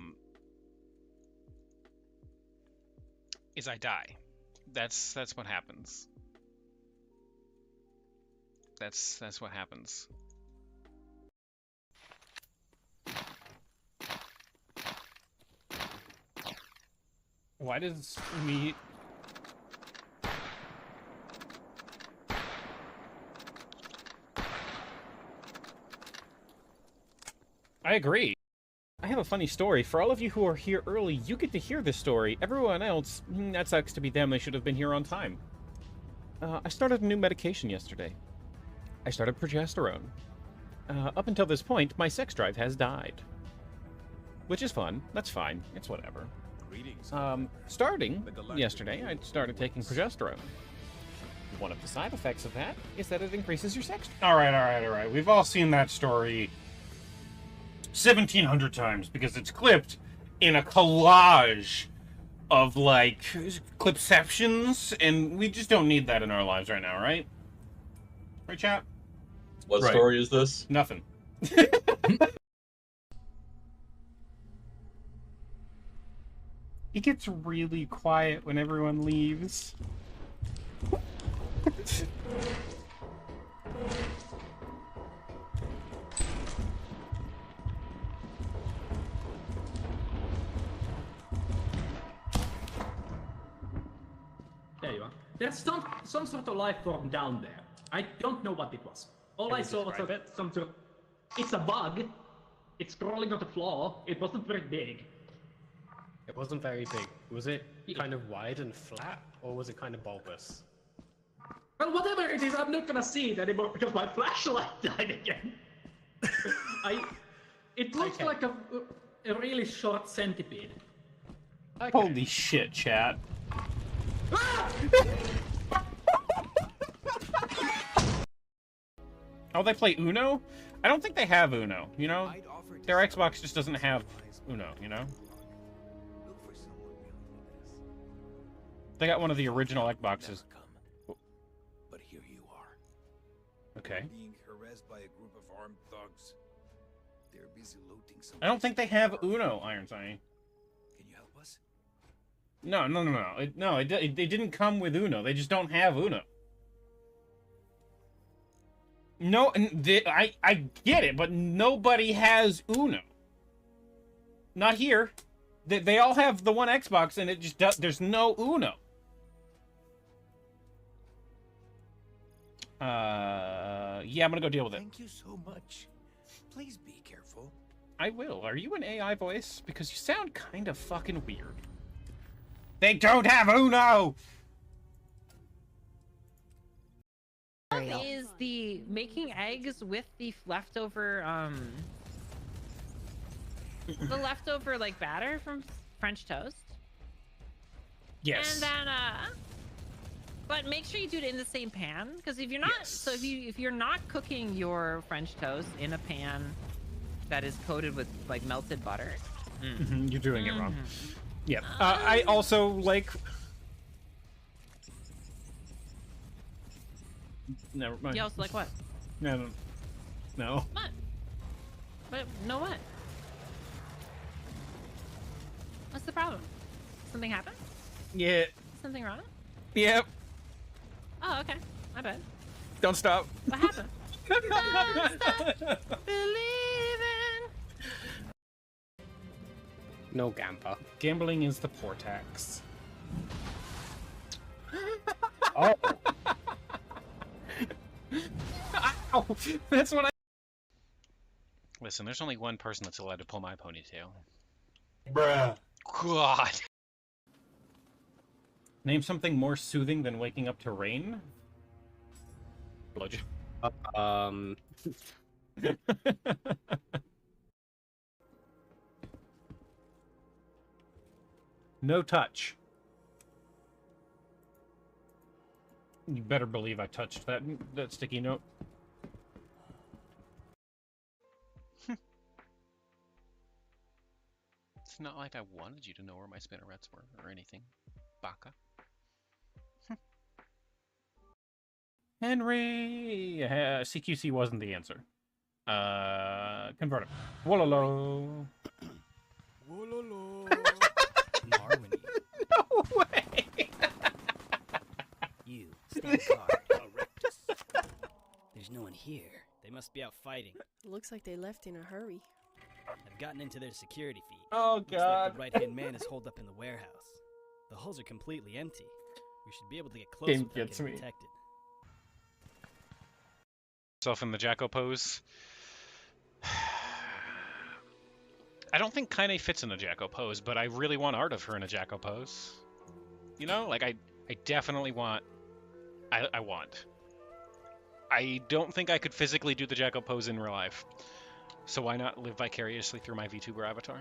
die. That's what happens. That's what happens. Why does me... I agree. I have a funny story. For all of you who are here early, you get to hear this story. Everyone else, that sucks to be them. They should have been here on time. I started a new medication yesterday. I started progesterone. Up until this point, my sex drive has died. Which is fun. That's fine. It's whatever. Starting yesterday, I started taking progesterone. One of the side effects of that is that it increases your sex drive. All right. We've all seen that story 1,700 times because it's clipped in a collage of, like, clipceptions, and we just don't need that in our lives right now, right? Right, chat? What story is this? Nothing. It gets really quiet when everyone leaves. There you are. There's some sort of life form down there. I don't know what it was. All I saw was some sort of... It's a bug. It's crawling on the floor. It wasn't very big. It wasn't very big. Was it kind of wide and flat, or was it kind of bulbous? Well, whatever it is, I'm not gonna see it anymore because my flashlight died again. It looks like a really short centipede. Okay. Holy shit, chat. Oh, they play Uno? I don't think they have Uno, you know? Their Xbox just doesn't have Uno, you know? They got one of the original Xboxes. But here you are. Okay. Being harassed by a group of armed thugs. They're busy looting some... I don't think they have Uno, Ironside. Can you help us? No. It didn't come with Uno. They just don't have Uno. No, I get it, but nobody has Uno. Not here. They all have the one Xbox, and it just there's no Uno. Yeah, I'm gonna go deal with it. Thank you so much. Please be careful. I will. Are you an AI voice? Because you sound kind of fucking weird. They don't have Uno! Is the making eggs with the leftover like batter from French toast? Yes. And then but make sure you do it in the same pan, because if you're not so if you're not cooking your French toast in a pan that is coated with like melted butter, you're doing it wrong. Yeah. I also like... Never mind. You also like what? No. What? But no what? What's the problem? Something happened? Yeah. Something wrong? Yep. Oh, okay. My bad. Don't stop. What happened? Don't stop believing. No gamble. Gambling is the poor tax. Oh. Ow! That's what I... Listen, there's only one person that's allowed to pull my ponytail. Bruh. God. Name something more soothing than waking up to rain? Bludgeon. No touch. You better believe I touched that sticky note. It's not like I wanted you to know where my spinnerets were or anything, Baka. Henry! CQC wasn't the answer. Convert him. Wololo. Wololo. Harmony. No way! You, stand guard. Erectus. There's no one here. They must be out fighting. Looks like they left in a hurry. I've gotten into their security feed. Oh, Looks God. like the right-hand man is holed up in the warehouse. The hulls are completely empty. We should be able to get closer Game without gets getting me. detected. Self in the Jacko pose. I don't think Kaine fits in a Jacko pose, but I really want art of her in a Jacko pose. You know, like I definitely want. I want. I don't think I could physically do the Jacko pose in real life, so why not live vicariously through my VTuber avatar?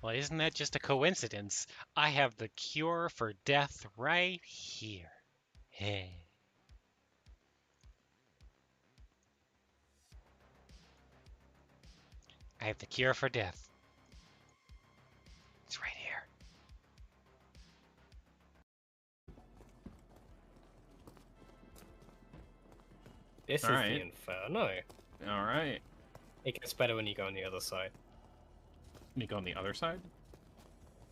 Well, isn't that just a coincidence? I have the cure for death right here. Hey. I have the cure for death. It's right here. This is Alright. the Inferno. Alright. It gets better when you go on the other side. You go on the other side?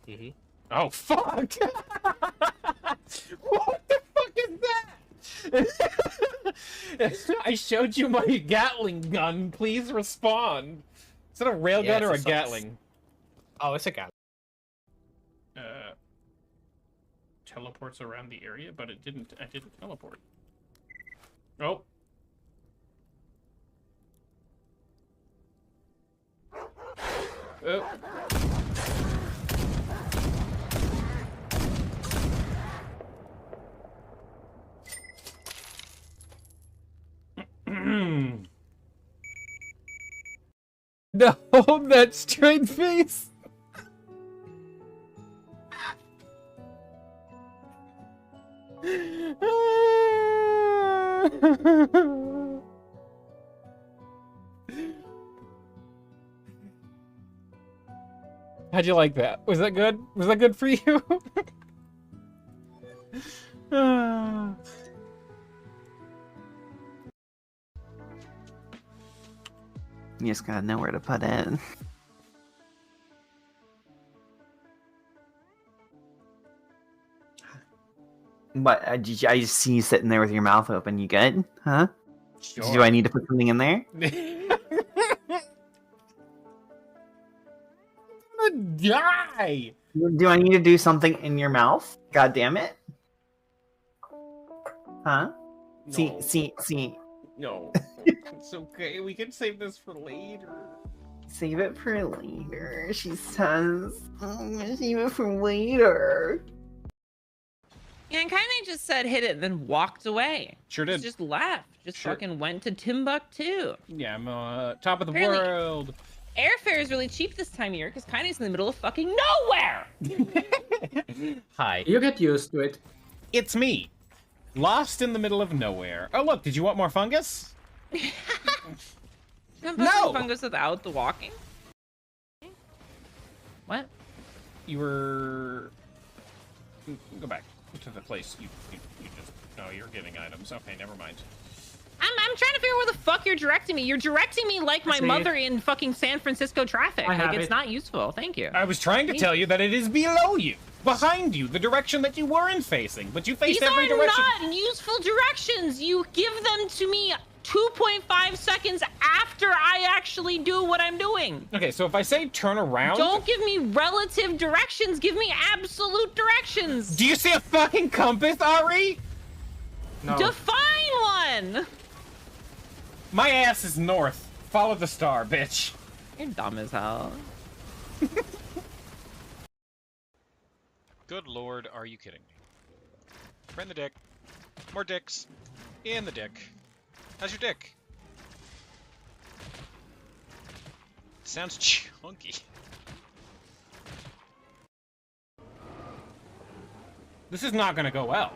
Mm-hmm. Oh, fuck! What the fuck is that? I showed you my Gatling gun. Please respond. Is it a railgun or a Gatling? Oh, it's a Gatling. Teleports around the area, but it didn't. I didn't teleport. Oh. Oh. No, that straight face. How'd you like that? Was that good? Was that good for you? You just gotta know where to put it. What? I just see you sitting there with your mouth open. You good? Huh? Sure. Do I need to put something in there? I'm gonna die! Do I need to do something in your mouth? God damn it. Huh? No. See. No. It's okay. We can save this for later. Save it for later, she says. Save it for later. And kind of just said hit it, then walked away. Sure did. Just left. Just Sure. fucking went to Timbuktu. Yeah, I'm top of the Apparently- world. Airfare is really cheap this time of year because Kaine's in the middle of fucking nowhere. Hi. You get used to it. It's me. Lost in the middle of nowhere. Oh, look, did you want more fungus? No! Fungus without the walking. What? You were... Go back to the place you just... Oh, you're getting items. Okay, never mind. I'm trying to figure out where the fuck you're directing me. You're directing me like my See? mother in fucking San Francisco traffic. I have Like, it's it. not useful. Thank you. I was trying to tell you that it is below you. Behind you, the direction that you weren't facing, but you faced These every are direction. not useful directions. You give them to me 2.5 seconds after I actually do what I'm doing. Okay, so if I say turn around... Don't give me relative directions. Give me absolute directions. Do you see a fucking compass, Ari? No. Define one. My ass is north. Follow the star, bitch. You're dumb as hell. Good lord, are you kidding me? Right in the dick. More dicks. In the dick. How's your dick? Sounds chunky. This is not gonna go well.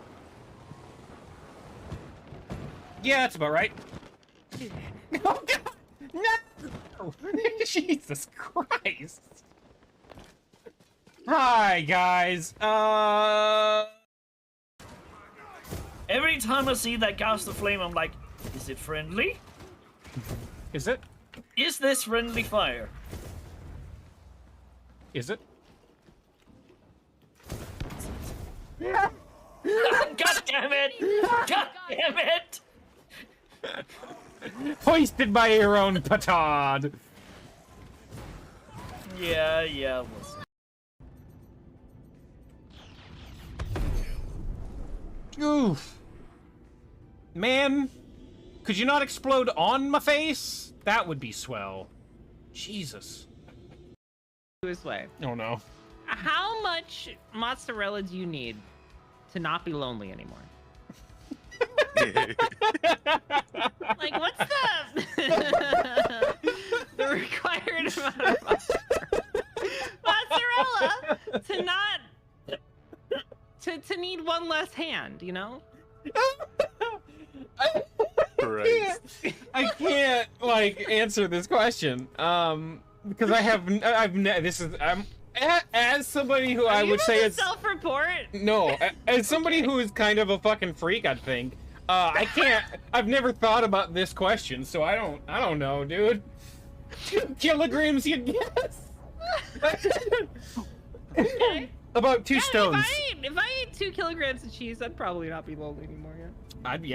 Yeah, that's about right. Oh, God. No! Jesus Christ! Hi, guys. Every time I see that gust of flame, I'm like, is it friendly? Is it? Is this friendly fire? Is it? God damn it! God damn it! Hoisted by your own petard. Yeah, listen. Oof. Man, could you not explode on my face? That would be swell. Jesus. This way. Oh no. How much mozzarella do you need to not be lonely anymore? Like, what's the required amount of mozzarella to not to need one less hand, you know? I can't like answer this question because I'm as somebody who I would say is self-report. No, as somebody who is kind of a fucking freak, I think. I can't. I've never thought about this question, so I don't know, dude. 2 kilograms, you guess? Okay. About 2 stones. If I ate 2 kilograms of cheese, I'd probably not be lonely anymore. Yeah.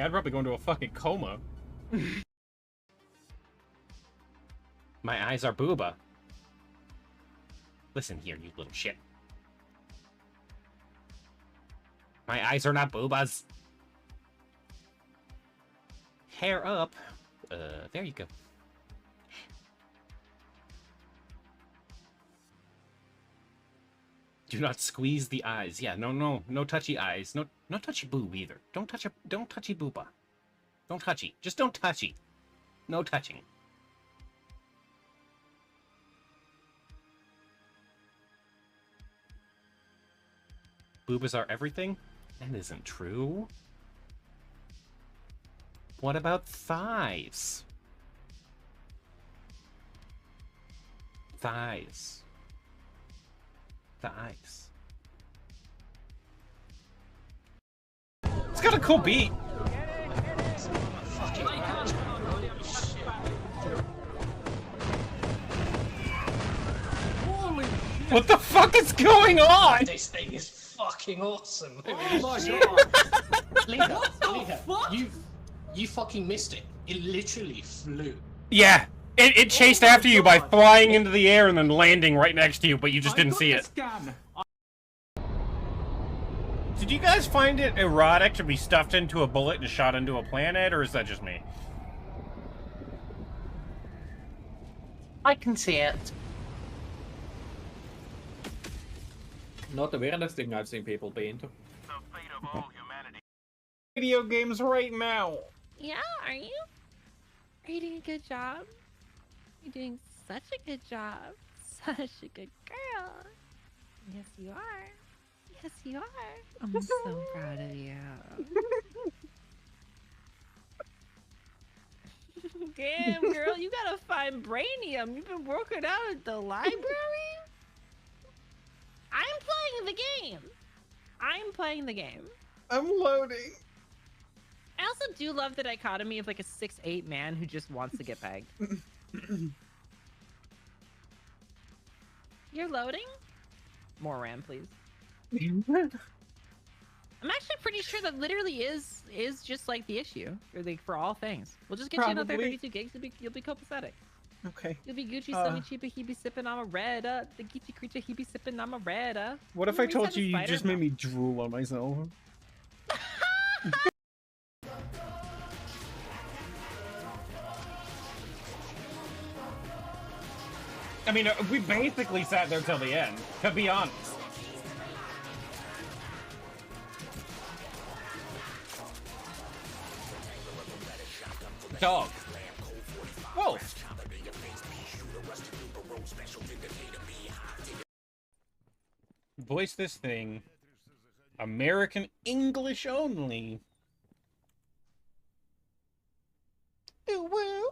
I'd probably go into a fucking coma. My eyes are booba. Listen here, you little shit. My eyes are not boobas. Hair up. There you go. Do not squeeze the eyes. Yeah, no touchy eyes. No touchy boob either. Don't touchy booba. Don't touchy. Just don't touchy. No touching. Boobas are everything? That isn't true. What about thighs? Thighs. Thighs. It's got a cool beat. What the fuck is going on? This thing is fucking awesome. Oh my god. Leader, you fucking missed it. It literally flew. Yeah, it chased after you by flying into the air and then landing right next to you, but you just didn't see it. Did you guys find it erotic to be stuffed into a bullet and shot into a planet, or is that just me? I can see it. Not the weirdest thing I've seen people be into. Video games right now. Yeah, are you? Are you doing a good job? You're doing such a good job. Such a good girl. Yes, you are. Yes, you are. I'm so proud of you. Damn, girl, you gotta find Brainium. You've been working out at the library? I'm playing the game. I'm playing the game. I'm loading. I also do love the dichotomy of like a 6'8" man who just wants to get pegged. You're loading? More RAM, please. I'm actually pretty sure that literally is just like the issue for all things. We'll just get you another 32 gigs. You'll be copacetic. Okay. You'll be Gucci, Sunny Cheaper, he be sipping on a Reda. The Gucci creature, he be sipping on a Reda. What if I told you you just made me drool on myself? I mean, we basically sat there till the end, to be honest. Dog. Wolf. Voice this thing. American English only. Ooh, woo.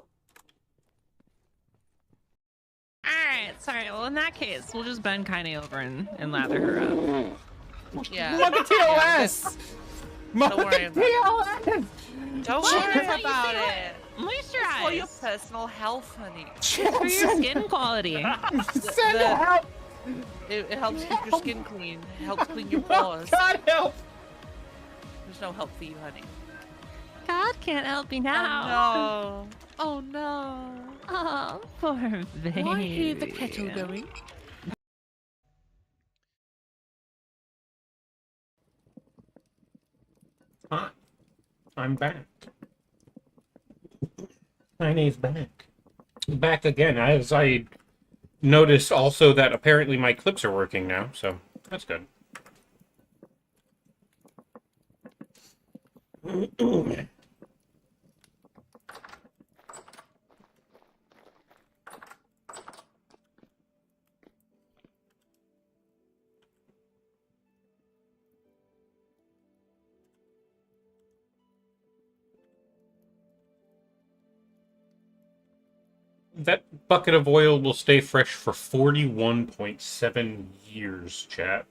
Alright, sorry. Well, in that case, we'll just bend Kaine over and lather her up. Yeah. Look at TOS! Don't worry about it. Don't What? worry That's about how you it. Moisturize. For your personal health, honey. It's for your skin quality. It helps keep your skin clean. It helps clean your pores. God help! There's no help for you, honey. God can't help me now. Oh no. Oh, poor baby. I hear the kettle going. Hi, I'm back. Kaine's back. Back again, as I noticed also that apparently my clips are working now, so that's good. That bucket of oil will stay fresh for 41.7 years, chat.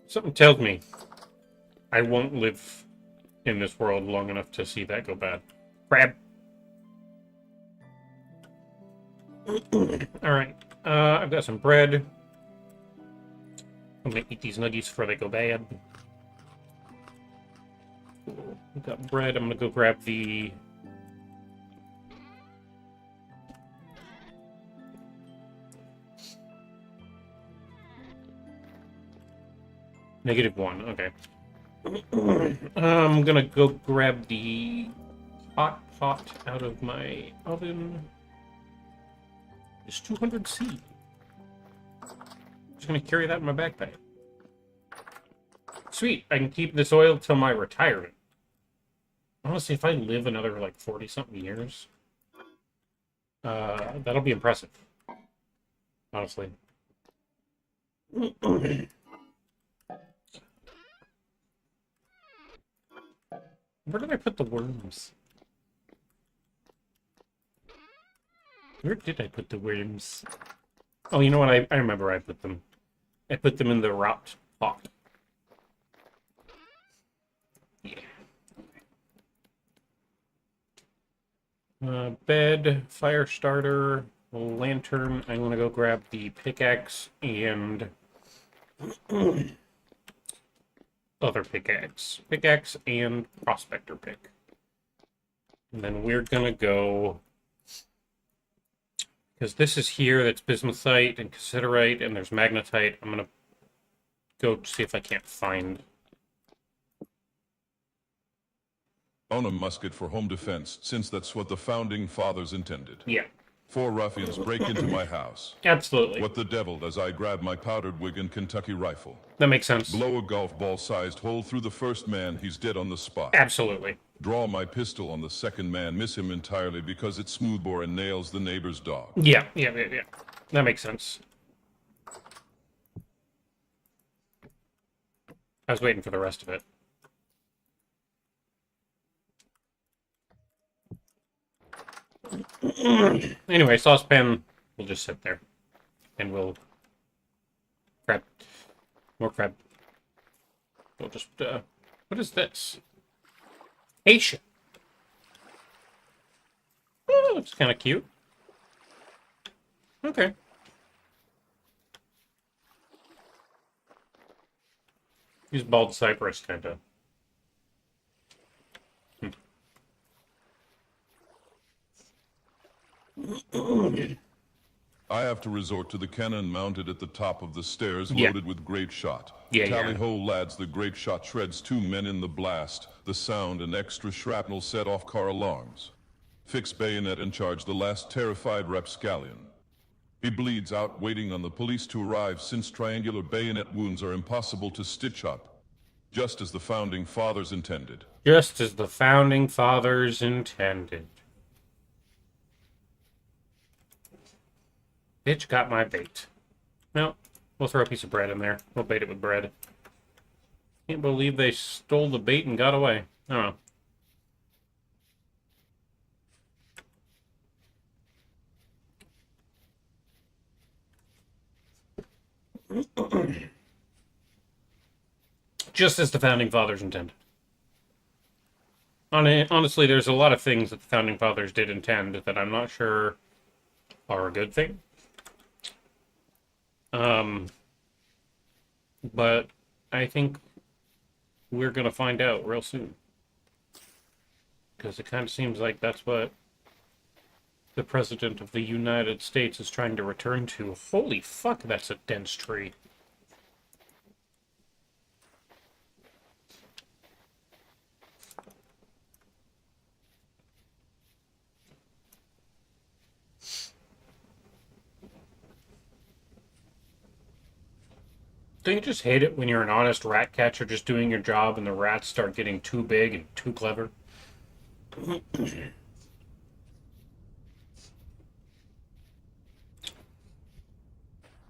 Something tells me I won't live in this world long enough to see that go bad. Crab. Alright, I've got some bread. I'm gonna eat these nuggies before they go bad. We've got bread. I'm gonna go grab the... -1, okay. I'm gonna go grab the hot pot out of my oven. It's 200C. Just gonna carry that in my backpack. Sweet, I can keep this oil till my retirement. Honestly, if I live another, like, 40-something years, that'll be impressive. Honestly. Where did I put the worms? Where did I put the worms? Oh, you know what? I remember where I put them. I put them in the rot pot. Bed, fire starter, lantern. I'm gonna go grab the pickaxe and other pickaxe. Pickaxe and prospector pick. And then we're gonna go, because this is here, that's bismuthite and cassiterite, and there's magnetite. I'm gonna go see if I can't find... Own a musket for home defense, since that's what the founding fathers intended. Yeah. 4 ruffians break into my house. Absolutely. What the devil as I grab my powdered wig and Kentucky rifle. That makes sense. Blow a golf ball-sized hole through the first man, he's dead on the spot. Absolutely. Draw my pistol on the second man, miss him entirely because it's smoothbore and nails the neighbor's dog. Yeah. That makes sense. I was waiting for the rest of it. Anyway, saucepan will just sit there. And we'll... Crab. More crab. We'll just, what is this? Asia. Oh, looks kind of cute. Okay. Use bald cypress, kind of. I have to resort to the cannon mounted at the top of the stairs, Yeah. loaded with great shot. Yeah. Tally-ho, lads, the great shot shreds 2 men in the blast. The sound and extra shrapnel set off car alarms. Fix bayonet and charge the last terrified rapscallion. He bleeds out, waiting on the police to arrive, since triangular bayonet wounds are impossible to stitch up. Just as the founding fathers intended. Just as the founding fathers intended. Bitch got my bait. No, we'll throw a piece of bread in there. We'll bait it with bread. Can't believe they stole the bait and got away. I don't know. Just as the Founding Fathers intended. Honestly, there's a lot of things that the Founding Fathers did intend that I'm not sure are a good thing. But I think we're going to find out real soon. Because it kind of seems like that's what the President of the United States is trying to return to. Holy fuck, that's a dense tree. Don't you just hate it when you're an honest rat catcher just doing your job and the rats start getting too big and too clever?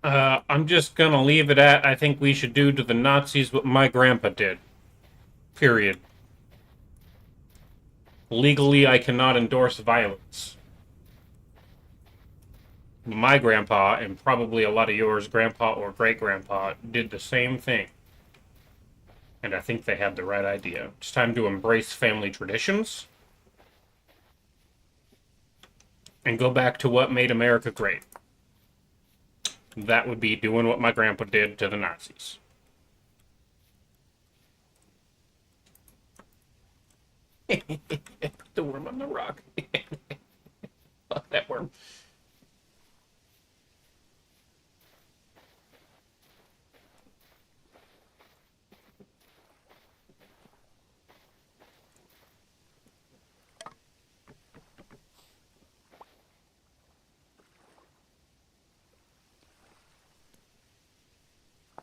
I'm just gonna leave it at, I think we should do to the Nazis what my grandpa did. Period. Legally, I cannot endorse violence. My grandpa, and probably a lot of yours, grandpa or great-grandpa, did the same thing. And I think they had the right idea. It's time to embrace family traditions and go back to what made America great. That would be doing what my grandpa did to the Nazis. The worm on the rock. Fuck that worm.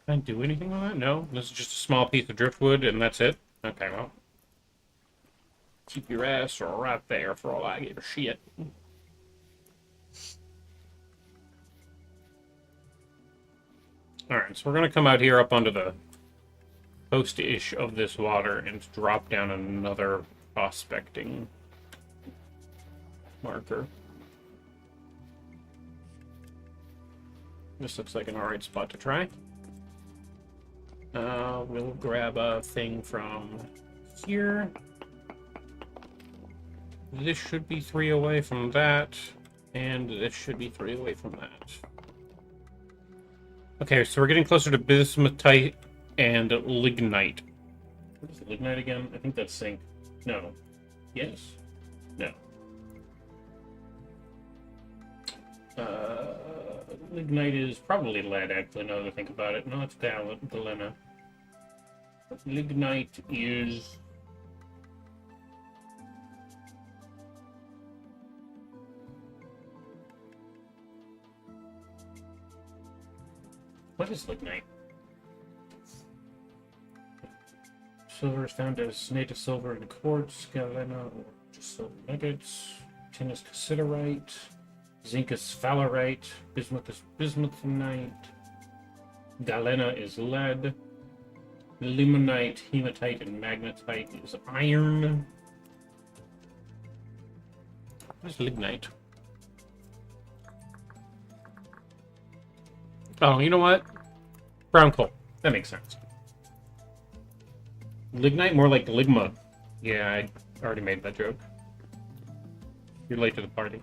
Can I do anything with that? No? This is just a small piece of driftwood and that's it? Okay, well. Keep your ass right there for all I give a shit. Alright, so we're gonna come out here up onto the coast-ish of this water and drop down another prospecting marker. This looks like an alright spot to try. We'll grab a thing from here. This should be 3 away from that, and this should be 3 away from that. Okay, so we're getting closer to bismuthite and lignite. What is lignite again? I think that's zinc. No. Yes? No. Lignite is probably lead, actually, now that I think about it. No, it's galena. Lignite is... What is lignite? Silver is found as native silver in quartz, galena, or just silver nuggets. Tin is cassiterite. Zinc is sphalerite. Bismuth is bismuthinite. Galena is lead. Limonite, hematite, and magnetite is iron. What is lignite? Oh, you know what? Brown coal. That makes sense. Lignite, more like ligma. Yeah, I already made that joke. You're late to the party.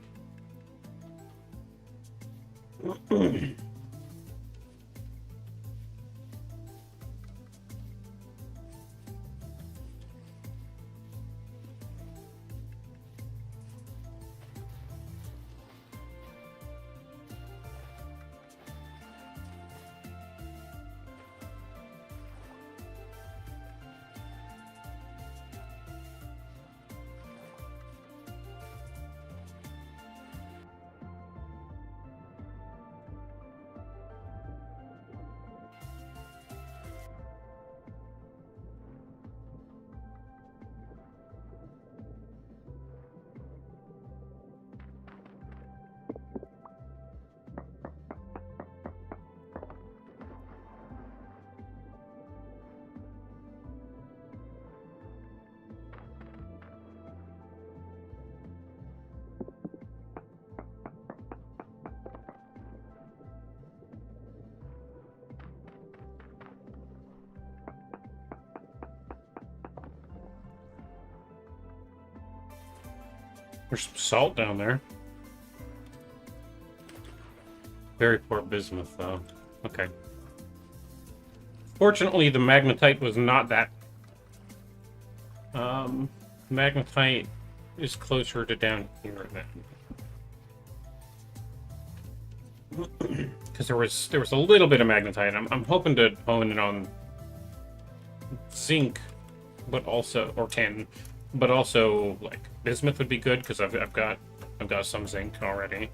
There's some salt down there. Very poor bismuth, though. Okay. Fortunately, the magnetite was not that. Magnetite is closer to down here then. Because there was a little bit of magnetite. I'm hoping to hone in on zinc, but also or tin, but also like bismuth would be good because I've got some zinc already.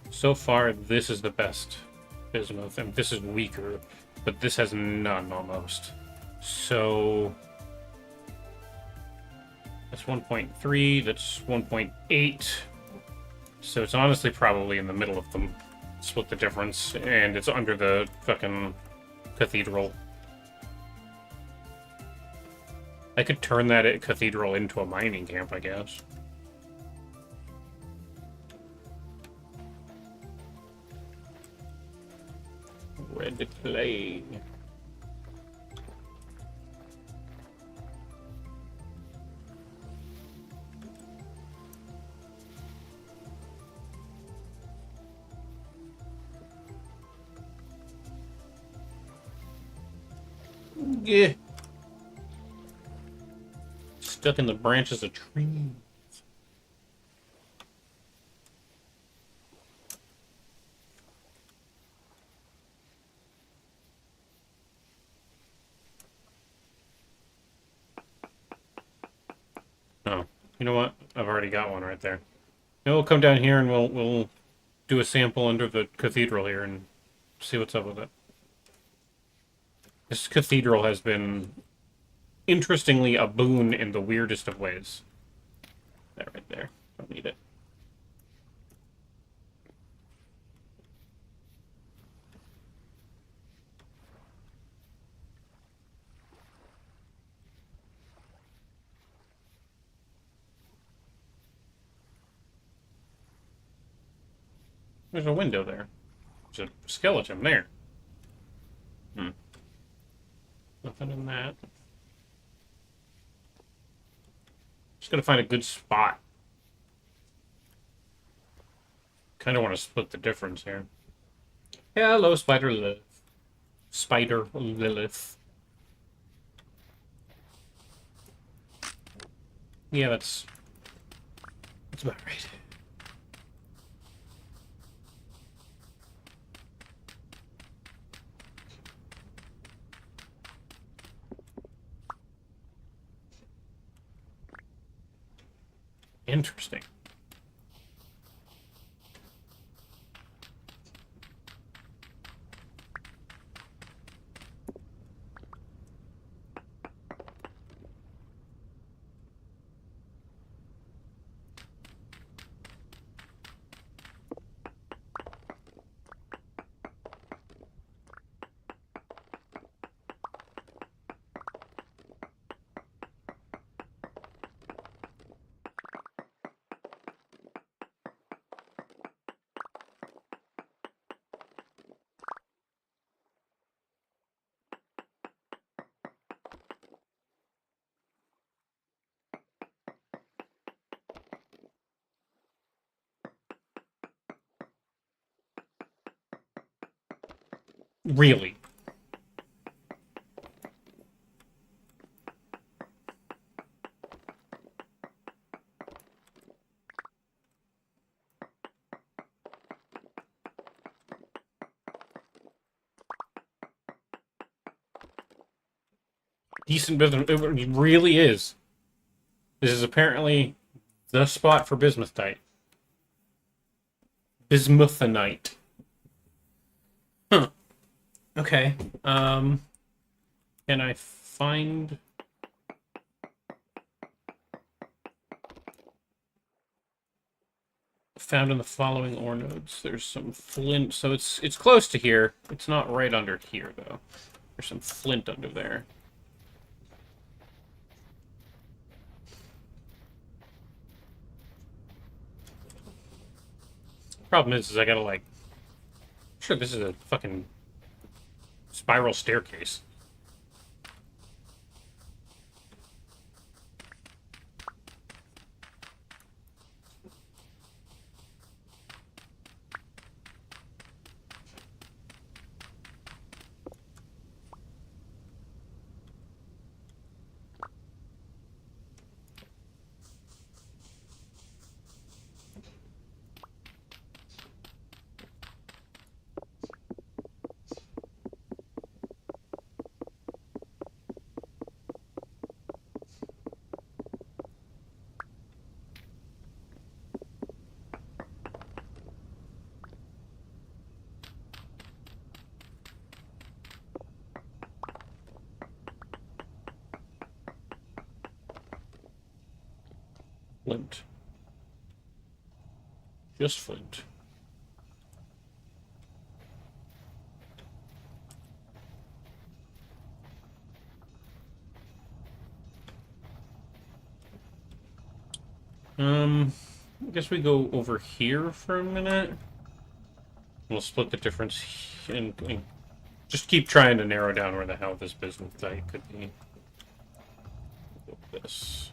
So far, this is the best bismuth, and this is weaker, but this has none almost. So that's 1.3, that's 1.8. So it's honestly probably in the middle of them. Split the difference, and it's under the fucking cathedral. I could turn that cathedral into a mining camp, I guess. Red clay. Yeah. Stuck in the branches of trees. Oh, you know what? I've already got one right there. Now we'll come down here and we'll do a sample under the cathedral here and see what's up with it. This cathedral has been interestingly a boon in the weirdest of ways. That right there. Don't need it. There's a window there. There's a skeleton there. Nothing in that. Just gotta find a good spot. Kind of want to split the difference here. Hello, Spider Lilith. Spider Lilith. Yeah, that's about right. Interesting. Really? Decent business. It really is. This is apparently the spot for bismuthite. Bismuthinite. Huh. Okay. Can I find... Found in the following ore nodes. There's some flint, so it's close to here. It's not right under here, though. There's some flint under there. Problem is I gotta, like... Sure, this is a fucking spiral staircase. Flint. Just flint. I guess we go over here for a minute. We'll split the difference and just keep trying to narrow down where the hell this business site could be. This.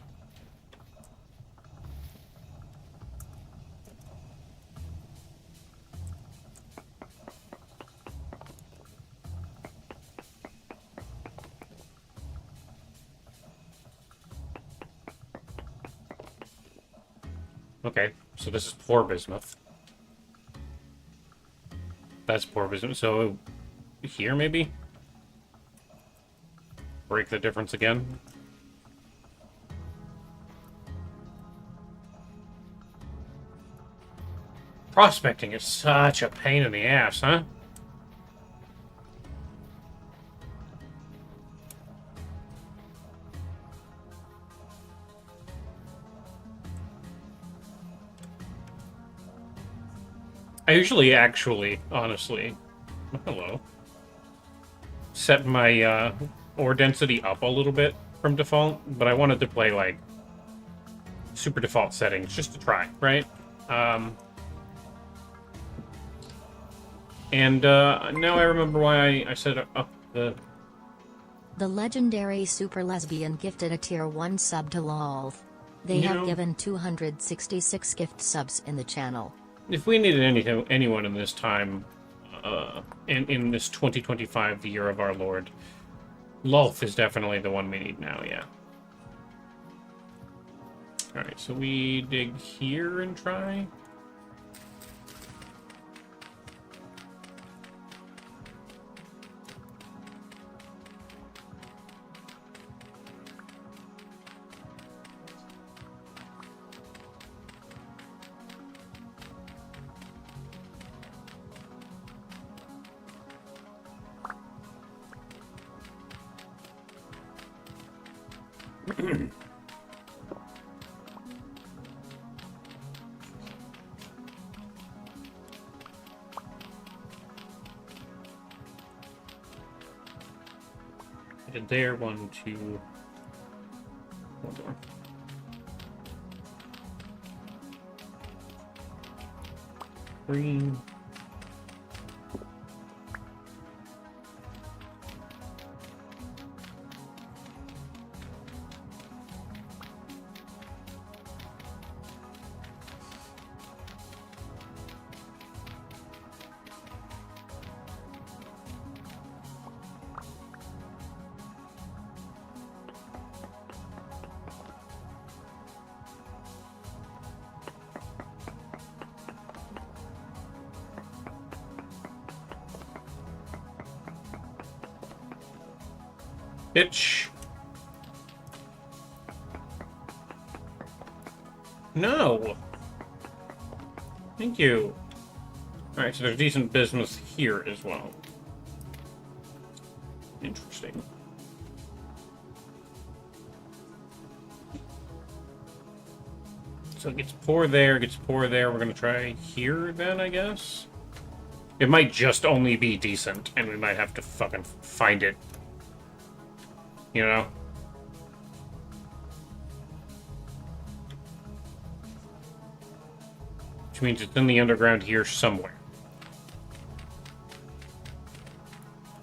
Okay, so this is poor bismuth. That's poor bismuth. So here maybe? Break the difference again? Prospecting is such a pain in the ass, huh? I usually honestly, hello, set my ore density up a little bit from default, but I wanted to play like super default settings just to try, right? And now I remember why I set up the... The legendary Super Lesbian gifted a tier 1 sub to LOL. They have given 266 gift subs in the channel. If we needed anyone in this time, in this 2025, the year of our Lord, Lulf is definitely the one we need now, yeah. Alright, so we dig here and try. There, 1, 2, 1 more. Green. Bitch. No. Thank you. Alright, so there's decent business here as well. Interesting. So it gets poor there, gets poor there. We're gonna try here then, I guess? It might just only be decent, and we might have to fucking find it. You know? Which means it's in the underground here somewhere.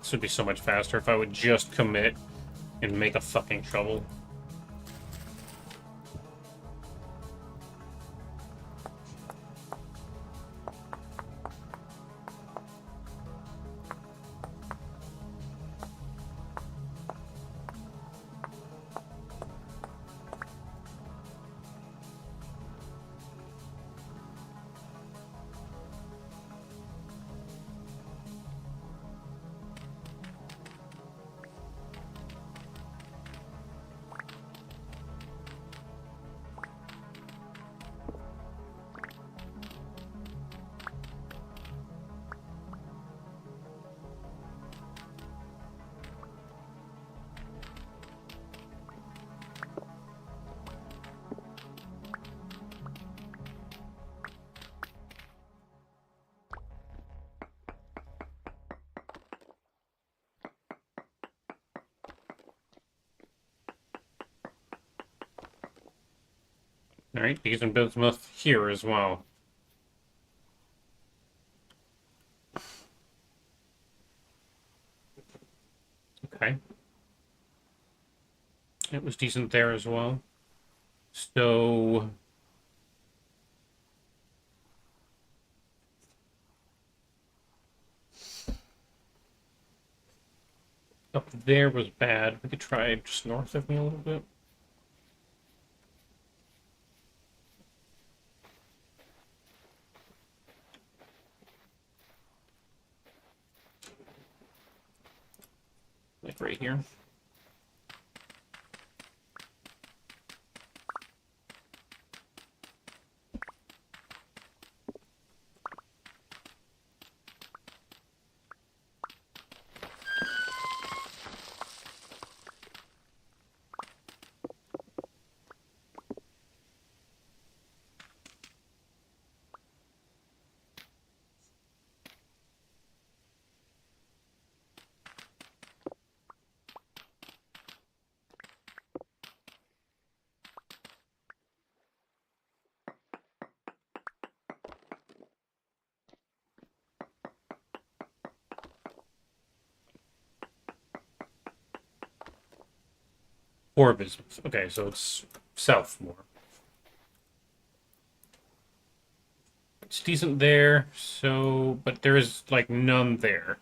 This would be so much faster if I would just commit and make a fucking shovel. Alright, decent bismuth here as well. Okay. It was decent there as well. So... up there was bad. We could try just north of me a little bit. Like right here. Or bismuth. Okay, so it's south more. It's decent there, so... but there is, like, none there.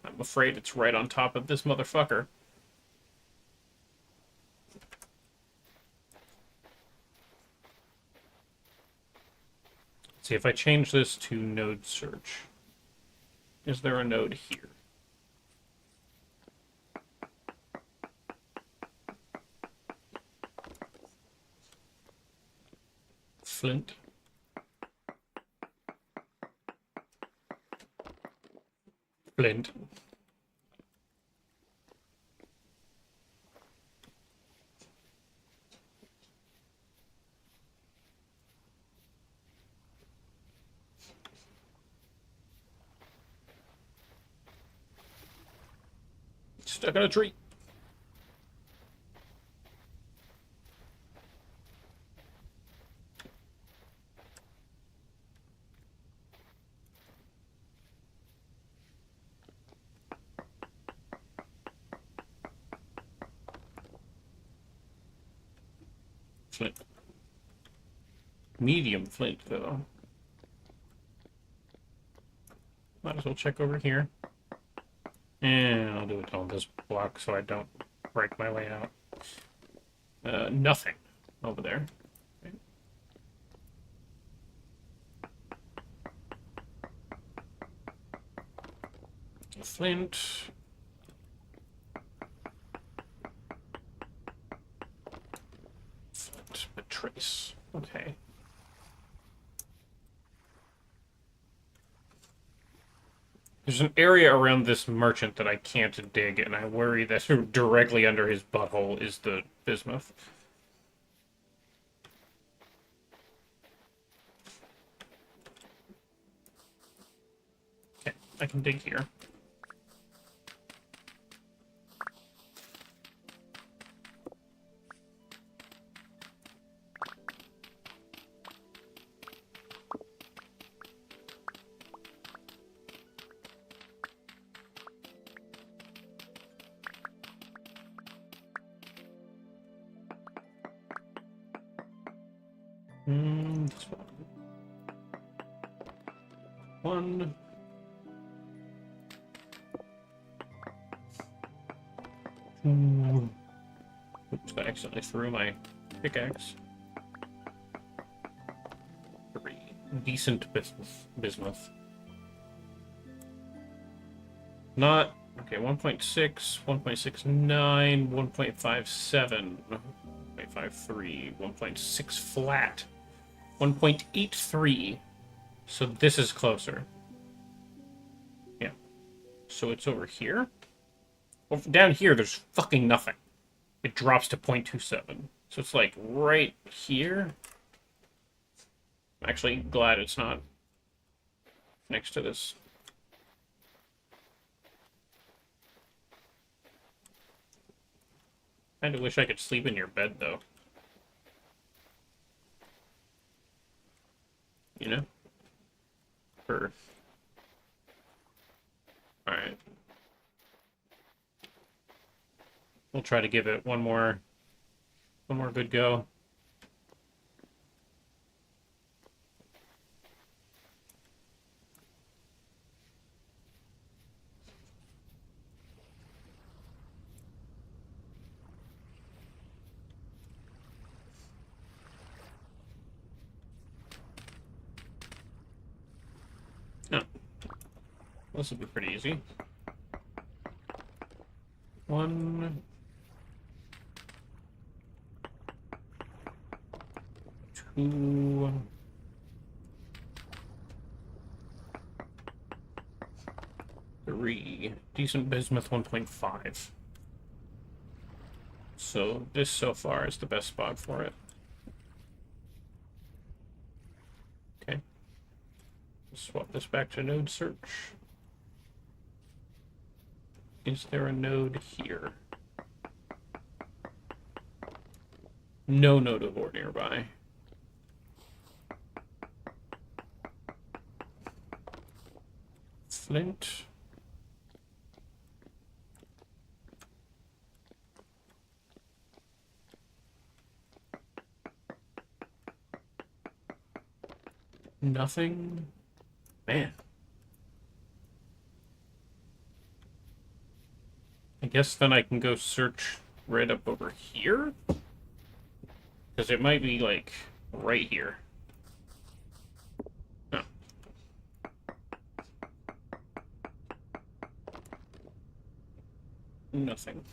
I'm afraid it's right on top of this motherfucker. Let's see, if I change this to node search, is there a node here? Flint. Flint. Stuck on a tree. Flint. Medium flint, though. Might as well check over here. And I'll do it on this block so I don't break my way out. Nothing over there. Okay. Flint. Flint, but trace. Okay. There's an area around this merchant that I can't dig, and I worry that directly under his butthole is the bismuth. Okay, I can dig here. This one. Ooh. Oops, I accidentally threw my pickaxe. 3. Decent bismuth. Not... okay, 1.6, 1.69, 1.57, 1.53, 1.6 flat, 1.83. So this is closer. Yeah. So it's over here. Well, down here, there's fucking nothing. It drops to 0.27. So it's like right here. I'm actually glad it's not next to this. Kinda wish I could sleep in your bed, though. you know? For... Alright. We'll try to give it one more good go. No. This will be pretty easy. 1, 2, 3. Decent bismuth 1.5. So this so far is the best spot for it. Okay. Swap this back to node search. Is there a node here? No node of ore nearby. Flint. Nothing. Man. I guess then I can go search right up over here? Because it might be, like, right here. No. Nothing.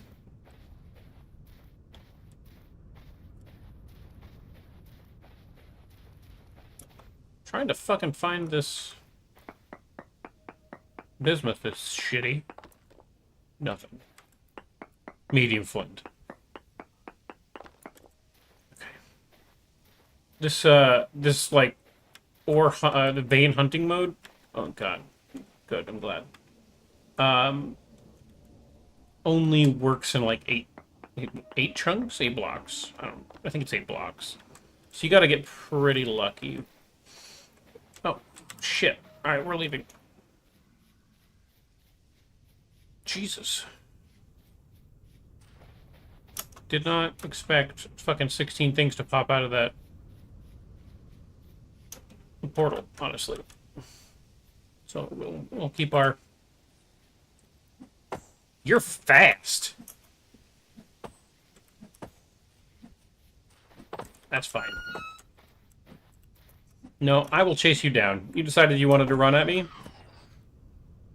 Trying to fucking find this bismuth is shitty. Nothing. Medium flint. Okay. This like ore the vein hunting mode. Oh god. Good. I'm glad. Only works in like eight chunks, 8 blocks. I think it's 8 blocks. So you got to get pretty lucky. Oh shit! All right, we're leaving. Jesus. Did not expect fucking 16 things to pop out of that portal, honestly. So we'll keep our... You're fast! That's fine. No, I will chase you down. You decided you wanted to run at me?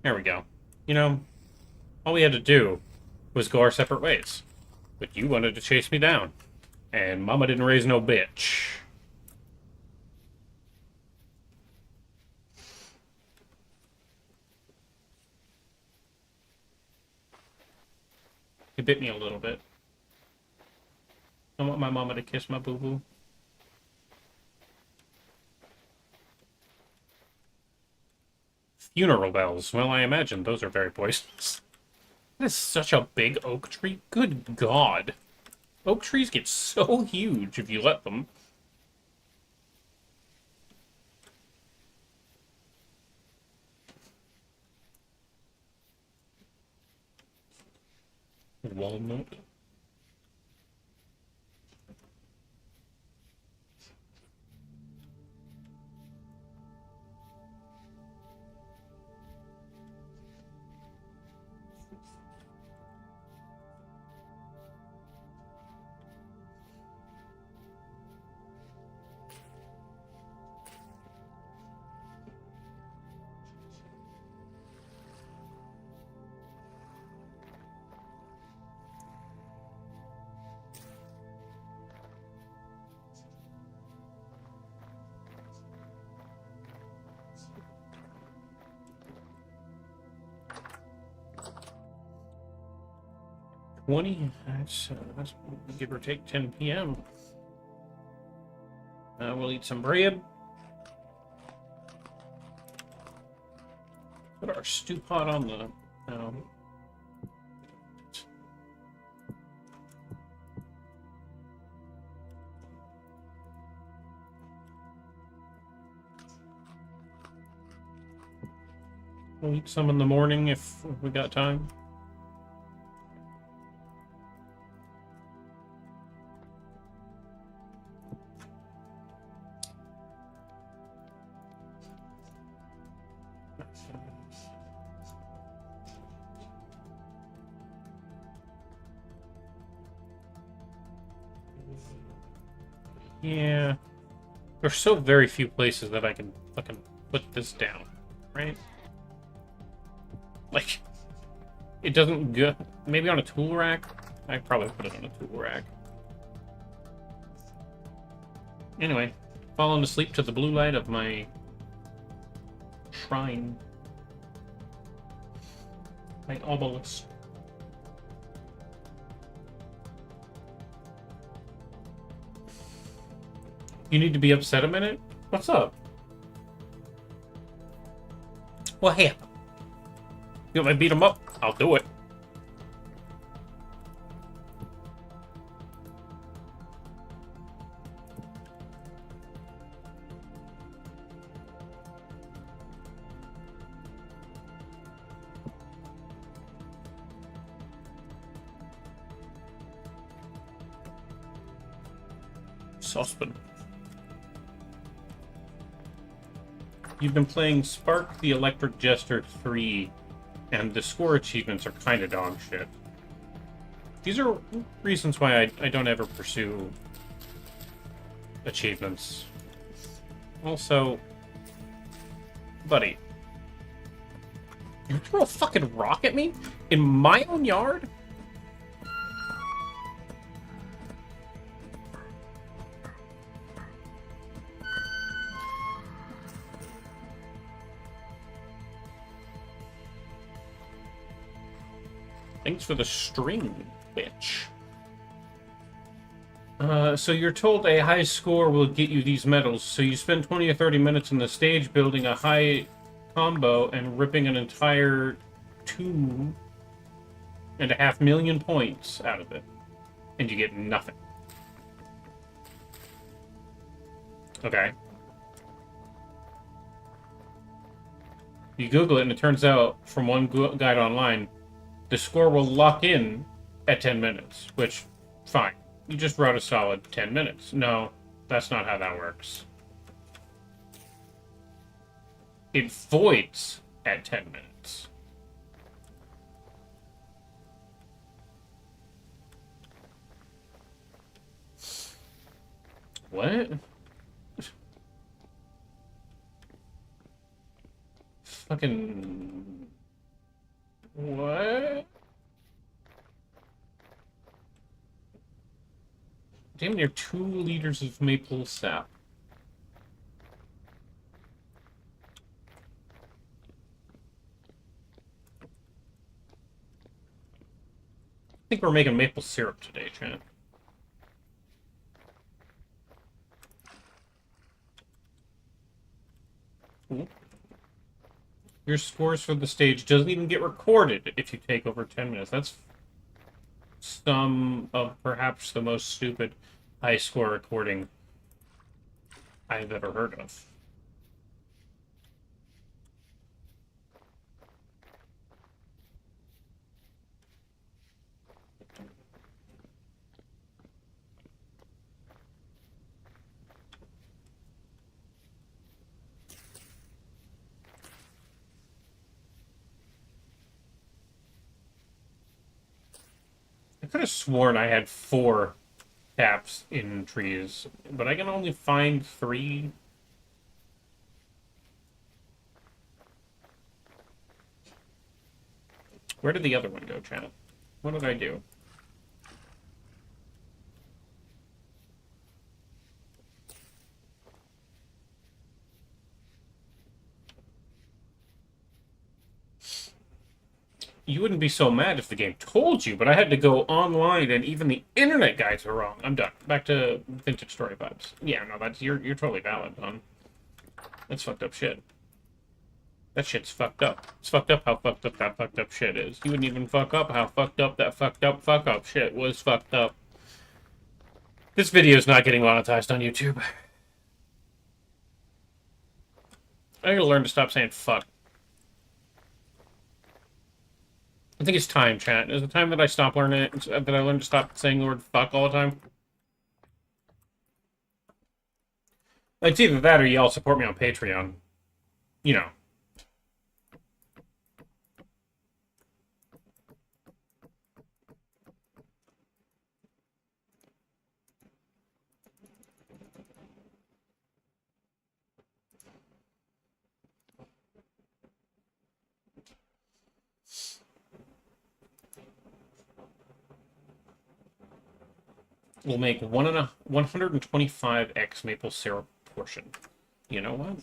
There we go. You know, all we had to do was go our separate ways. But you wanted to chase me down. And Mama didn't raise no bitch. He bit me a little bit. I want my mama to kiss my boo-boo. Funeral bells. Well, I imagine those are very poisonous. That is such a big oak tree. Good God. Oak trees get so huge if you let them. Walnut. That's give or take 10 p.m. We'll eat some bread. Put our stew pot on the... We'll eat some in the morning if we got time. Yeah. There's so very few places that I can fucking put this down, right? Like, it doesn't go... Maybe on a tool rack? I'd probably put it on a tool rack. Anyway, falling asleep to the blue light of my shrine. My obelisk. You need to be upset a minute? What's up? What happened? You want me to beat him up? I'll do it. Saucepan. You've been playing Spark the Electric Jester 3, and the score achievements are kind of dog shit. These are reasons why I don't ever pursue achievements. Also, buddy, you throw a fucking rock at me? In my own yard? Thanks for the string, bitch. So you're told a high score will get you these medals, so you spend 20 or 30 minutes on the stage building a high combo and ripping an entire 2.5 million points out of it. And you get nothing. Okay. You Google it and it turns out, from one guide online, the score will lock in at 10 minutes, which, fine. You just wrote a solid 10 minutes. No, that's not how that works. It voids at 10 minutes. What? Fucking... What? Damn near 2 liters of maple sap. I think we're making maple syrup today, chat. Ooh. Your scores for the stage doesn't even get recorded if you take over 10 minutes. That's some of perhaps the most stupid high score recording I've ever heard of. I could have sworn I had 4 taps in trees, but I can only find 3. Where did the other one go, chat? What did I do? You wouldn't be so mad if the game told you, but I had to go online, and even the internet guides are wrong. I'm done. Back to vintage story vibes. Yeah, no, that's you're totally valid, man. That's fucked up shit. That shit's fucked up. It's fucked up how fucked up that fucked up shit is. You wouldn't even fuck up how fucked up that fucked up shit was fucked up. This video's not getting monetized on YouTube. I gotta learn to stop saying fuck. think it's time, chat. Is the time that I stop learning it, that I learned to stop saying the word fuck all the time? It's either that or y'all support me on Patreon. You know. We'll make 125x maple syrup portion. You know what?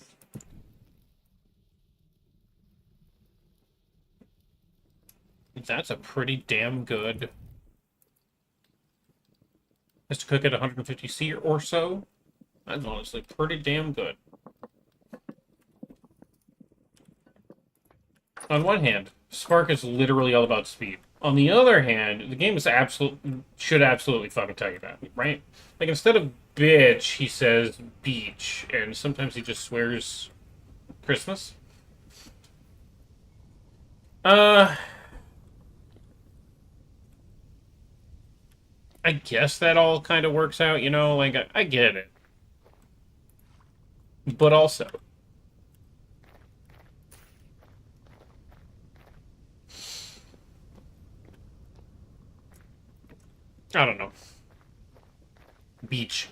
That's a pretty damn good. Just to cook at 150C or so. That's honestly pretty damn good. On one hand, Spark is literally all about speed. On the other hand, the game is should absolutely fucking tell you that, right? Like, instead of bitch, he says beach, and sometimes he just swears Christmas. I guess that all kind of works out, you know? Like, I get it. But also... I don't know. Beach.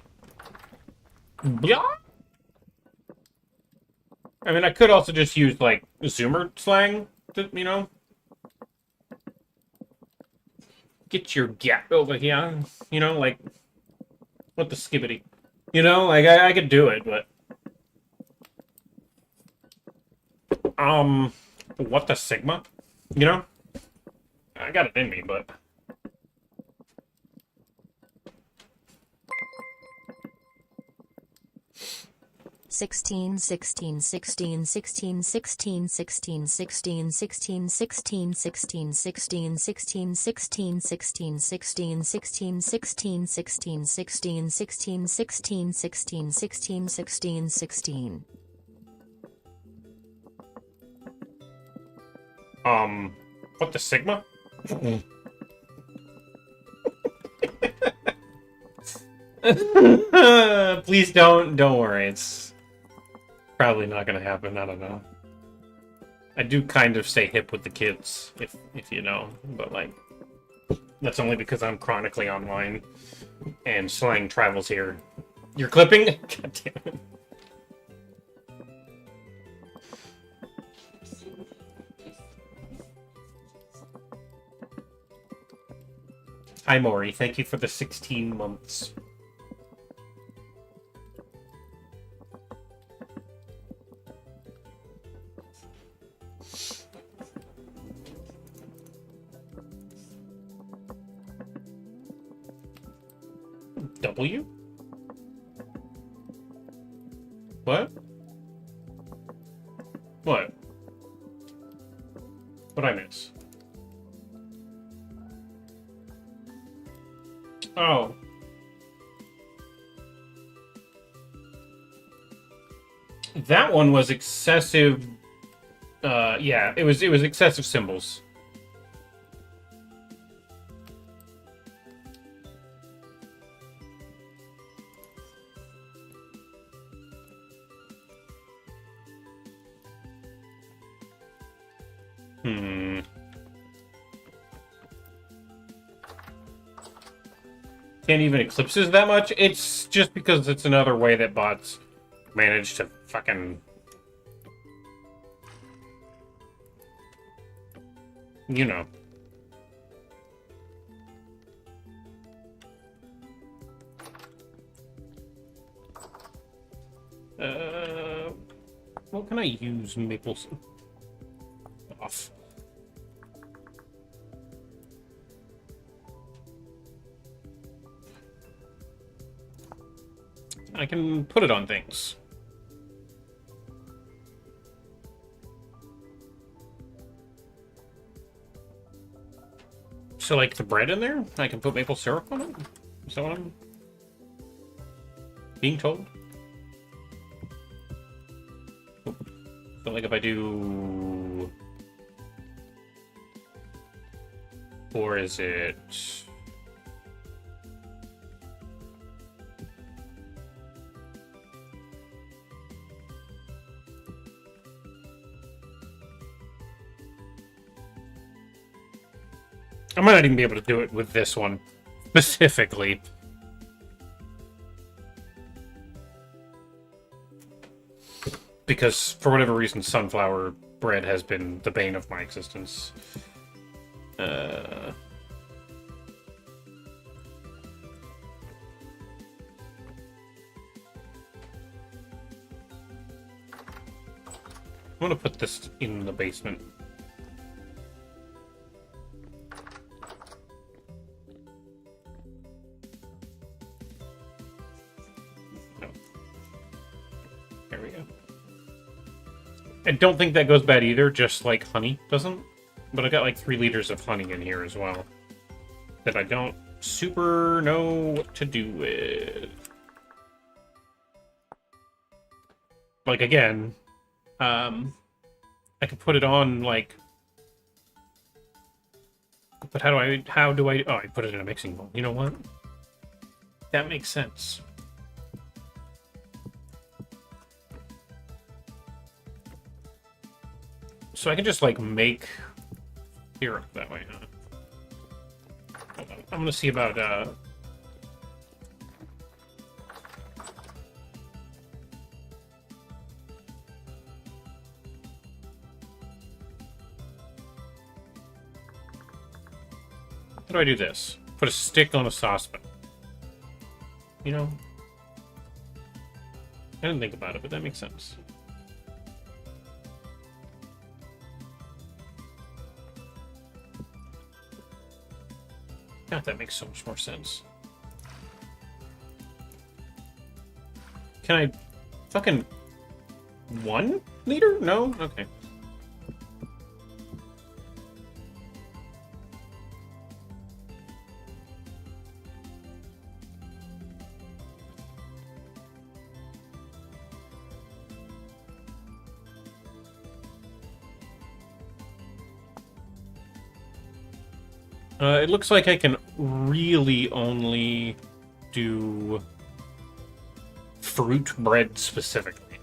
Yeah. I mean, I could also just use, like, Zoomer slang, to, you know? Get your gap over here. You know, like, what the skibbity? You know, like, I could do it, but... What the Sigma? You know? I got it in me, but... 16 16 16 16 16 16 16 16 16 16 16 16 16 16 16 16 16 16 16 16 16 16 16 16 16. What the Sigma? Please don't worry, it's probably not gonna happen, I don't know. I do kind of stay hip with the kids, if you know, but like, that's only because I'm chronically online, and slang travels here. You're clipping? God damn it. Hi Maury, thank you for the 16 months. W? What? What? What'd I miss? Oh. That one was excessive. Yeah, it was excessive symbols. Can't even eclipses that much. It's just because it's another way that bots manage to fucking, you know. What can I use Maples off? I can put it on things. So, like, the bread in there? I can put maple syrup on it? Is that what I'm being told? But, like, if I do... Or is it... I might not even be able to do it with this one specifically. Because, for whatever reason, sunflower bread has been the bane of my existence. I'm gonna put this in the basement. No. There we go. I don't think that goes bad either, just like honey doesn't. But I got like 3 liters of honey in here as well. That I don't super know what to do with. Like, again, I could put it on, like... But how do I... Oh, I put it in a mixing bowl. You know what? That makes sense. So I can just, like, make syrup that way, huh? Hold on. I'm gonna see about, How do I do this? Put a stick on a saucepan. You know? I didn't think about it, but that makes sense. God, that makes so much more sense. Can I... fucking... 1 liter? No? Okay. It looks like I can really only do fruit bread specifically.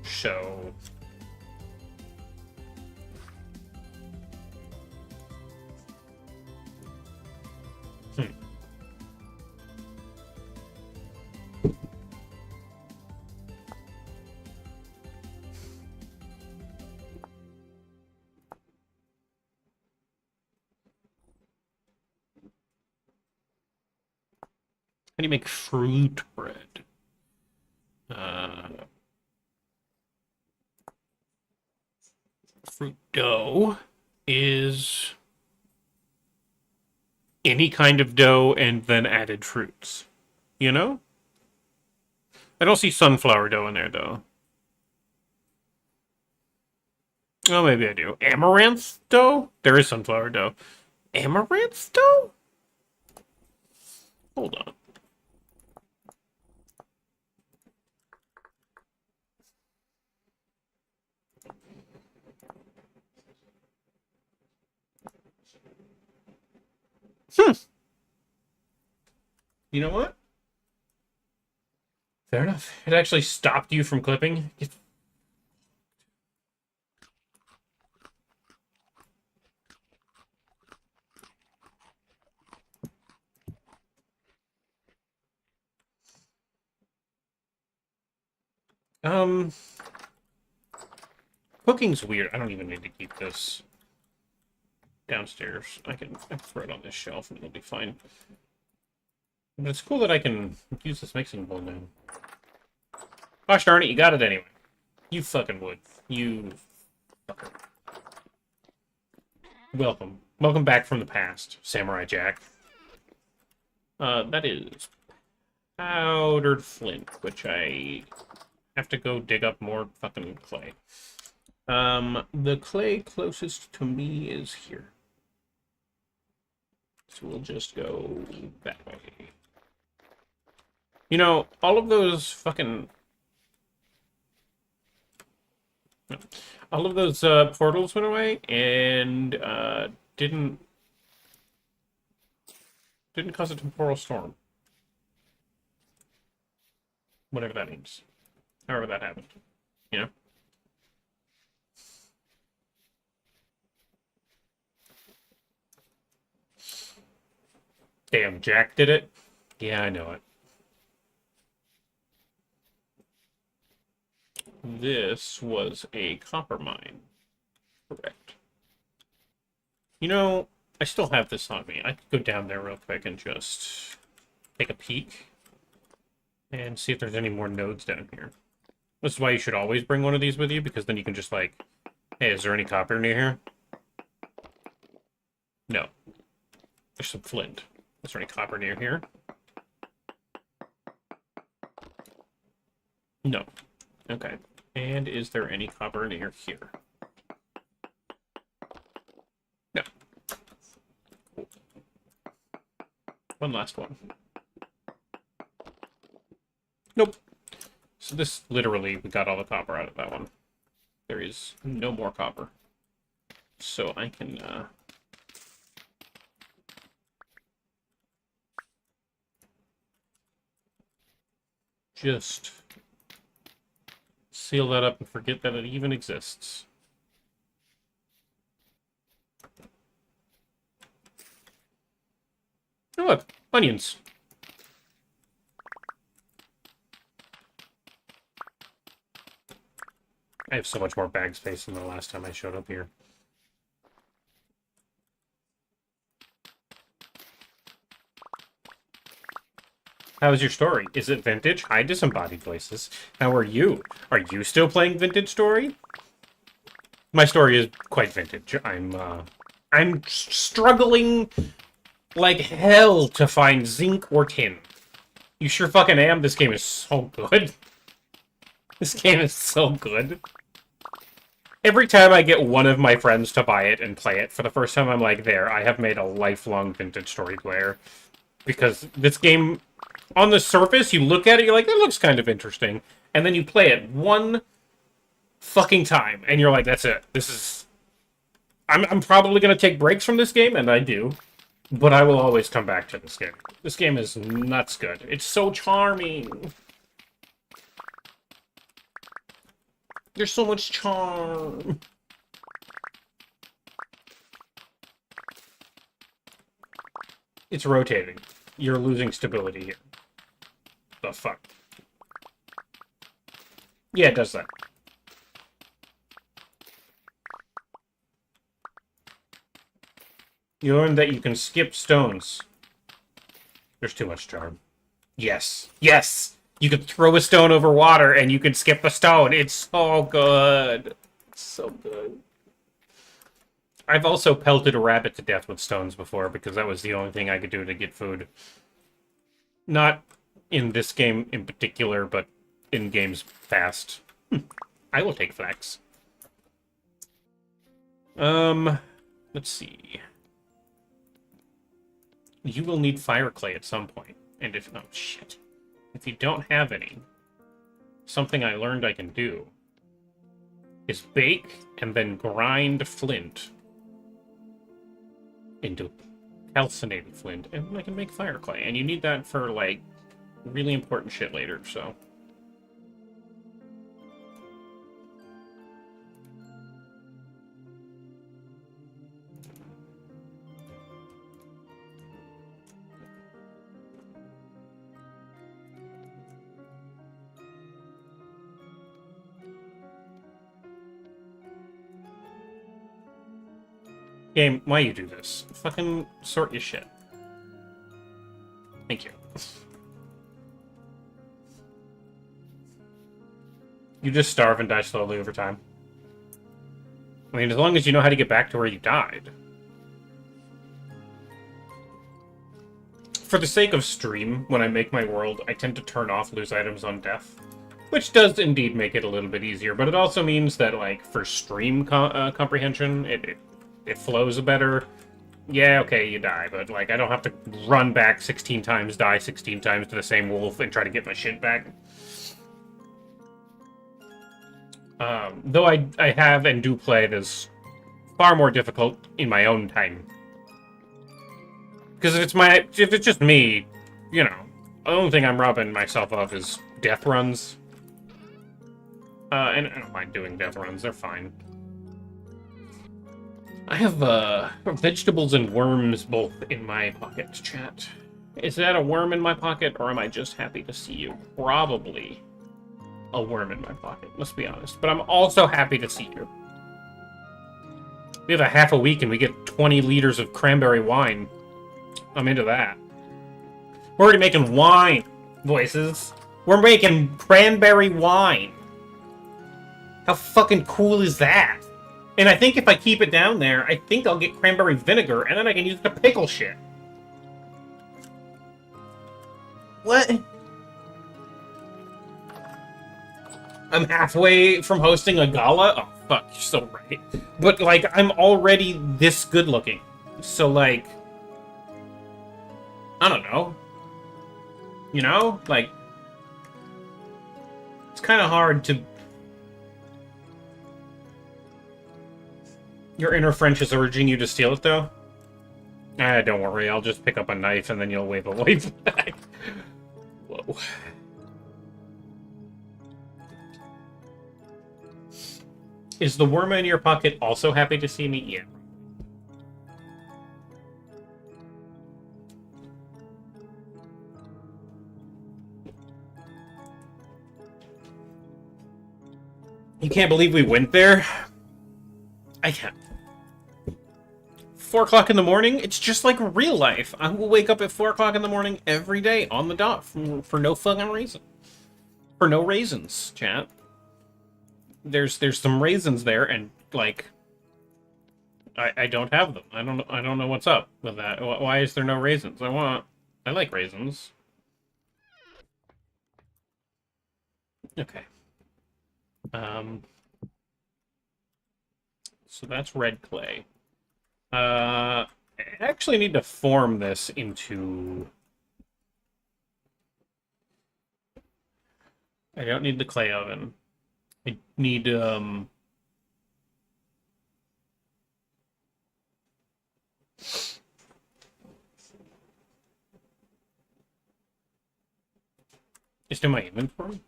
So... How do you make fruit bread? Fruit dough is any kind of dough and then added fruits. You know? I don't see sunflower dough in there, though. Oh, maybe I do. Amaranth dough? There is sunflower dough. Amaranth dough? Hold on. You know what? Fair enough. It actually stopped you from clipping. Cooking's weird. I don't even need to keep this downstairs. I can throw it on this shelf and it'll be fine. But it's cool that I can use this mixing bowl now. Gosh darn it, you got it anyway. You fucking would. You fucker. Welcome. Welcome back from the past, Samurai Jack. That is powdered flint, which I have to go dig up more fucking clay. The clay closest to me is here. So we'll just go that way. You know, all of those fucking... all of those portals went away, and didn't cause a temporal storm. Whatever that means. However that happened. You know? Damn, Jack did it? Yeah, I know it. This was a copper mine. Correct. You know, I still have this on me. I could go down there real quick and just take a peek and see if there's any more nodes down here. This is why you should always bring one of these with you, because then you can just like, hey, is there any copper near here? No. There's some flint. Is there any copper near here? No. Okay. And is there any copper near here? No. Cool. One last one. Nope. So this, literally, we got all the copper out of that one. There is no more copper. So I can, just seal that up and forget that it even exists. Oh, look, onions. I have so much more bag space than the last time I showed up here. How is your story? Is it vintage? Hi, Disembodied Voices. How are you? Are you still playing Vintage Story? My story is quite vintage. I'm struggling like hell to find zinc or tin. You sure fucking am. This game is so good. This game is so good. Every time I get one of my friends to buy it and play it for the first time, I'm like, there, I have made a lifelong Vintage Story player. Because this game, on the surface, you look at it, you're like, that looks kind of interesting. And then you play it one fucking time, and you're like, that's it. This is... I'm probably going to take breaks from this game, and I do. But I will always come back to this game. This game is nuts good. It's so charming. There's so much charm. It's rotating. You're losing stability here. The fuck? Yeah, it does that. You learned that you can skip stones. There's too much charm. Yes. Yes! You can throw a stone over water and you can skip a stone. It's so good. It's so good. I've also pelted a rabbit to death with stones before because that was the only thing I could do to get food. Not in this game in particular, but in games past. I will take flax. Let's see. You will need fire clay at some point. And if... oh, shit. If you don't have any, something I learned I can do is bake and then grind flint into calcinated flint, and I can make fire clay. And you need that for, like, really important shit later, so... Game, why you do this? Fucking sort your shit. Thank you. You just starve and die slowly over time. I mean, as long as you know how to get back to where you died. For the sake of stream, when I make my world, I tend to turn off lose items on death. Which does indeed make it a little bit easier, but it also means that, like, for stream comprehension, it flows better. Yeah, okay, you die, but, like, I don't have to run back 16 times, die 16 times to the same wolf, and try to get my shit back. Though I have and do play it as far more difficult in my own time. Because if it's just me, you know, the only thing I'm robbing myself of is death runs. And I don't mind doing death runs, they're fine. I have, vegetables and worms both in my pocket, chat. Is that a worm in my pocket, or am I just happy to see you? Probably a worm in my pocket, let's be honest. But I'm also happy to see you. We have a half a week and we get 20 liters of cranberry wine. I'm into that. We're already making wine, voices. We're making cranberry wine. How fucking cool is that? And I think if I keep it down there, I think I'll get cranberry vinegar, and then I can use it to pickle shit. What? I'm halfway from hosting a gala? Oh, fuck, you're so right. But, like, I'm already this good looking. So, like... I don't know. You know? Like... It's kind of hard to... Your inner French is urging you to steal it, though? Don't worry, I'll just pick up a knife and then you'll wave away back. Whoa. Is the worm in your pocket also happy to see me? Yeah. You can't believe we went there? I can't. 4 o'clock in the morning? It's just like real life. I will wake up at 4 o'clock in the morning every day on the dot for no fucking reason. For no raisins, chat. There's some raisins there, and like, I don't have them. I don't know what's up with that. Why is there no raisins? I like raisins. Okay. So that's red clay. I actually need to form this into... I don't need the clay oven. I need, Is to my inventory?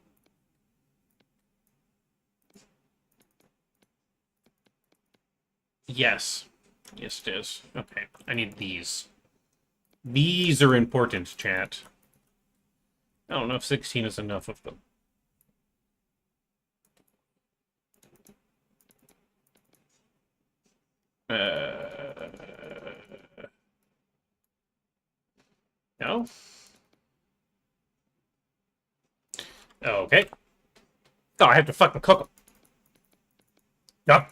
Yes. Yes, it is. Okay, I need these. These are important, chat. I don't know if 16 is enough of them. No? Okay. Oh, I have to fucking cook them. Yup.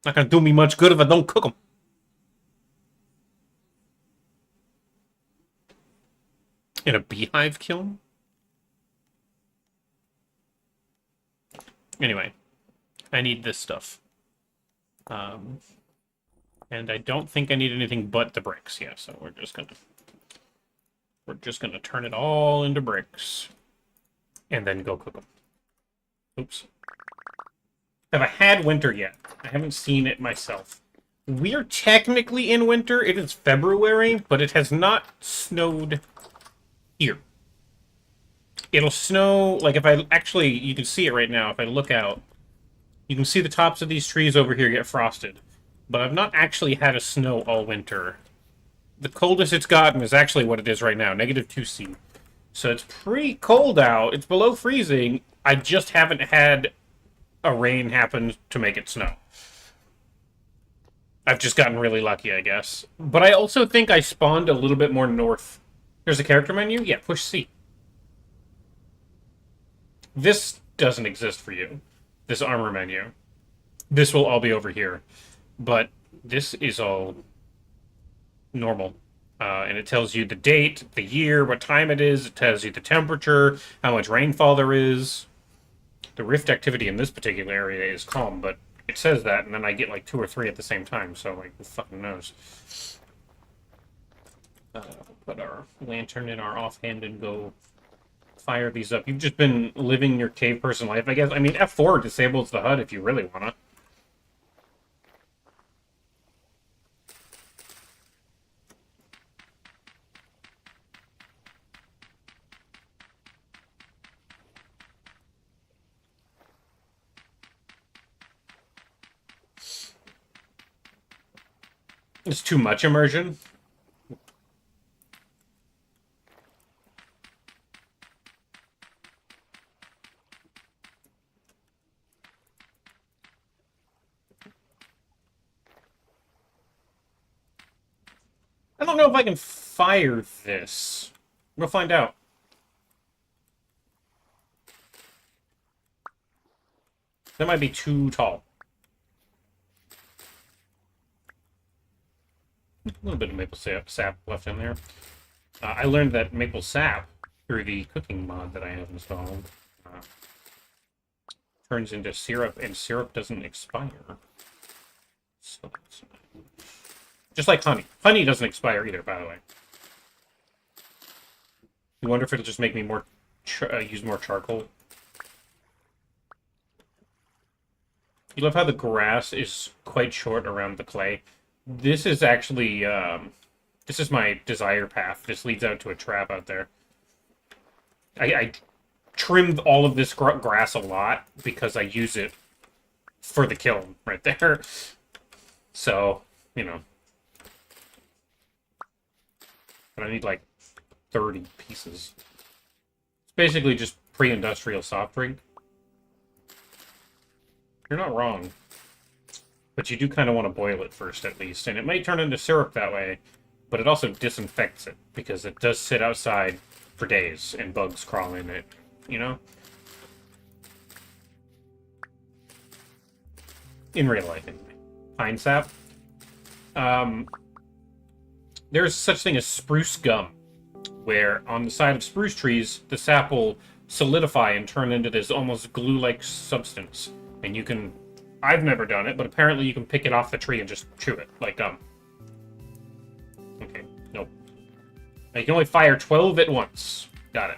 Not gonna do me much good if I don't cook them. In a beehive kiln? Anyway, I need this stuff. And I don't think I need anything but the bricks. Yeah, so we're just gonna turn it all into bricks. And then go cook them. Oops. Have I had winter yet? I haven't seen it myself. We're technically in winter. It is February, but it has not snowed here. It'll snow, like, if I actually, you can see it right now, if I look out, you can see the tops of these trees over here get frosted. But I've not actually had a snow all winter. The coldest it's gotten is actually what it is right now, -2°C. So it's pretty cold out. It's below freezing. I just haven't had a rain happen to make it snow. I've just gotten really lucky, I guess. But I also think I spawned a little bit more north. There's a character menu? Yeah, push C. This doesn't exist for you. This armor menu. This will all be over here. But this is all normal. And it tells you the date, the year, what time it is. It tells you the temperature, how much rainfall there is. The rift activity in this particular area is calm, but it says that, and then I get like 2 or 3 at the same time, so like, who fucking knows? Put our lantern in our offhand and go fire these up. You've just been living your cave person life, I guess. I mean, F4 disables the HUD if you really wanna. It's too much immersion. I don't know if I can fire this. We'll find out. That might be too tall. A little bit of maple sap left in there. I learned that maple sap through the cooking mod that I have installed. Turns into syrup, and syrup doesn't expire. So just like honey. Honey doesn't expire either, by the way. You wonder if it'll just make me more use more charcoal. You love how the grass is quite short around the clay. This is actually, this is my desire path. This leads out to a trap out there. I trimmed all of this grass a lot because I use it for the kiln right there. So, you know. But I need like 30 pieces. It's basically just pre-industrial soft drink. You're not wrong. But you do kind of want to boil it first, at least. And it might turn into syrup that way, but it also disinfects it, because it does sit outside for days, and bugs crawl in it, you know? In real life, anyway. Pine sap. There's such thing as spruce gum, where on the side of spruce trees, the sap will solidify and turn into this almost glue-like substance. And you can... I've never done it, but apparently you can pick it off the tree and just chew it, like gum. Okay, nope. Now you can only fire 12 at once. Got it.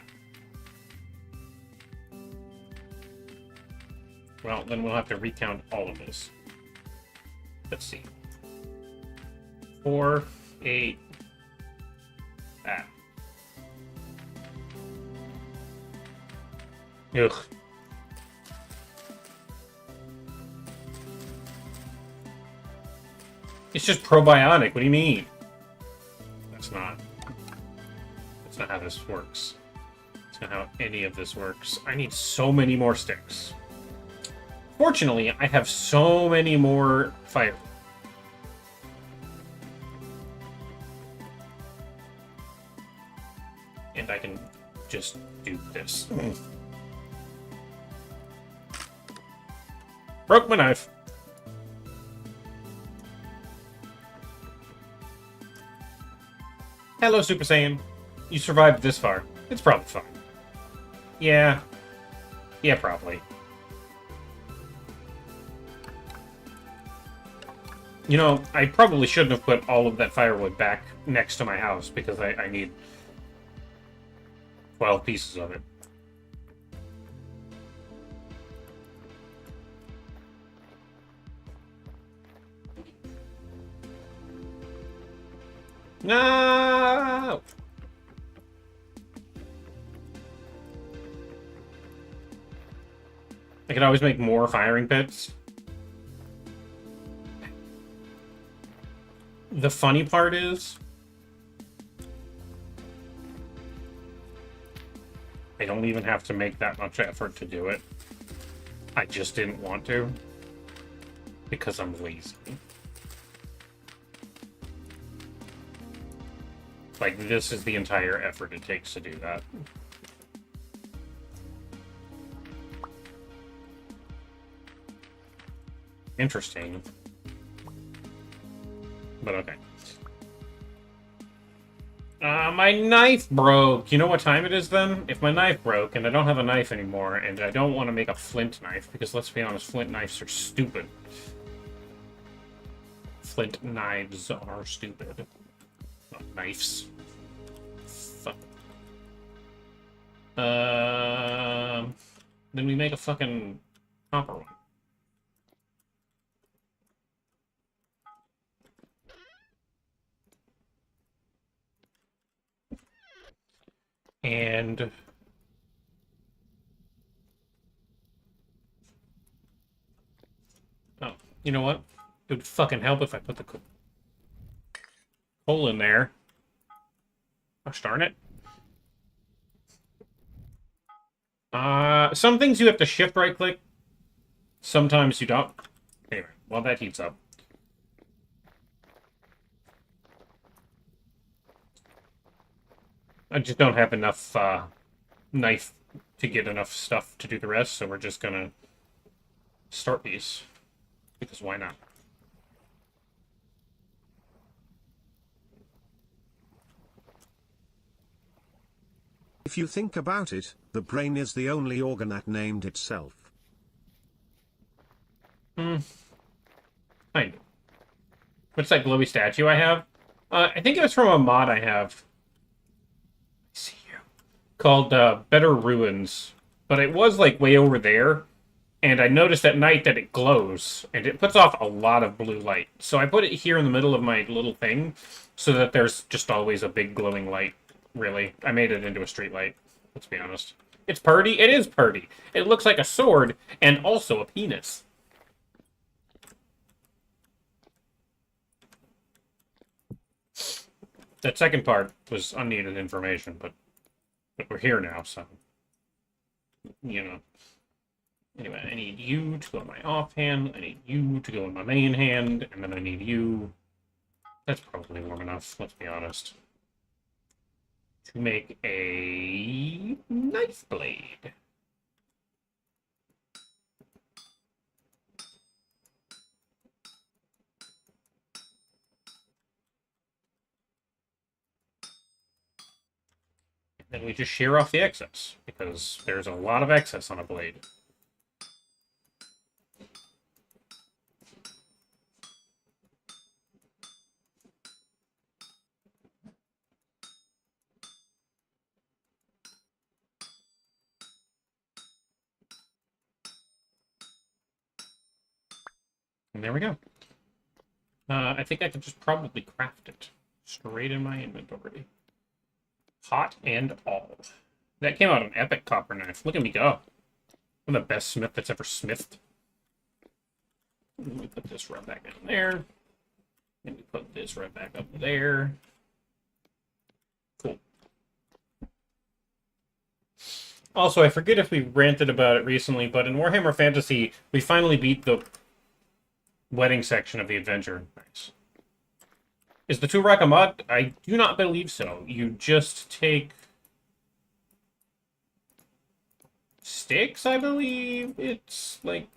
Well, then we'll have to recount all of this. Let's see. 4, 8... that. Ugh. It's just probiotic. What do you mean? That's not how this works. That's not how any of this works. I need so many more sticks. Fortunately, I have so many more fire. And I can just do this. Broke my knife. Hello, Super Saiyan. You survived this far. It's probably fine. Yeah. Yeah, probably. You know, I probably shouldn't have put all of that firewood back next to my house, because I need 12 pieces of it. No! I can always make more firing pits. The funny part is, I don't even have to make that much effort to do it. I just didn't want to, because I'm lazy. Like, this is the entire effort it takes to do that. Interesting. But okay. My knife broke. You know what time it is then? If my knife broke and I don't have a knife anymore, and I don't want to make a flint knife, because let's be honest, flint knives are stupid. Flint knives are stupid. Not knives. Fuck. Then we make a fucking copper one. And oh, you know what? It would fucking help if I put the coal in there. Gosh darn it. Some things you have to shift right click. Sometimes you don't. Anyway, while that heats up. I just don't have enough knife to get enough stuff to do the rest, so we're just gonna start these. Because why not? If you think about it, the brain is the only organ that named itself. Kind of. What's that glowy statue I have? I think it was from a mod I have. I see you. Called Better Ruins. But it was like way over there. And I noticed at night that it glows. And it puts off a lot of blue light. So I put it here in the middle of my little thing. So that there's just always a big glowing light. Really. I made it into a street light. Let's be honest. It's purty. It is purty. It looks like a sword and also a penis. That second part was unneeded information, but we're here now, so you know. Anyway, I need you to go in my offhand. I need you to go in my main hand, and then I need you. That's probably warm enough. Let's be honest. To make a knife blade. Then we just shear off the excess, because there's a lot of excess on a blade. And there we go. I think I could just probably craft it straight in my inventory. Hot and all. That came out an epic copper knife. Look at me go. I'm the best smith that's ever smithed. Let me put this right back down there. Let me put this right back up there. Cool. Also, I forget if we ranted about it recently, but in Warhammer Fantasy, we finally beat the wedding section of the adventure. Nice. Is the Turak a mod? I do not believe so. You just take sticks, I believe. It's like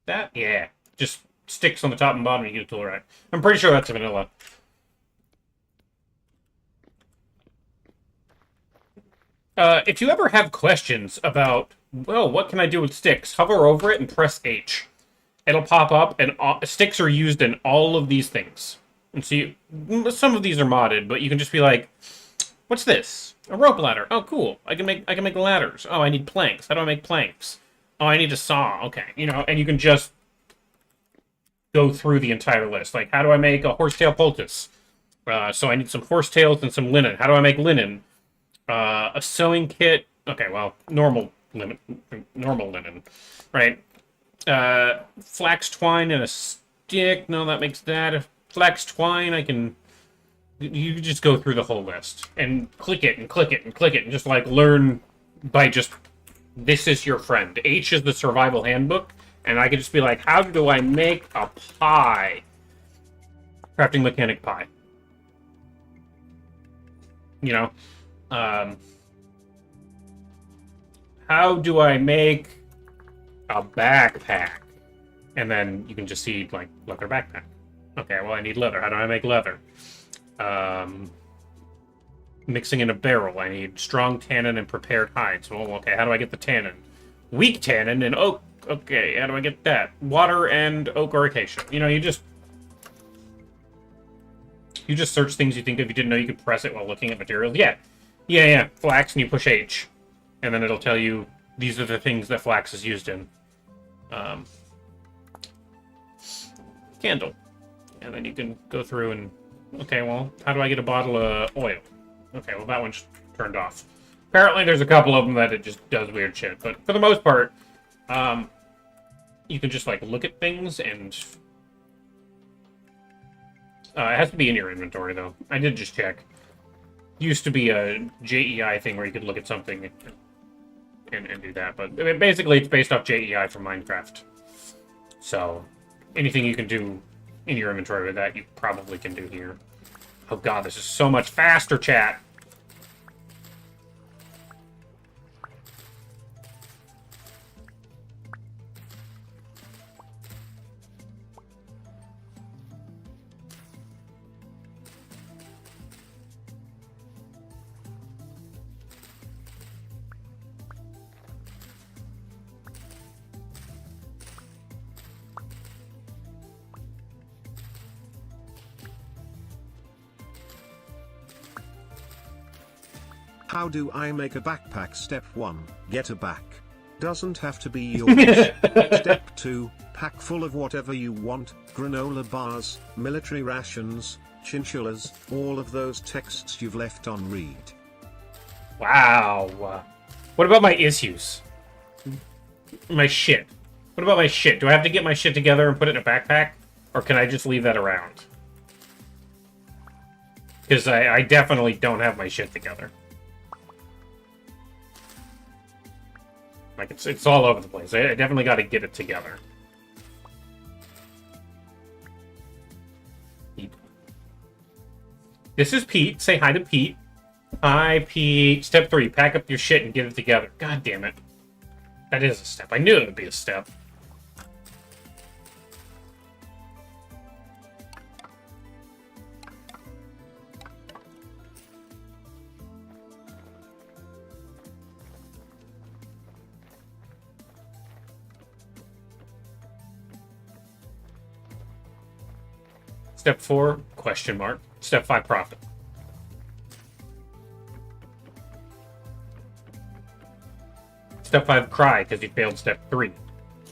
that? Yeah. Just sticks on the top and bottom, you get a Turak. I'm pretty sure that's a vanilla. If you ever have questions about, well, what can I do with sticks? Hover over it and press H. It'll pop up, and sticks are used in all of these things. And so some of these are modded, but you can just be like, what's this? A rope ladder. Oh, cool. I can make ladders. Oh, I need planks. How do I make planks? Oh, I need a saw. Okay. You know, and you can just go through the entire list. Like, how do I make a horsetail poultice? So I need some horsetails and some linen. How do I make linen? A sewing kit. Okay, well, normal linen, right? Flax twine and a stick. No, that makes that. Flax twine, I can... You just go through the whole list. And click it, and click it, and click it, and just, like, learn by just... This is your friend. H is the survival handbook. And I can just be like, how do I make a pie? Crafting mechanic pie. You know? How do I make a backpack? And then you can just see, like, leather backpack. Okay, well, I need leather. How do I make leather? Mixing in a barrel. I need strong tannin and prepared hides. Well, okay, how do I get the tannin? Weak tannin and oak. Okay, how do I get that? Water and oak or acacia. You know, you just search things you think if you didn't know you could press it while looking at materials. Yeah. Flax, and you push H. and then it'll tell you these are the things that flax is used in. Candle. And then you can go through and, okay, well, how do I get a bottle of oil? Okay, well, that one's turned off. Apparently there's a couple of them that it just does weird shit, but for the most part, you can just, like, look at things and... it has to be in your inventory, though. I did just check. Used to be a JEI thing where you could look at something and do that, but I mean, basically it's based off JEI from Minecraft. So, anything you can do in your inventory with that, you probably can do here. Oh god, this is so much faster, chat! How do I make a backpack? Step 1, get a back. Doesn't have to be yours. Step 2, pack full of whatever you want, granola bars, military rations, chinchillas, all of those texts you've left on read. Wow. What about my issues? My shit. What about my shit? Do I have to get my shit together and put it in a backpack? Or can I just leave that around? Because I definitely don't have my shit together. Like, it's all over the place. I definitely got to get it together. Pete. This is Pete. Say hi to Pete. Hi, Pete. Step 3, pack up your shit and get it together. God damn it. That is a step. I knew it would be a step. Step 4, question mark. Step 5, profit. Step 5, cry, because you failed step 3.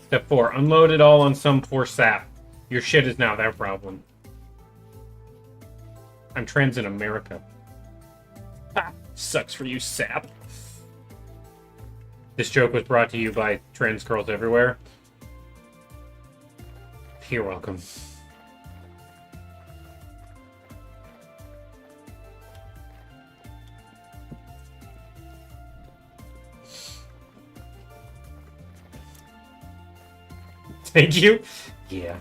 Step 4, unload it all on some poor sap. Your shit is now their problem. I'm trans in America. Ha! Sucks for you, sap. This joke was brought to you by trans girls everywhere. You're welcome. Thank you? Yeah.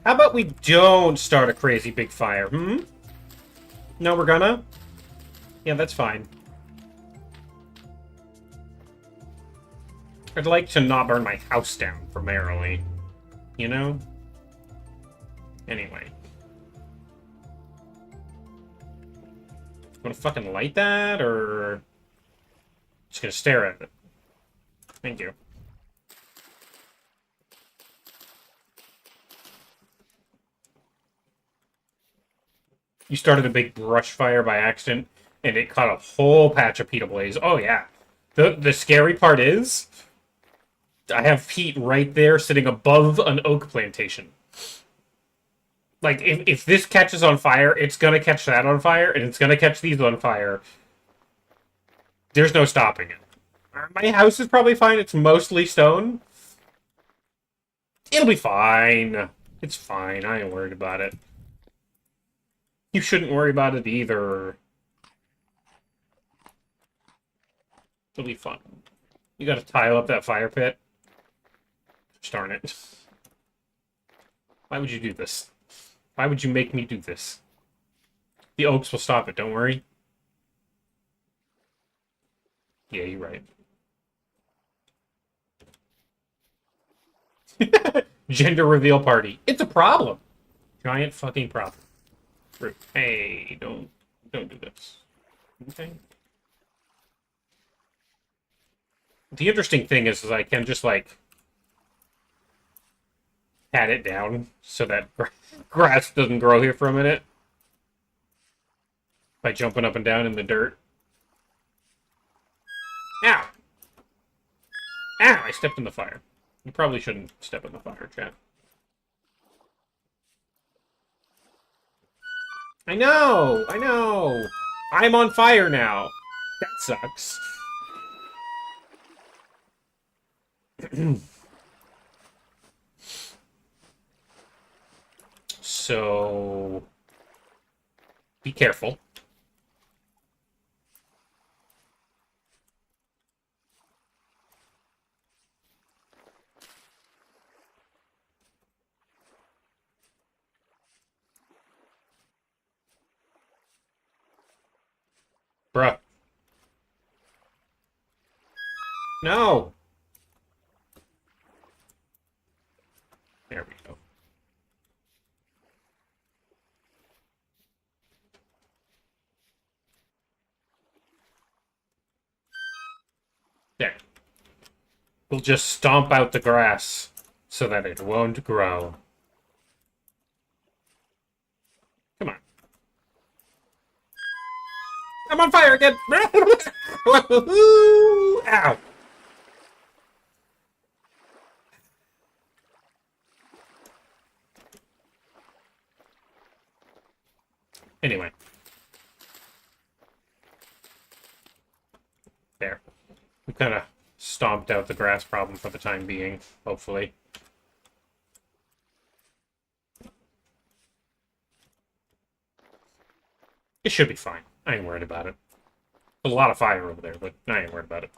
How about we don't start a crazy big fire, hmm? No, we're gonna? Yeah, that's fine. I'd like to not burn my house down, primarily. You know? Anyway. Wanna fucking light that, or... Just gonna stare at it? Thank you. You started a big brush fire by accident, and it caught a whole patch of peat ablaze. Oh, yeah. The scary part is... I have peat right there sitting above an oak plantation. Like, if this catches on fire, it's gonna catch that on fire, and it's gonna catch these on fire. There's no stopping it. My house is probably fine. It's mostly stone. It'll be fine. It's fine. I ain't worried about it. You shouldn't worry about it either. It'll be fun. You gotta tile up that fire pit. Darn it. Why would you do this? Why would you make me do this? The oaks will stop it, don't worry. Yeah, you're right. Gender reveal party. It's a problem. Giant fucking problem. Hey, don't do this. Okay. The interesting thing is I can just, like, pat it down so that grass doesn't grow here for a minute. By jumping up and down in the dirt. Ow! Ow! I stepped in the fire. You probably shouldn't step in the fire, chat. I know! I know! I'm on fire now! That sucks. So... be careful. Bruh. No! There we go. There. We'll just stomp out the grass so that it won't grow. Come on. I'm on fire again! Ow! Anyway. There. We kind of stomped out the grass problem for the time being, hopefully. It should be fine. I ain't worried about it. There's a lot of fire over there, but I ain't worried about it.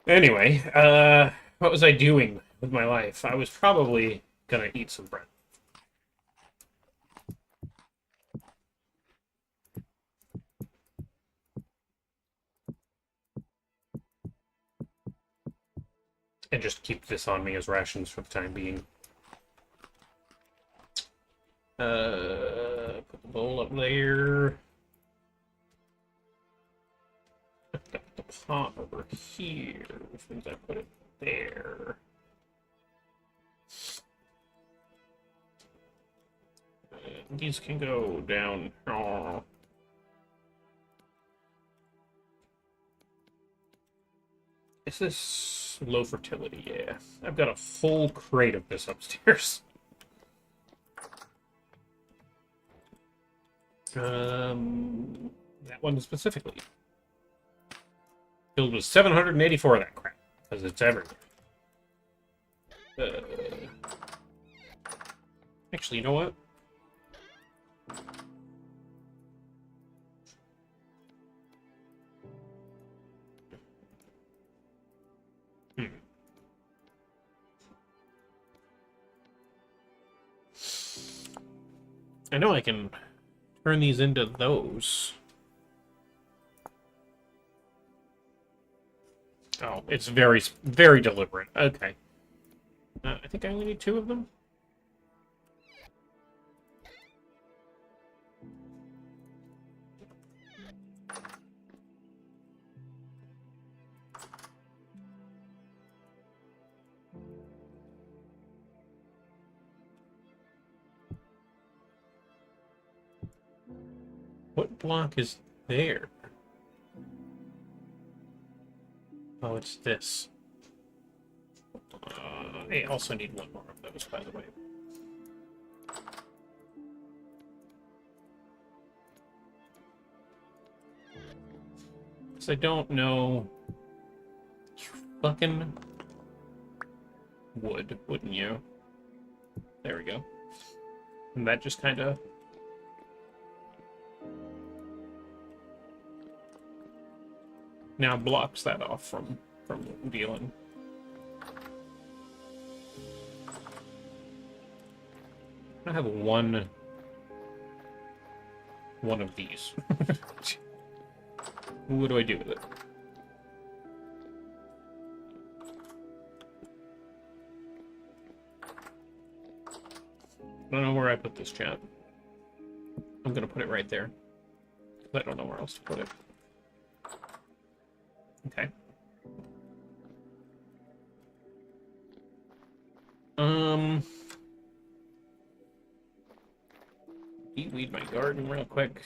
Anyway, what was I doing with my life? I was probably gonna eat some bread. And just keep this on me as rations for the time being. Put the bowl up there. Got the pot over here, which means I put it there. And these can go down. Oh. Is this low fertility? Yeah. I've got a full crate of this upstairs. That one specifically. Filled with 784 of that crap, because it's everywhere. Actually, you know what? I know I can turn these into those. Oh, it's very, very deliberate. Okay. I think I only need 2 of them. What block is there? Oh, it's this. I also need 1 more of those, by the way. Because I don't know... Fucking wood, wouldn't you? There we go. And that just kind of... now blocks that off from dealing. I have one of these. What do I do with it? I don't know where I put this, chat. I'm gonna put it right there. I don't know where else to put it. Okay. Weed my garden real quick.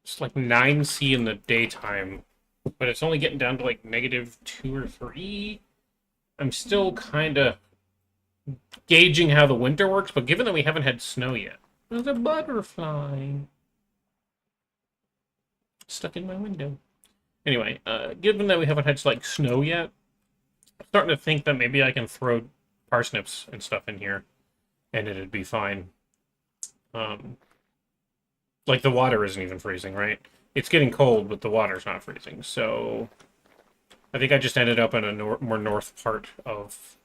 It's like 9C in the daytime, but it's only getting down to like -2 or 3. I'm still kind of gauging how the winter works, but given that we haven't had snow yet. There's a butterfly stuck in my window. Anyway, given that we haven't had like snow yet, I'm starting to think that maybe I can throw parsnips and stuff in here, and it'd be fine. Like the water isn't even freezing, right? It's getting cold, but the water's not freezing. So I think I just ended up in a more north part of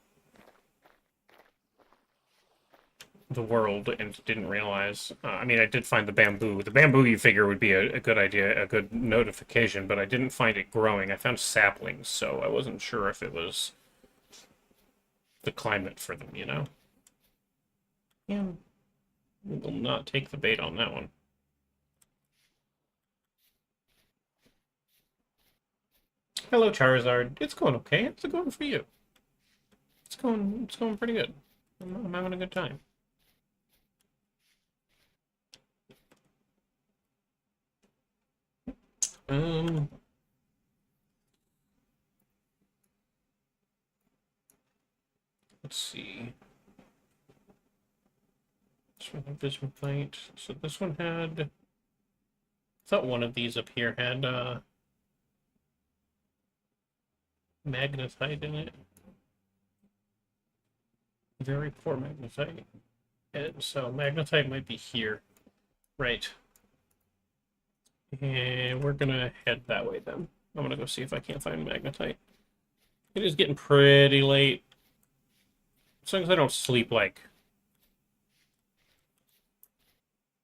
the world and didn't realize. I mean, I did find the bamboo. The bamboo, you figure, would be a good idea, a good notification, but I didn't find it growing. I found saplings, so I wasn't sure if it was the climate for them, you know? Yeah. We will not take the bait on that one. Hello, Charizard. It's going okay. How's it going for you? It's going pretty good. I'm having a good time. Let's see. This one had this complaint. So this one had. I thought one of these up here had magnetite in it. Very poor magnetite. And so magnetite might be here. Right. And we're gonna head that way then. I'm gonna go see if I can't find magnetite. It is getting pretty late. As long as I don't sleep, like,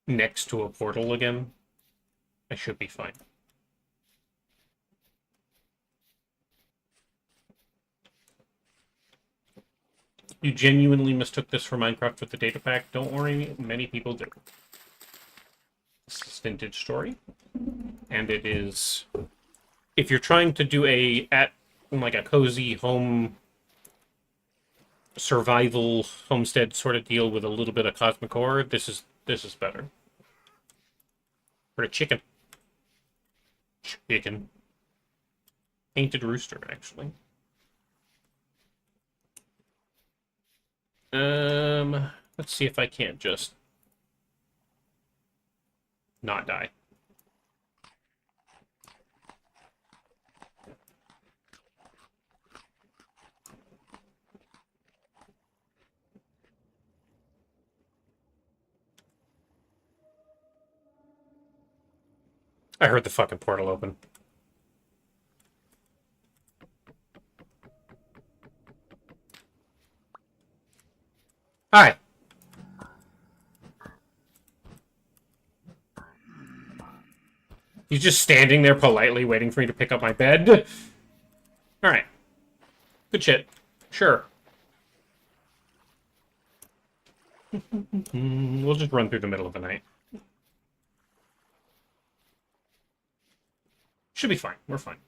next to a portal again, I should be fine. You genuinely mistook this for Minecraft with the data pack? Don't worry, many people do. This is Vintage Story. And it is... If you're trying to do like a cozy home survival homestead sort of deal with a little bit of cosmic horror, this is better. For a chicken. Chicken. Painted rooster, actually. Let's see if I can't just not die. I heard the fucking portal open. Hi. He's just standing there politely waiting for me to pick up my bed. Alright. Good shit. Sure. We'll just run through the middle of the night. Should be fine. We're fine.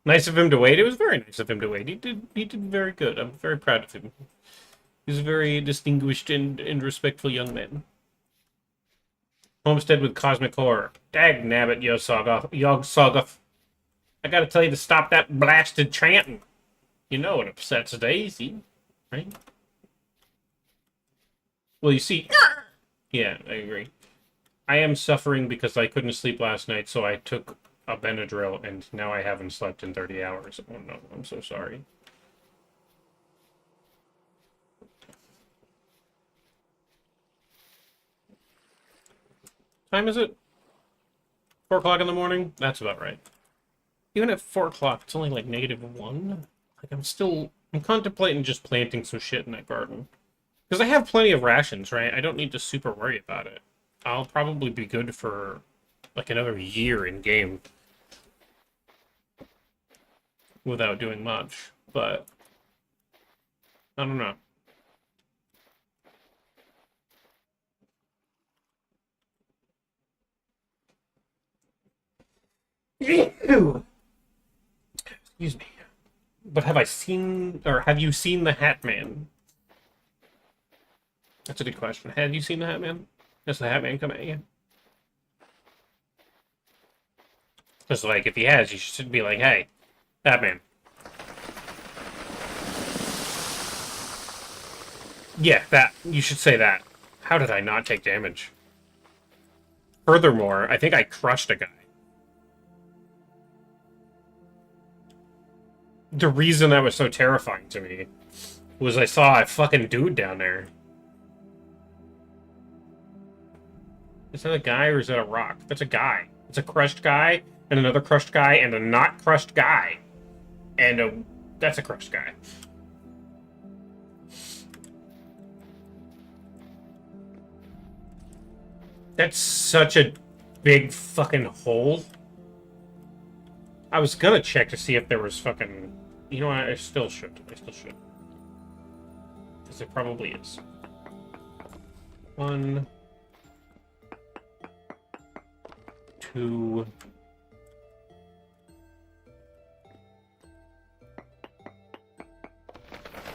Nice of him to wait. It was very nice of him to wait. He did very good. I'm very proud of him. He's a very distinguished and respectful young man. Homestead with cosmic horror. Dag nabbit, Yog-Soggoth. I gotta tell you to stop that blasted chanting. You know it upsets Daisy, right? Well, you see... Yeah, I agree. I am suffering because I couldn't sleep last night, so I took a Benadryl, and now I haven't slept in 30 hours. Oh no, I'm so sorry. Time is it? 4 o'clock in the morning? That's about right. Even at 4 o'clock, it's only like -1. Like, I'm contemplating just planting some shit in that garden. Because I have plenty of rations, right? I don't need to super worry about it. I'll probably be good for like another year in game without doing much, but I don't know. Ew. Excuse me. But have I seen, or have you seen the Hat Man? That's a good question. Have you seen the Hat Man? Does the Hat Man come at you? Because, like, if he has, you should be like, hey, Hat Man. Yeah, that. You should say that. How did I not take damage? Furthermore, I think I crushed a guy. The reason that was so terrifying to me was I saw a fucking dude down there. Is that a guy or is that a rock? That's a guy. It's a crushed guy, and another crushed guy, and a not crushed guy. And a... That's a crushed guy. That's such a big fucking hole. I was gonna check to see if there was fucking... You know what? I still should. Because there probably is. 1... 2...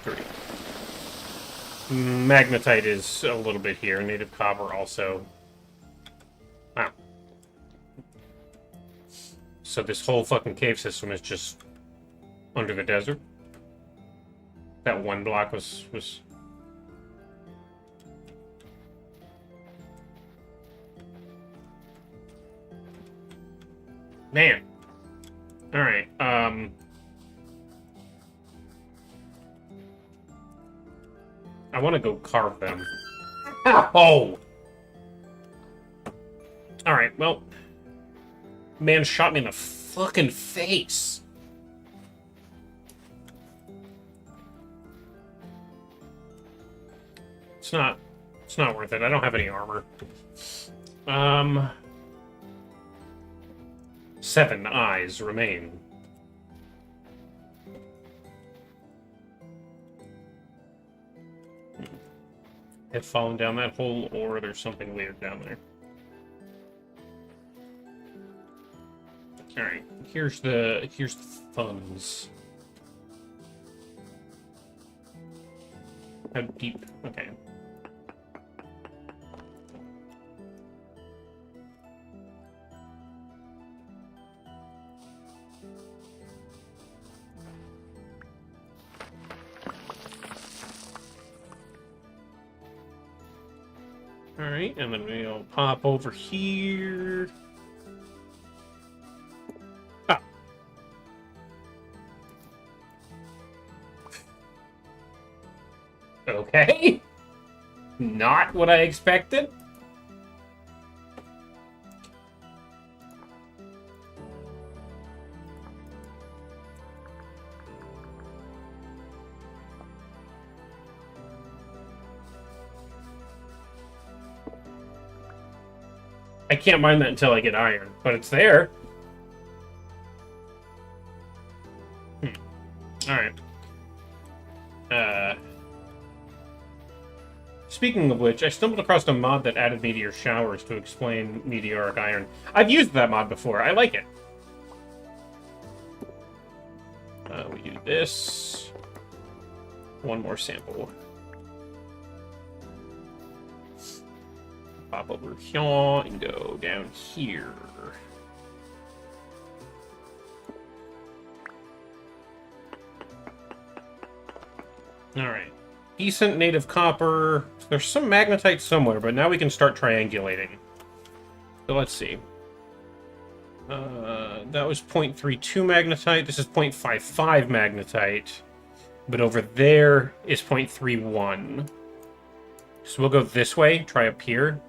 3. Magnetite is a little bit here. Native copper also. Wow. So this whole fucking cave system is just under the desert? That one block was... Man. Alright, I want to go carve them. Oh! Alright, well... Man shot me in the fucking face. It's not worth it. I don't have any armor. 7 eyes remain. Have fallen down that hole, or there's something weird down there. Alright, here's the funds. How deep? Okay. Alright, and then we'll pop over here. Ah. Okay. Not what I expected. I can't mine that until I get iron, but it's there. Alright. Speaking of which, I stumbled across a mod that added meteor showers to explain meteoric iron. I've used that mod before. I like it. We do this. One more sample. Pop over here and go down here. Alright. Decent native copper. There's some magnetite somewhere, but now we can start triangulating. So let's see. That was 0.32 magnetite. This is 0.55 magnetite. But over there is 0.31. So we'll go this way, try up here.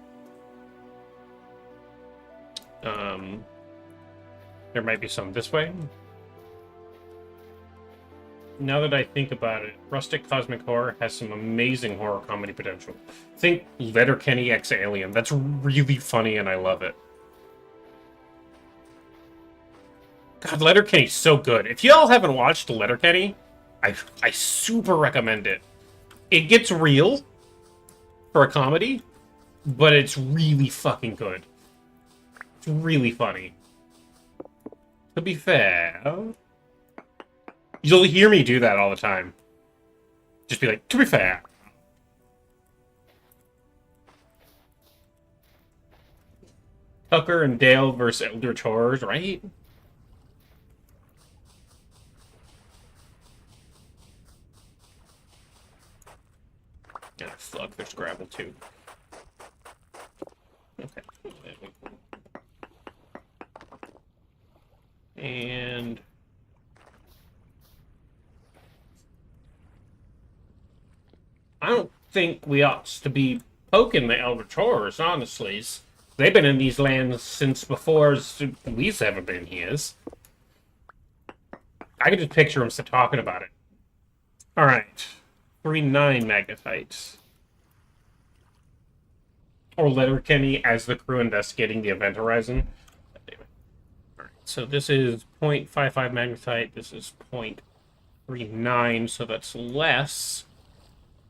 There might be some this way. Now that I think about it, Rustic Cosmic Horror has some amazing horror comedy potential. Think Letterkenny X Alien. That's really funny and I love it. God, Letterkenny's so good. If y'all haven't watched Letterkenny, I super recommend it. It gets real for a comedy, but it's really fucking good. It's really funny. To be fair, You'll hear me do that all the time. Just be like, to be fair. Tucker and Dale versus Eldritch Horrors, right? Yeah, fuck, there's gravel too. Okay. And... I don't think we ought to be poking the Eldritch Horrors, honestly. They've been in these lands since before we've ever been here. I can just picture them talking about it. Alright. 3-9 magnetites. Or Letterkenny as the crew investigating the event horizon. Alright, so this is 0.55 magnetite. This is 0.39, so that's less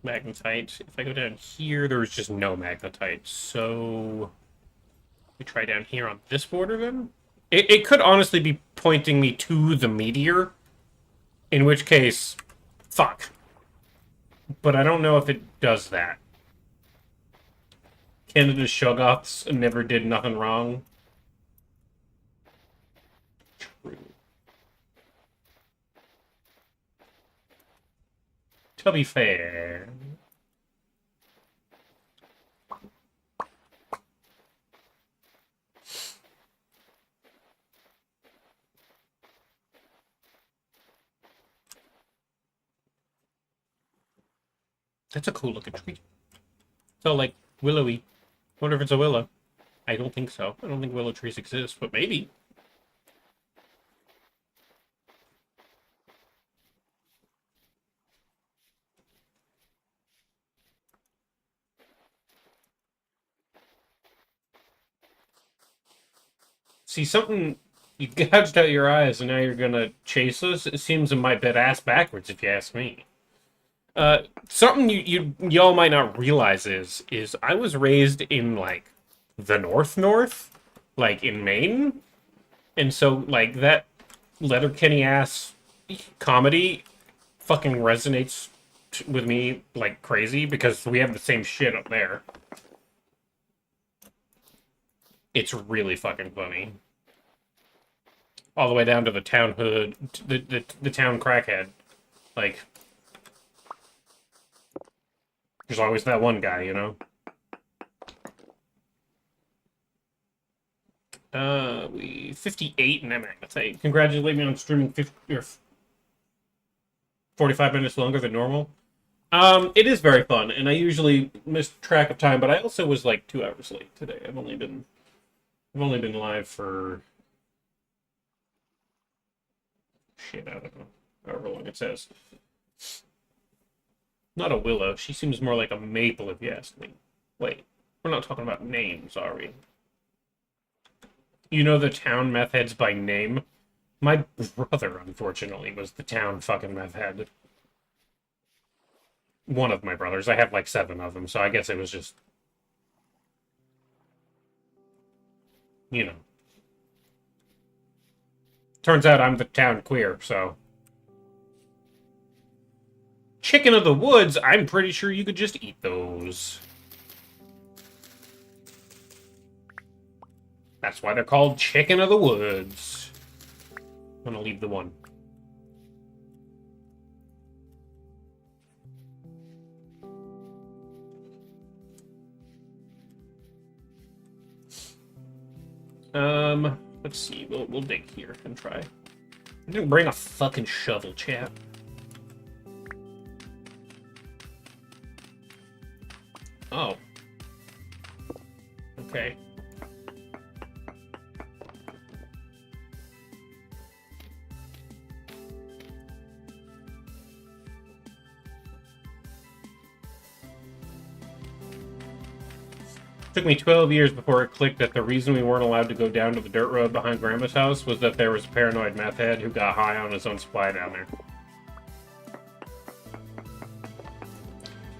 magnetite. If I go down here, there's just no magnetite. So we try down here on this border then? It could honestly be pointing me to the meteor. In which case, fuck. But I don't know if it does that. Canada's Shoggoths never did nothing wrong. True. To be fair... That's a cool looking tree. It's all like willowy. Wonder if it's a willow. I don't think so. I don't think willow trees exist, but maybe. See, something... You gouged out your eyes and now you're gonna chase us? It seems a my bit ass backwards if you ask me. Something y'all might not realize is I was raised in, like, the north, like, in Maine, and so, like, that Letterkenny-ass comedy fucking resonates with me like crazy, because we have the same shit up there. It's really fucking funny. All the way down to the town hood, the town crackhead. Like... There's always that one guy, you know? We 58 in that magnetite. Congratulate me on streaming 50 or 45 minutes longer than normal. It is very fun, and I usually miss track of time, but I also was like 2 hours late today. I've only been live for shit, I don't know. However long it says. Not a willow. She seems more like a maple, if you ask me. Wait, we're not talking about names, are we? You know the town meth heads by name? My brother, unfortunately, was the town fucking meth head. One of my brothers. I have like 7 of them, so I guess it was just... You know. Turns out I'm the town queer, so... Chicken of the woods, I'm pretty sure you could just eat those. That's why they're called chicken of the woods. I'm gonna leave the one. Let's see, we'll dig here and try. I didn't bring a fucking shovel, chat. Oh. Okay. Took me 12 years before it clicked that the reason we weren't allowed to go down to the dirt road behind Grandma's house was that there was a paranoid meth head who got high on his own supply down there.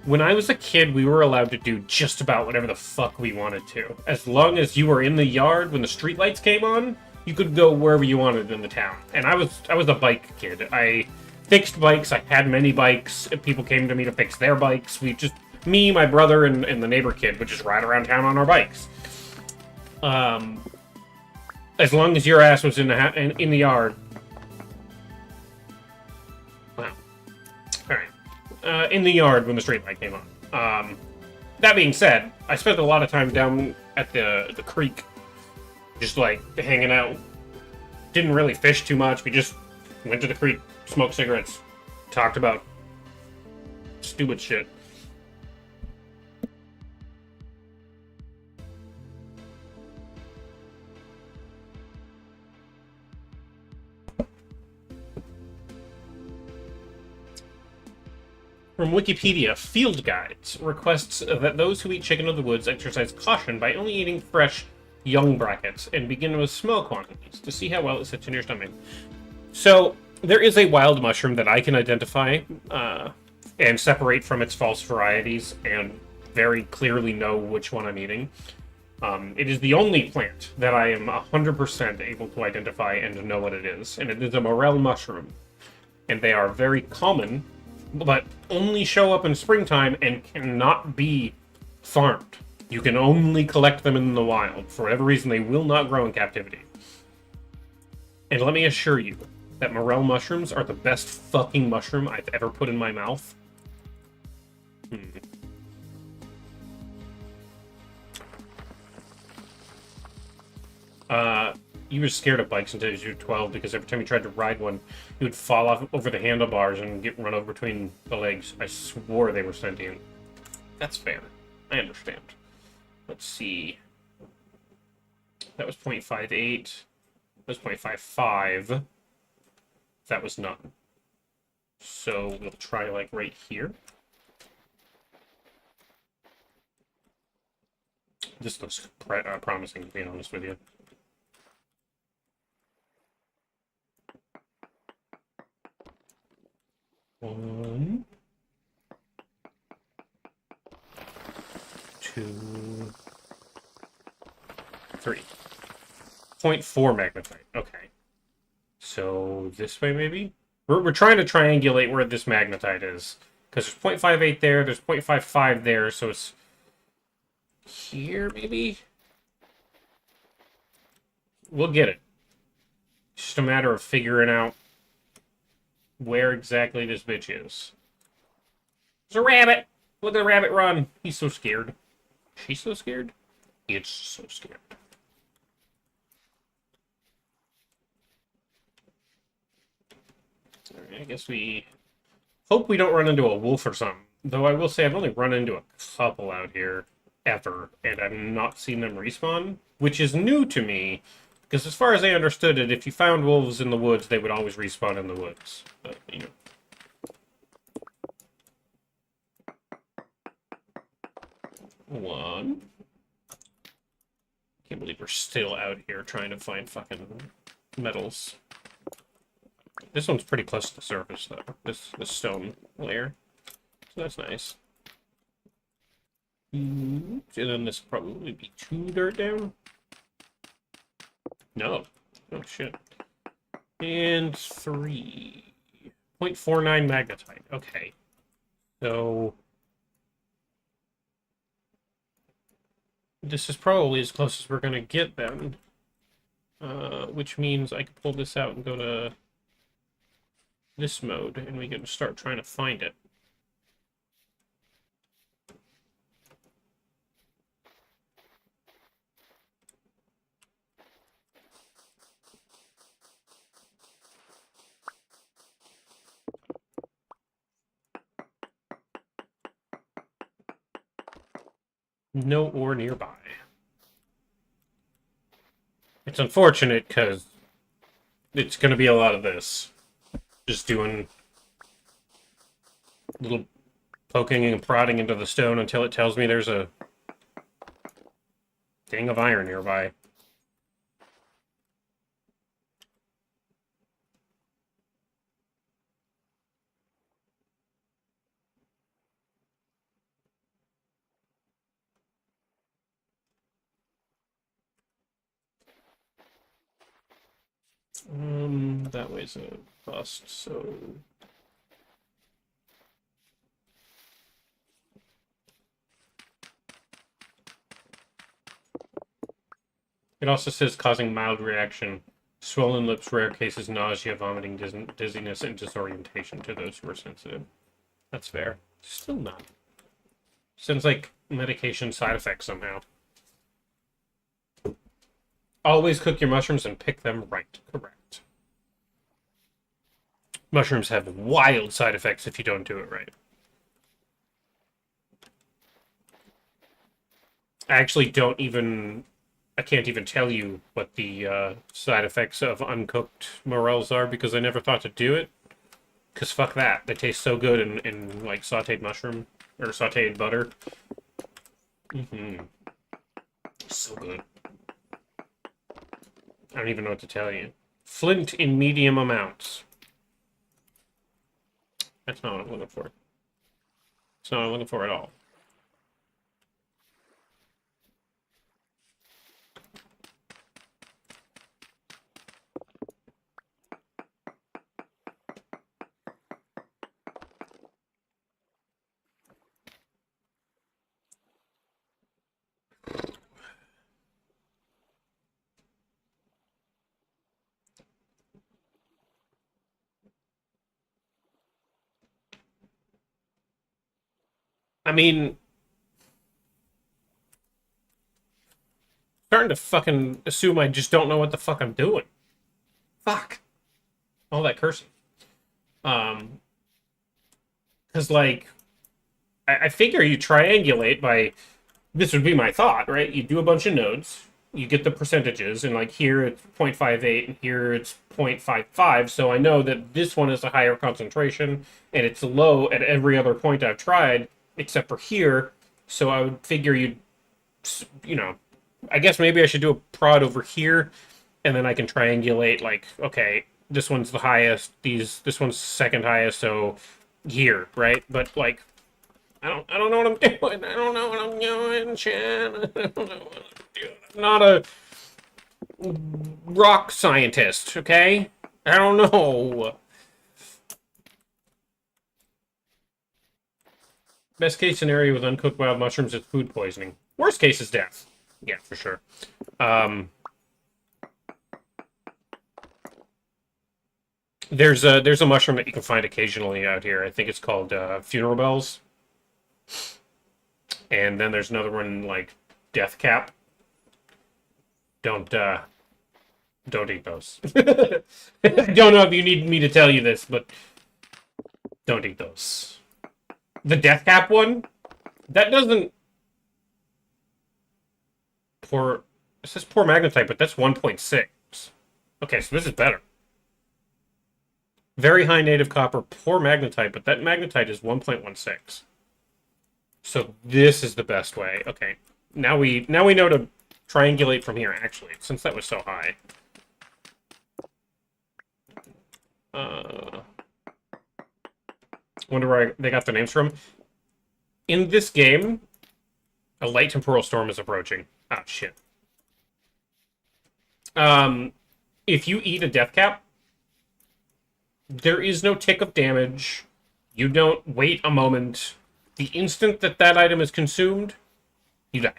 When I was a kid, we were allowed to do just about whatever the fuck we wanted to. As long as you were in the yard when the streetlights came on, you could go wherever you wanted in the town. And I was a bike kid. I fixed bikes. I had many bikes. People came to me to fix their bikes. Me, my brother, and the neighbor kid would just ride around town on our bikes. As long as your ass was in the yard. Wow. Alright. In the yard when the street light came on. That being said, I spent a lot of time down at the creek, just like hanging out. Didn't really fish too much. We just went to the creek, smoked cigarettes, talked about stupid shit. From Wikipedia, Field Guides requests that those who eat chicken of the woods exercise caution by only eating fresh, young brackets and begin with small quantities to see how well it sits in your stomach. So, there is a wild mushroom that I can identify and separate from its false varieties and very clearly know which one I'm eating. It is the only plant that I am 100% able to identify and know what it is, and it is a morel mushroom. And they are very common, but only show up in springtime and cannot be farmed. You can only collect them in the wild. For whatever reason, they will not grow in captivity. And let me assure you that morel mushrooms are the best fucking mushroom I've ever put in my mouth. You were scared of bikes until you were 12 because every time you tried to ride one, you would fall off over the handlebars and get run over between the legs. I swore they were sentient. That's fair. I understand. Let's see. That was 0.58. That was 0.55. That was none. So we'll try like right here. This looks promising, to be honest with you. One, 2, 3. 0.4 magnetite. Okay. So this way, maybe? We're trying to triangulate where this magnetite is. Because there's 0.58 there, there's 0.55 there, so it's here, maybe? We'll get it. It's just a matter of figuring out where exactly this bitch is. There's a rabbit! Look at the rabbit run! He's so scared. She's so scared? It's so scared. Alright, I guess we hope we don't run into a wolf or something. Though I will say I've only run into a couple out here ever, and I've not seen them respawn, which is new to me, because as far as I understood it, if you found wolves in the woods, they would always respawn in the woods. But, you know. One. Can't believe we're still out here trying to find fucking metals. This one's pretty close to the surface, though. This stone layer. So that's nice. And then this will probably be 2 dirt down. No. Oh, shit. And 3. 0.49 magnetite. Okay. So this is probably as close as we're going to get then. Which means I could pull this out and go to this mode, and we can start trying to find it. No ore nearby. It's unfortunate, because it's going to be a lot of this. Just doing little poking and prodding into the stone until it tells me there's a thing of iron nearby. That way's a bust, so It also says causing mild reaction, swollen lips, rare cases, nausea, vomiting, dizziness, and disorientation to those who are sensitive. That's fair. Still not. Sounds like medication side effects somehow. Always cook your mushrooms and pick them right. Correct. Mushrooms have wild side effects if you don't do it right. I actually don't even... I can't even tell you what the side effects of uncooked morels are because I never thought to do it. Because fuck that. They taste so good in like sauteed mushroom or sauteed butter. So good. I don't even know what to tell you. Flint in medium amounts. That's not what I'm looking for. That's not what I'm looking for at all. I mean, starting to fucking assume I just don't know what the fuck I'm doing. Fuck. All that cursing. Because, like, I figure you triangulate by... This would be my thought, right? You do a bunch of nodes, you get the percentages, and, like, here it's 0.58, and here it's 0.55, so I know that this one is a higher concentration, and it's low at every other point I've tried, except for here, so I would figure you'd, you know... I guess maybe I should do a prod over here, and then I can triangulate, like, okay, this one's the highest, this one's second highest, so here, right? But, like, I don't know what I'm doing. I don't know what I'm doing, Chan. I don't know what I'm doing. I'm not a rock scientist, okay? I don't know. Best case scenario with uncooked wild mushrooms is food poisoning. Worst case is death. Yeah, for sure. There's a mushroom that you can find occasionally out here. I think it's called funeral bells. And then there's another one like death cap. Don't eat those. I don't know if you need me to tell you this, but don't eat those. The death cap one, that doesn't pour. It says poor magnetite, but that's 1.6. Okay, so this is better. Very high native copper, poor magnetite, but that magnetite is 1.16. So this is the best way. Okay, now we know to triangulate from here. Actually, since that was so high. Wonder where they got the names from. In this game, a light temporal storm is approaching. Ah, shit. If you eat a death cap, there is no tick of damage. You don't wait a moment. The instant that that item is consumed, you die.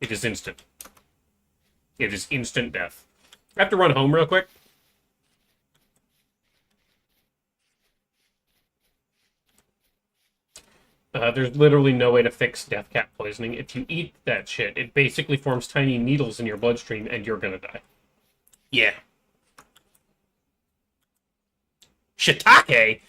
It is instant. It is instant death. I have to run home real quick. There's literally no way to fix death cap poisoning. If you eat that shit, it basically forms tiny needles in your bloodstream and you're gonna die. Yeah. Shiitake?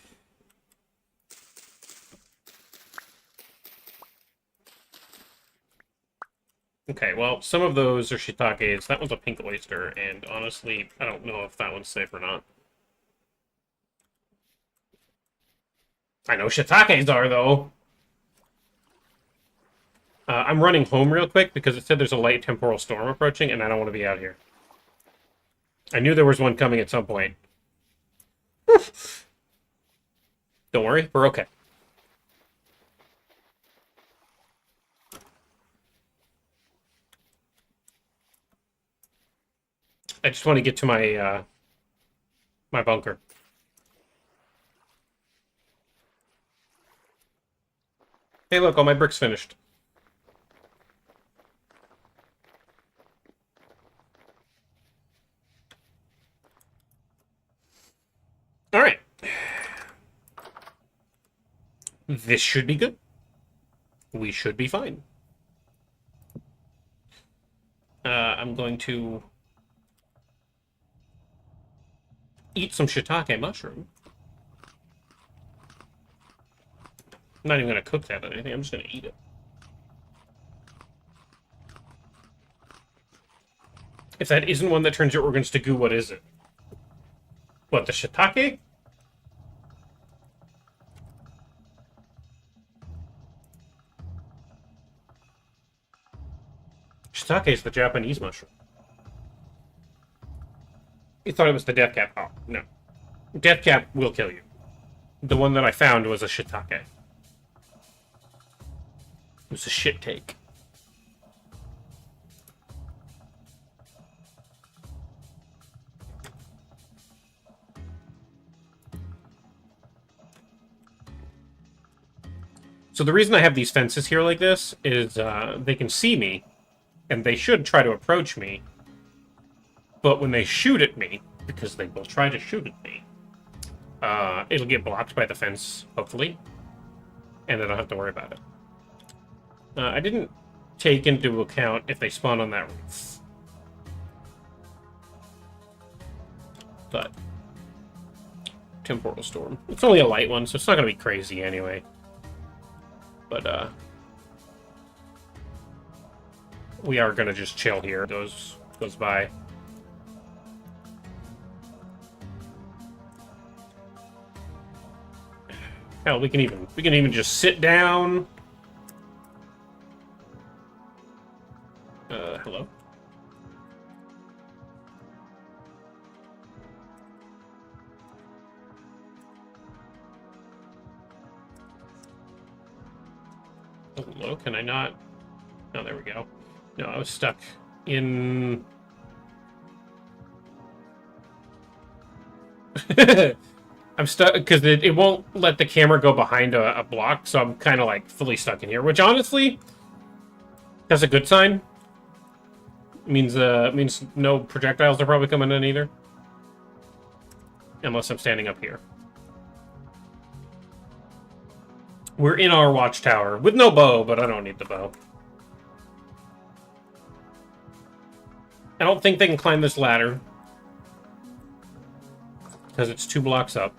Okay, well, some of those are shiitakes. That one's a pink oyster, and honestly, I don't know if that one's safe or not. I know shiitakes are, though. I'm running home real quick because it said there's a light temporal storm approaching, and I don't want to be out here. I knew there was one coming at some point. Don't worry, we're okay. I just want to get to my my bunker. Hey, look, all my bricks finished. Alright. This should be good. We should be fine. I'm going to eat some shiitake mushroom. I'm not even going to cook that or anything. I'm just going to eat it. If that isn't one that turns your organs to goo, what is it? What, the shiitake? Shiitake is the Japanese mushroom. You thought it was the death cap. Oh, no. Death cap will kill you. The one that I found was a shiitake. It was a shit take. So the reason I have these fences here like this is they can see me, and they should try to approach me. But when they shoot at me, because they will try to shoot at me, it'll get blocked by the fence, hopefully, and I don't have to worry about it. I didn't take into account if they spawn on that roof. But temporal storm. It's only a light one, so it's not going to be crazy anyway. But, we are going to just chill here. Goes by. Hell, we can even just sit down. Hello? Hello, can I not? Oh, there we go. No, I was stuck in... I'm stuck because it won't let the camera go behind a block, so I'm kind of like fully stuck in here, which honestly, that's a good sign. Means no projectiles are probably coming in either. Unless I'm standing up here. We're in our watchtower with no bow, but I don't need the bow. I don't think they can climb this ladder because it's 2 blocks up.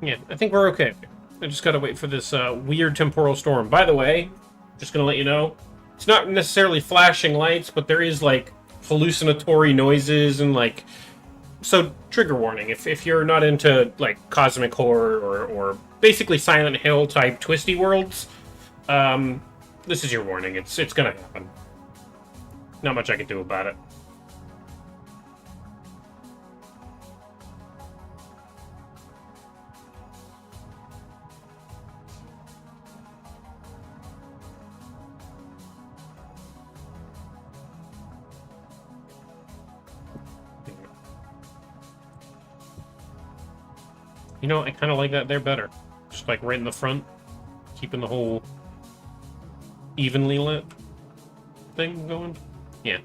Yeah, I think we're okay. I just gotta wait for this weird temporal storm. By the way, just gonna let you know, it's not necessarily flashing lights, but there is, like, hallucinatory noises and, like... So, trigger warning, if you're not into, like, cosmic horror or basically Silent Hill type twisty worlds, this is your warning. It's gonna happen. Not much I can do about it. You know, I kind of like that there better. Just like right in the front, keeping the whole evenly lit thing going. Yeah.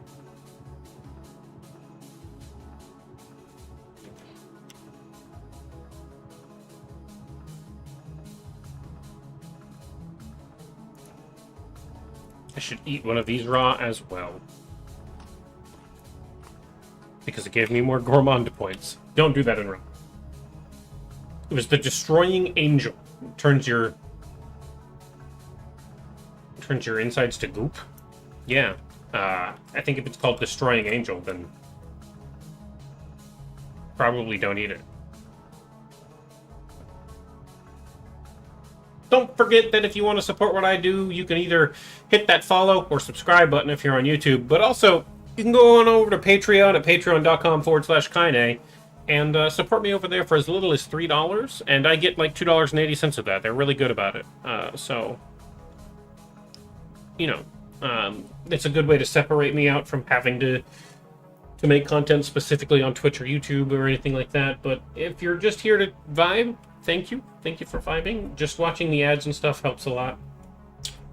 I should eat one of these raw as well. Because it gave me more gourmand points. Don't do that in raw. It was the Destroying Angel. Turns your insides to goop. Yeah. I think if it's called Destroying Angel, then probably don't eat it. Don't forget that if you want to support what I do, you can either hit that follow or subscribe button if you're on YouTube. But also, you can go on over to Patreon at patreon.com/Kaine. And support me over there for as little as $3, and I get like $2.80 of that. They're really good about it. So, you know, it's a good way to separate me out from having to make content specifically on Twitch or YouTube or anything like that. But if you're just here to vibe, thank you. Thank you for vibing. Just watching the ads and stuff helps a lot.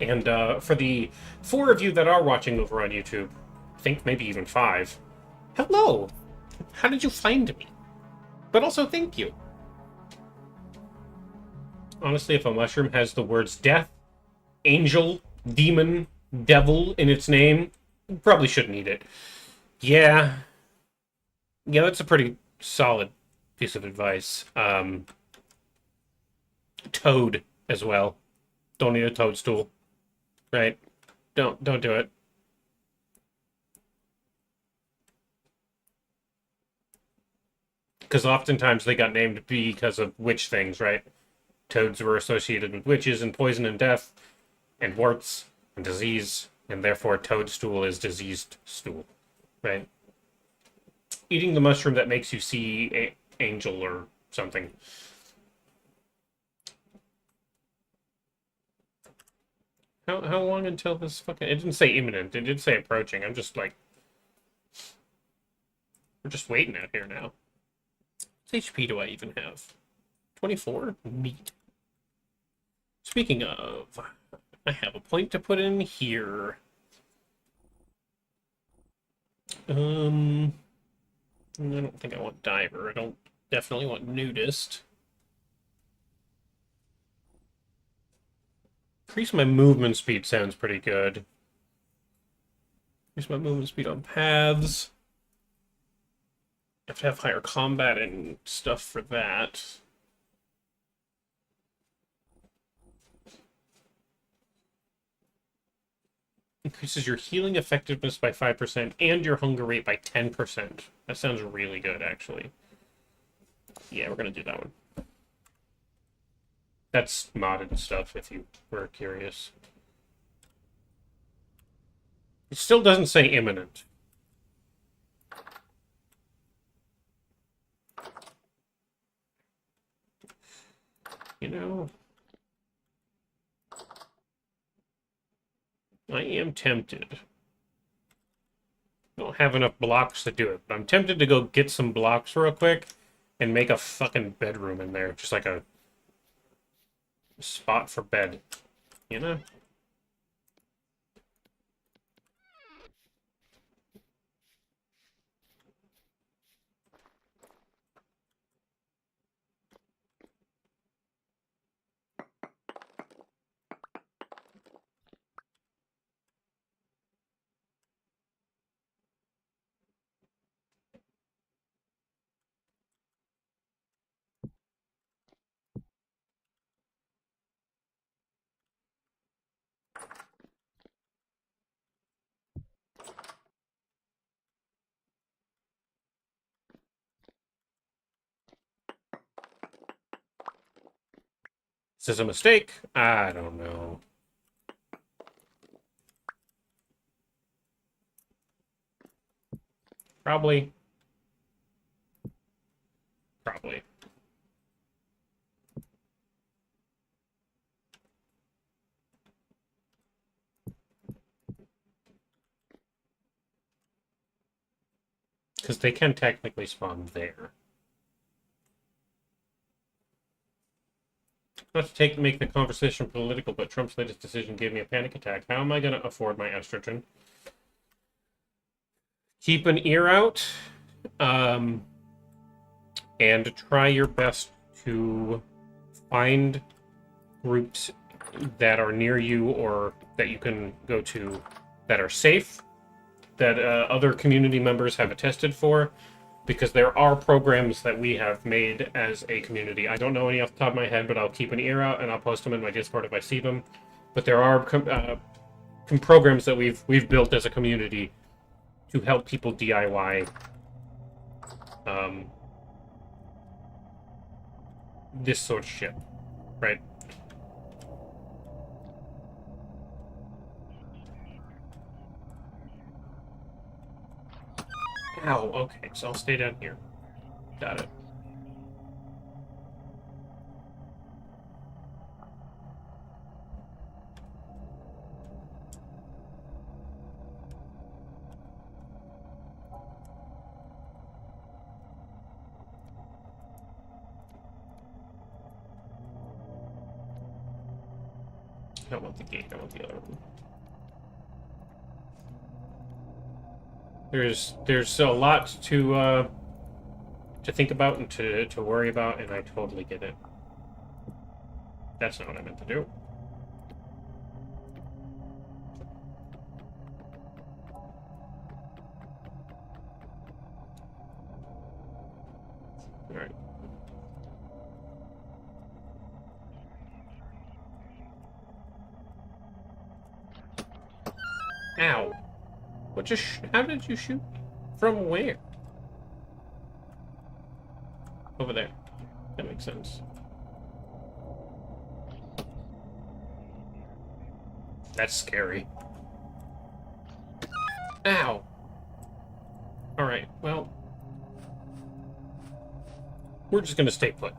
And for the 4 of you that are watching over on YouTube, I think maybe even 5, hello! How did you find me? But also, thank you. Honestly, if a mushroom has the words death, angel, demon, devil in its name, you probably shouldn't eat it. Yeah. Yeah, that's a pretty solid piece of advice. Toad as well. Don't eat a toadstool. Right? Don't do it. Because oftentimes they got named because of witch things, right? Toads were associated with witches and poison and death and warts and disease, and therefore toadstool is diseased stool, right? Eating the mushroom that makes you see angel or something. How long until this fucking... It didn't say imminent. It did say approaching. I'm just like... We're just waiting out here now. What HP do I even have? 24? Neat. Speaking of... I have a point to put in here. I don't think I want diver. I don't definitely want nudist. Increase my movement speed sounds pretty good. Increase my movement speed on paths. I have to have higher combat and stuff for that. Increases your healing effectiveness by 5% and your hunger rate by 10%. That sounds really good, actually. Yeah, we're gonna do that one. That's modded stuff, if you were curious. It still doesn't say imminent. You know... I am tempted. I don't have enough blocks to do it, but I'm tempted to go get some blocks real quick and make a fucking bedroom in there. Just like a spot for bed. You know? Is this a mistake? I don't know. Probably. Probably. Because they can technically spawn there. Not to make the conversation political, but Trump's latest decision gave me a panic attack. How am I going to afford my estrogen? Keep an ear out, and try your best to find groups that are near you or that you can go to that are safe, that other community members have attested for, because there are programs that we have made as a community. I don't know any off the top of my head, but I'll keep an ear out and I'll post them in my Discord if I see them. But there are programs that we've built as a community to help people DIY this sort of shit, right? Ow, okay, so I'll stay down here. Got it. I don't want the gate, I want the other one. There's a lot to think about and to worry about, and I totally get it. That's not what I meant to do. Alright. Ow. What just how did you shoot? From where? Over there. That makes sense. That's scary. Ow. Alright, well. We're just gonna stay put.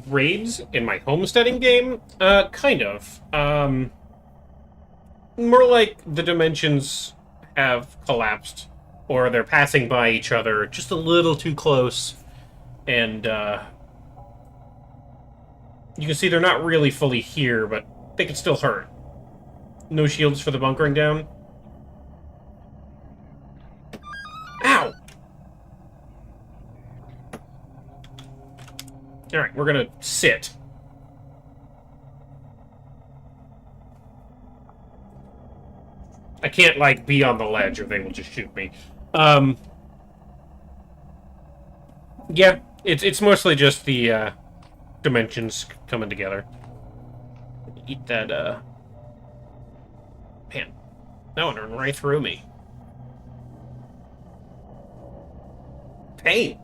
Raids in my homesteading game? Kind of. More like the dimensions have collapsed, or they're passing by each other just a little too close, and, you can see they're not really fully here, but they can still hurt. No shields for the bunkering down. Ow! Alright, we're gonna sit. I can't, like, be on the ledge or they will just shoot me. Yeah, it's mostly just the, dimensions coming together. Eat that, Man, that one went right through me. Pain!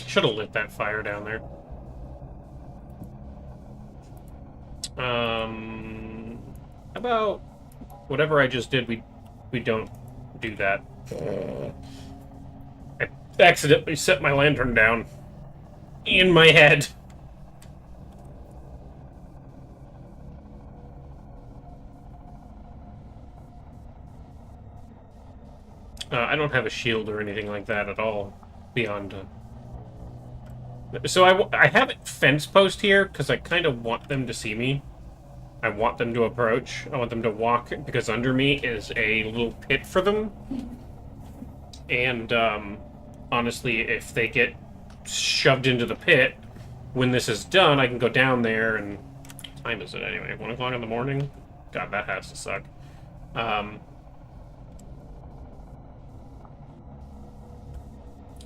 Should have lit that fire down there. How about whatever I just did, we don't do that. I accidentally set my lantern down in my head. I don't have a shield or anything like that at all beyond... So I have a fence post here because I kind of want them to see me. I want them to approach. I want them to walk because under me is a little pit for them. And honestly, if they get shoved into the pit, when this is done, I can go down there and... What time is it anyway? 1 o'clock in the morning? God, that has to suck.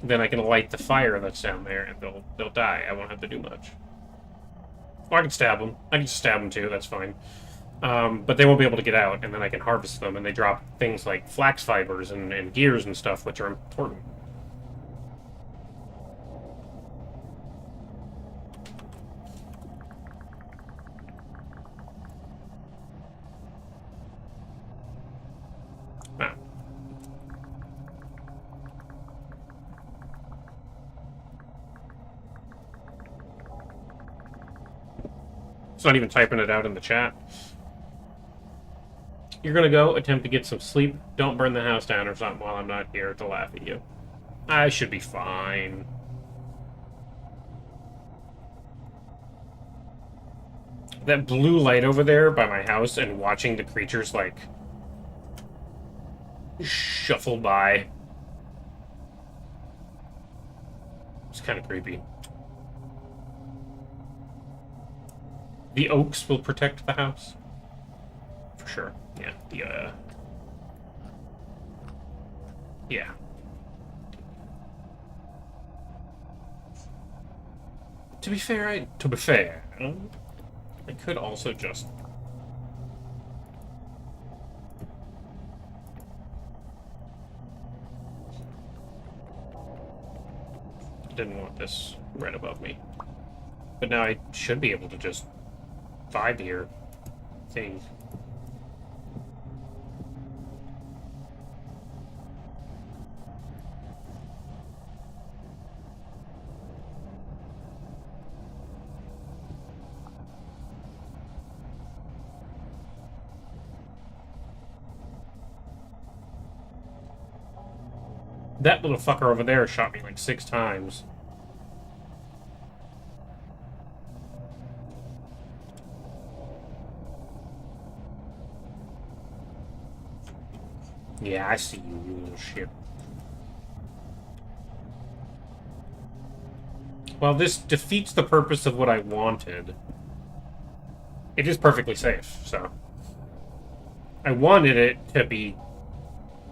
Then I can light the fire that's down there, and they'll die. I won't have to do much. Or I can stab them. I can just stab them too. That's fine. But they won't be able to get out, and then I can harvest them, and they drop things like flax fibers and gears and stuff, which are important. It's not even typing it out in the chat. You're gonna go attempt to get some sleep. Don't burn the house down or something while I'm not here to laugh at you. I should be fine. That blue light over there by my house and watching the creatures, like, shuffle by. It's kind of creepy. The oaks will protect the house. For sure. Yeah. Yeah. To be fair, I could also just... Didn't want this right above me. But now I should be able to just vibe here. I think. That little fucker over there shot me like 6 times. Yeah, I see you, you little shit. Well, this defeats the purpose of what I wanted. It is perfectly safe, so... I wanted it to be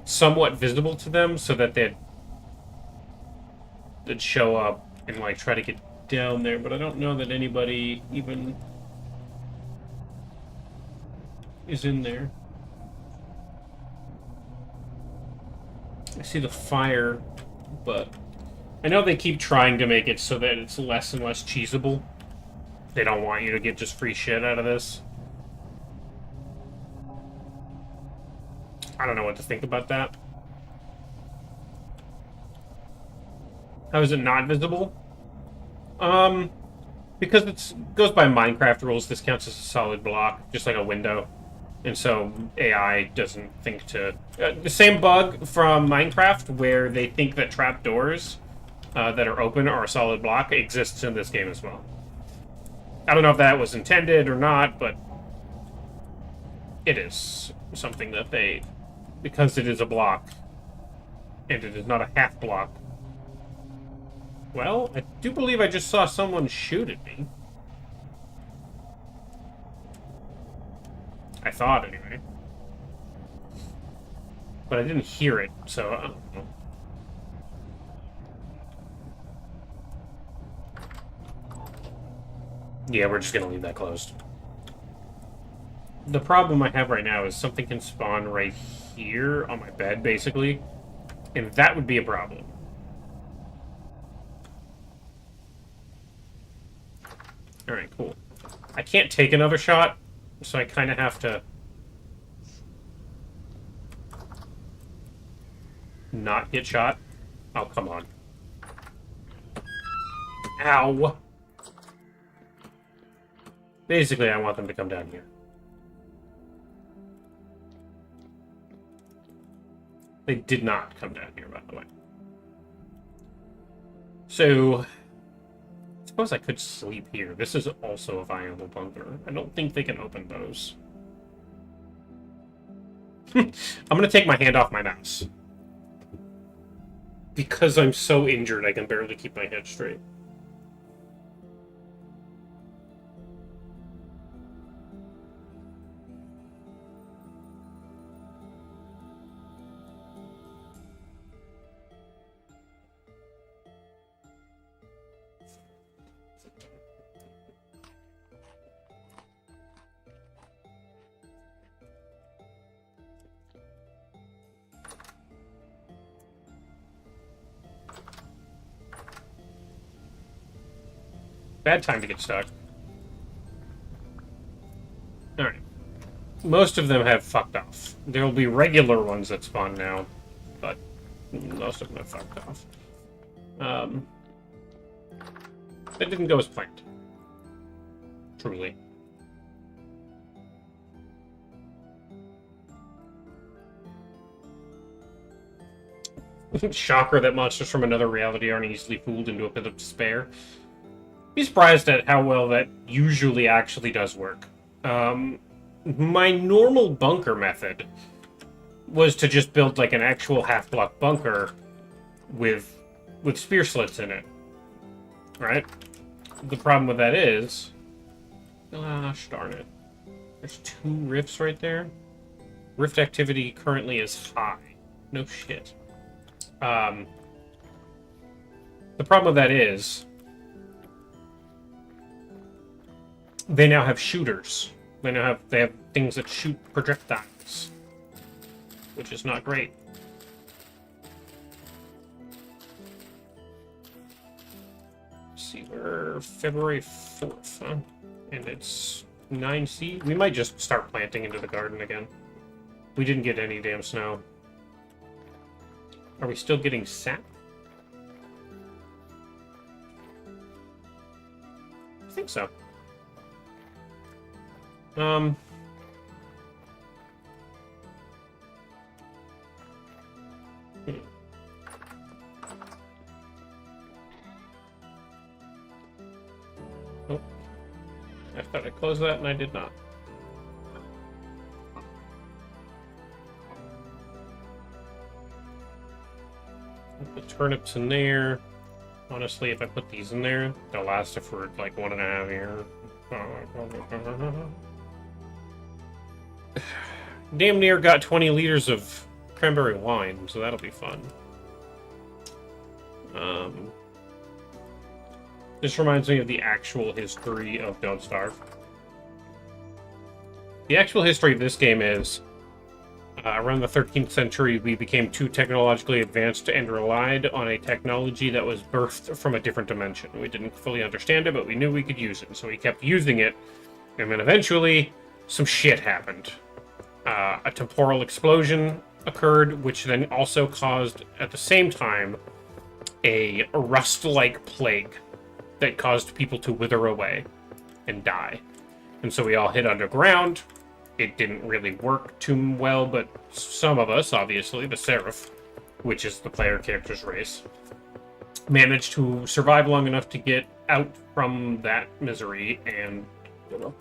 somewhat visible to them so that they'd show up and, like, try to get down there, but I don't know that anybody even is in there. I see the fire, but I know they keep trying to make it so that it's less and less cheesable. They don't want you to get just free shit out of this. I don't know what to think about that. How is it not visible? Because it goes by Minecraft rules, this counts as a solid block, just like a window. And so AI doesn't think to... the same bug from Minecraft, where they think that trapdoors that are open are a solid block, exists in this game as well. I don't know if that was intended or not, but it is something that they... Because it is a block, and it is not a half block. Well, I do believe I just saw someone shoot at me. I thought, anyway. But I didn't hear it, so I don't know. Yeah, we're just gonna leave that closed. The problem I have right now is something can spawn right here on my bed, basically. And that would be a problem. Alright, cool. I can't take another shot, so I kind of have to... not get shot. Oh, come on. Ow! Basically, I want them to come down here. They did not come down here, by the way. So, I suppose I could sleep here. This is also a viable bunker. I don't think they can open those. I'm gonna take my hand off my mouse. Because I'm so injured, I can barely keep my head straight. Bad time to get stuck. Alright. Most of them have fucked off. There will be regular ones that spawn now, but most of them have fucked off. It didn't go as planned. Truly. Shocker that monsters from another reality aren't easily fooled into a pit of despair. Be surprised at how well that usually actually does work. My normal bunker method was to just build like an actual half-block bunker with spear slits in it. Right? The problem with that is... Gosh darn it. There's 2 rifts right there. Rift activity currently is high. No shit. The problem with that is... They now have shooters. They have things that shoot projectiles, which is not great. February 4th, huh? And it's 9C. We might just start planting into the garden again. We didn't get any damn snow. Are we still getting sap? I think so. Hmm. Oh. I thought I closed that and I did not. Put turnips in there. Honestly, if I put these in there, they'll last us for like 1.5 years. Damn near got 20 liters of cranberry wine, so that'll be fun. This reminds me of the actual history of Don't Starve. The actual history of this game is, around the 13th century, we became too technologically advanced and relied on a technology that was birthed from a different dimension. We didn't fully understand it, but we knew we could use it, so we kept using it, and then eventually, some shit happened. A temporal explosion occurred, which then also caused, at the same time, a rust-like plague that caused people to wither away and die. And so we all hid underground. It didn't really work too well, but some of us, obviously, the Seraph, which is the player character's race, managed to survive long enough to get out from that misery and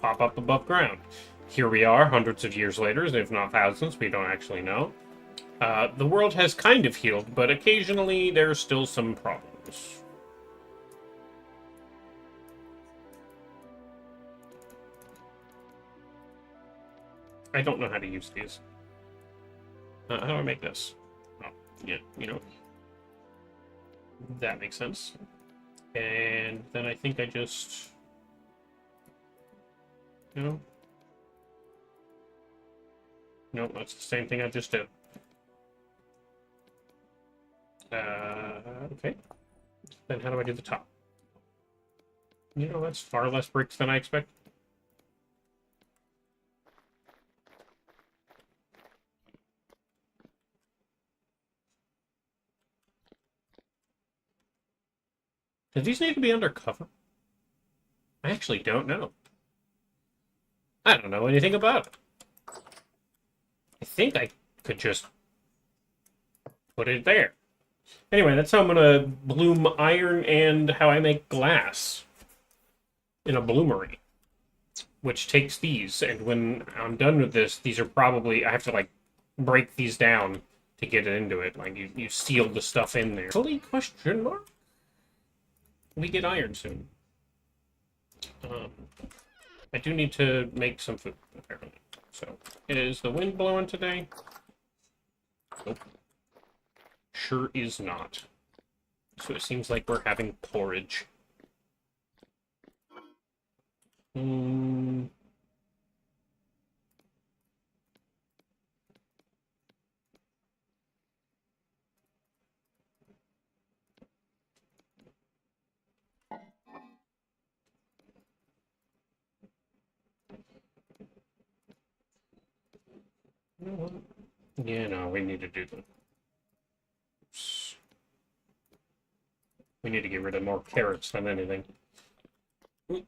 pop up above ground. Here we are, hundreds of years later, if not thousands, we don't actually know. The world has kind of healed, but occasionally there's still some problems. I don't know how to use these. How do I make this? Oh, yeah, you know. That makes sense. And then I think I just... No. No, that's the same thing I just did. Okay. Then how do I do the top? You know, that's far less bricks than I expected. Do these need to be undercover? I actually don't know. I don't know anything about it. I think I could just put it there. Anyway, that's how I'm gonna bloom iron and how I make glass in a bloomery, which takes these. And when I'm done with this, these are probably, I have to like break these down to get it into it. Like you seal the stuff in there. Fully question mark? We get iron soon. I do need to make some food, apparently. So, is the wind blowing today? Nope. Sure is not. So it seems like we're having porridge. Yeah, no, we need to do the... We need to get rid of more carrots than anything. He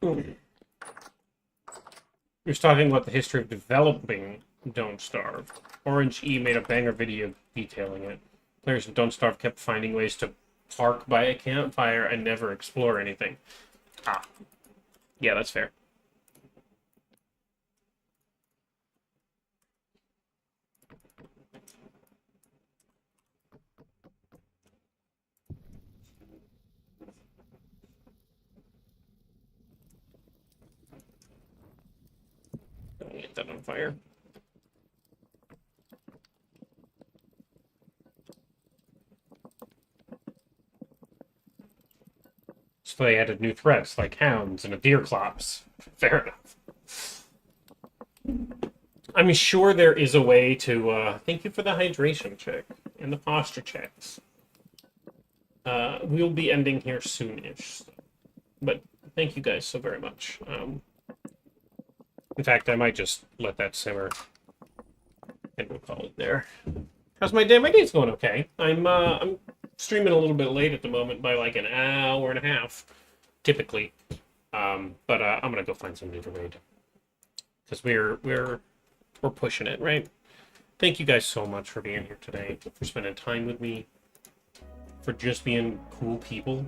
was talking about the history of developing Don't Starve. Orange E made a banger video detailing it. Players in Don't Starve kept finding ways to park by a campfire and never explore anything. Ah. Yeah, that's fair. Don't get that on fire. So they added new threats like hounds and a deer clops. Fair enough. I'm sure there is a way to, thank you for the hydration check and the posture checks. We'll be ending here soon-ish. But thank you guys so very much. In fact, I might just let that simmer, and we'll call it there. How's my day? My day's going okay. I'm streaming a little bit late at the moment by like an hour and a half, typically. But I'm gonna go find somebody to raid because we're pushing it, right? Thank you guys so much for being here today, for spending time with me, for just being cool people.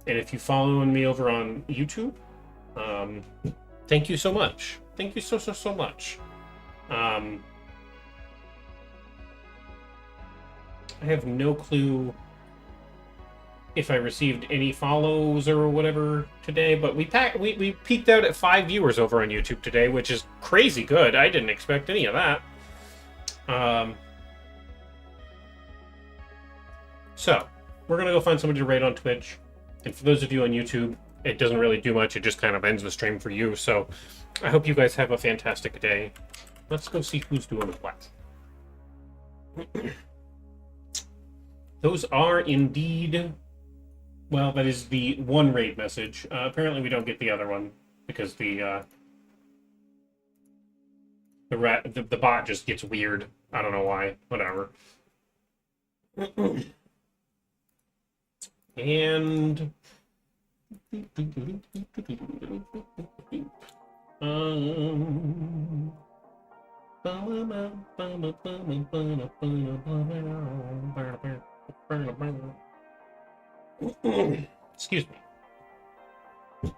And if you following me over on YouTube, thank you so much. Thank you so much. I have no clue if I received any follows or whatever today, but we peaked out at 5 viewers over on YouTube today, which is crazy good. I didn't expect any of that. So we're gonna go find somebody to raid on Twitch, and for those of you on YouTube, it doesn't really do much. It just kind of ends the stream for you. So I hope you guys have a fantastic day. Let's go see who's doing what. Those are indeed, well, that is the one raid message. Apparently we don't get the other one because the bot just gets weird. I don't know why. Whatever. And excuse me.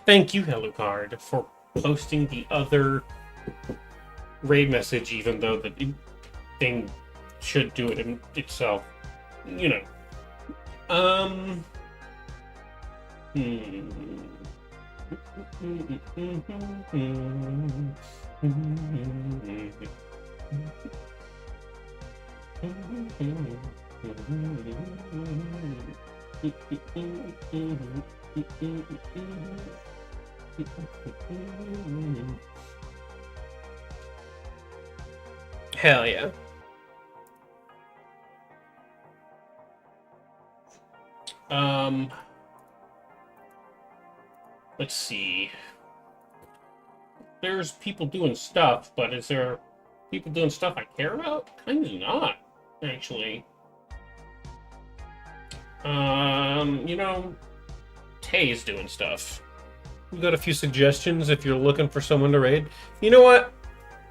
Thank you, HelloCard, for posting the other raid message, even though the thing should do it in itself. You know. Hell yeah. Let's see. There's people doing stuff, but is there people doing stuff I care about? Kind of not, actually. You know, Tay's doing stuff. We got a few suggestions if you're looking for someone to raid. You know what?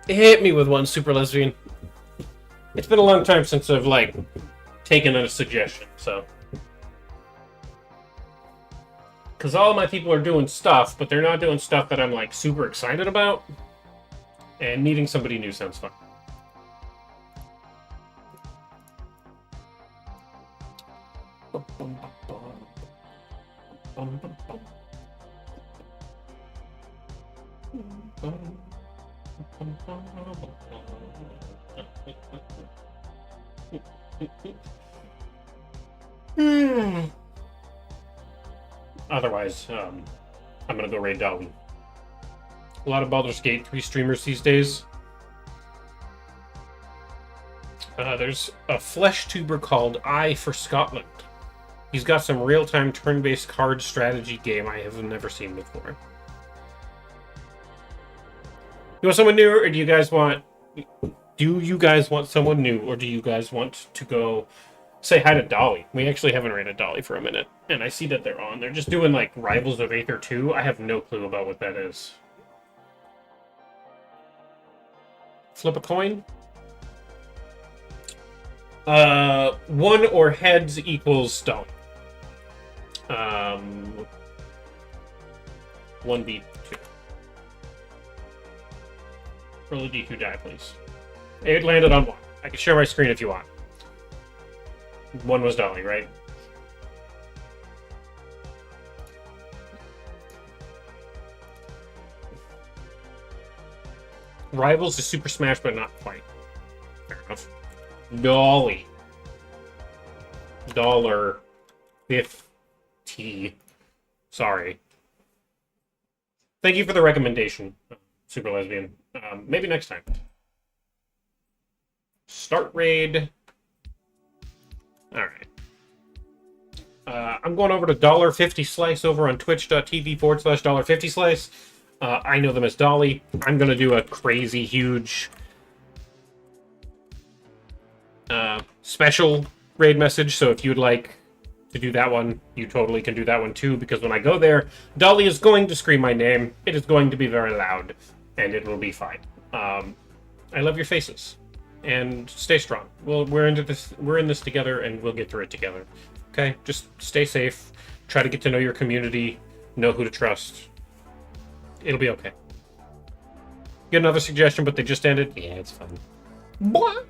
Hit me with one, Super Lesbian. It's been a long time since I've, like, taken a suggestion, so. Because all my people are doing stuff, but they're not doing stuff that I'm, like, super excited about. And meeting somebody new sounds fun. Otherwise, I'm gonna go raid Dolly. A lot of Baldur's Gate 3 streamers these days. There's a flesh tuber called I for Scotland. He's got some real-time turn-based card strategy game I have never seen before. You want someone new, or do you guys want... Do you guys want someone new, or do you guys want to go say hi to Dolly? We actually haven't raided Dolly for a minute, and I see that they're on. They're just doing, like, Rivals of Aether 2. I have no clue about what that is. Flip a coin? 1 or heads equals Dolly. 1v2. Roll a d2 die, please. It landed on 1. I can share my screen if you want. 1 was Dolly, right? Rivals is Super Smash, but not quite. Fair enough. Dolly. Dollar. 50. Sorry. Thank you for the recommendation, Super Lesbian. Maybe next time. Start raid. Alright. I'm going over to $1.50 Slice over on twitch.tv/$1.50 Slice. I know them as Dolly. I'm going to do a crazy, huge special raid message, so if you'd like to do that one, you totally can do that one too, because when I go there, Dolly is going to scream my name. It is going to be very loud, and it will be fine. I love your faces, and stay strong. We're in this together, and we'll get through it together. Okay, just stay safe. Try to get to know your community. Know who to trust. It'll be okay. Get another suggestion, but they just ended. Yeah, it's fine. What?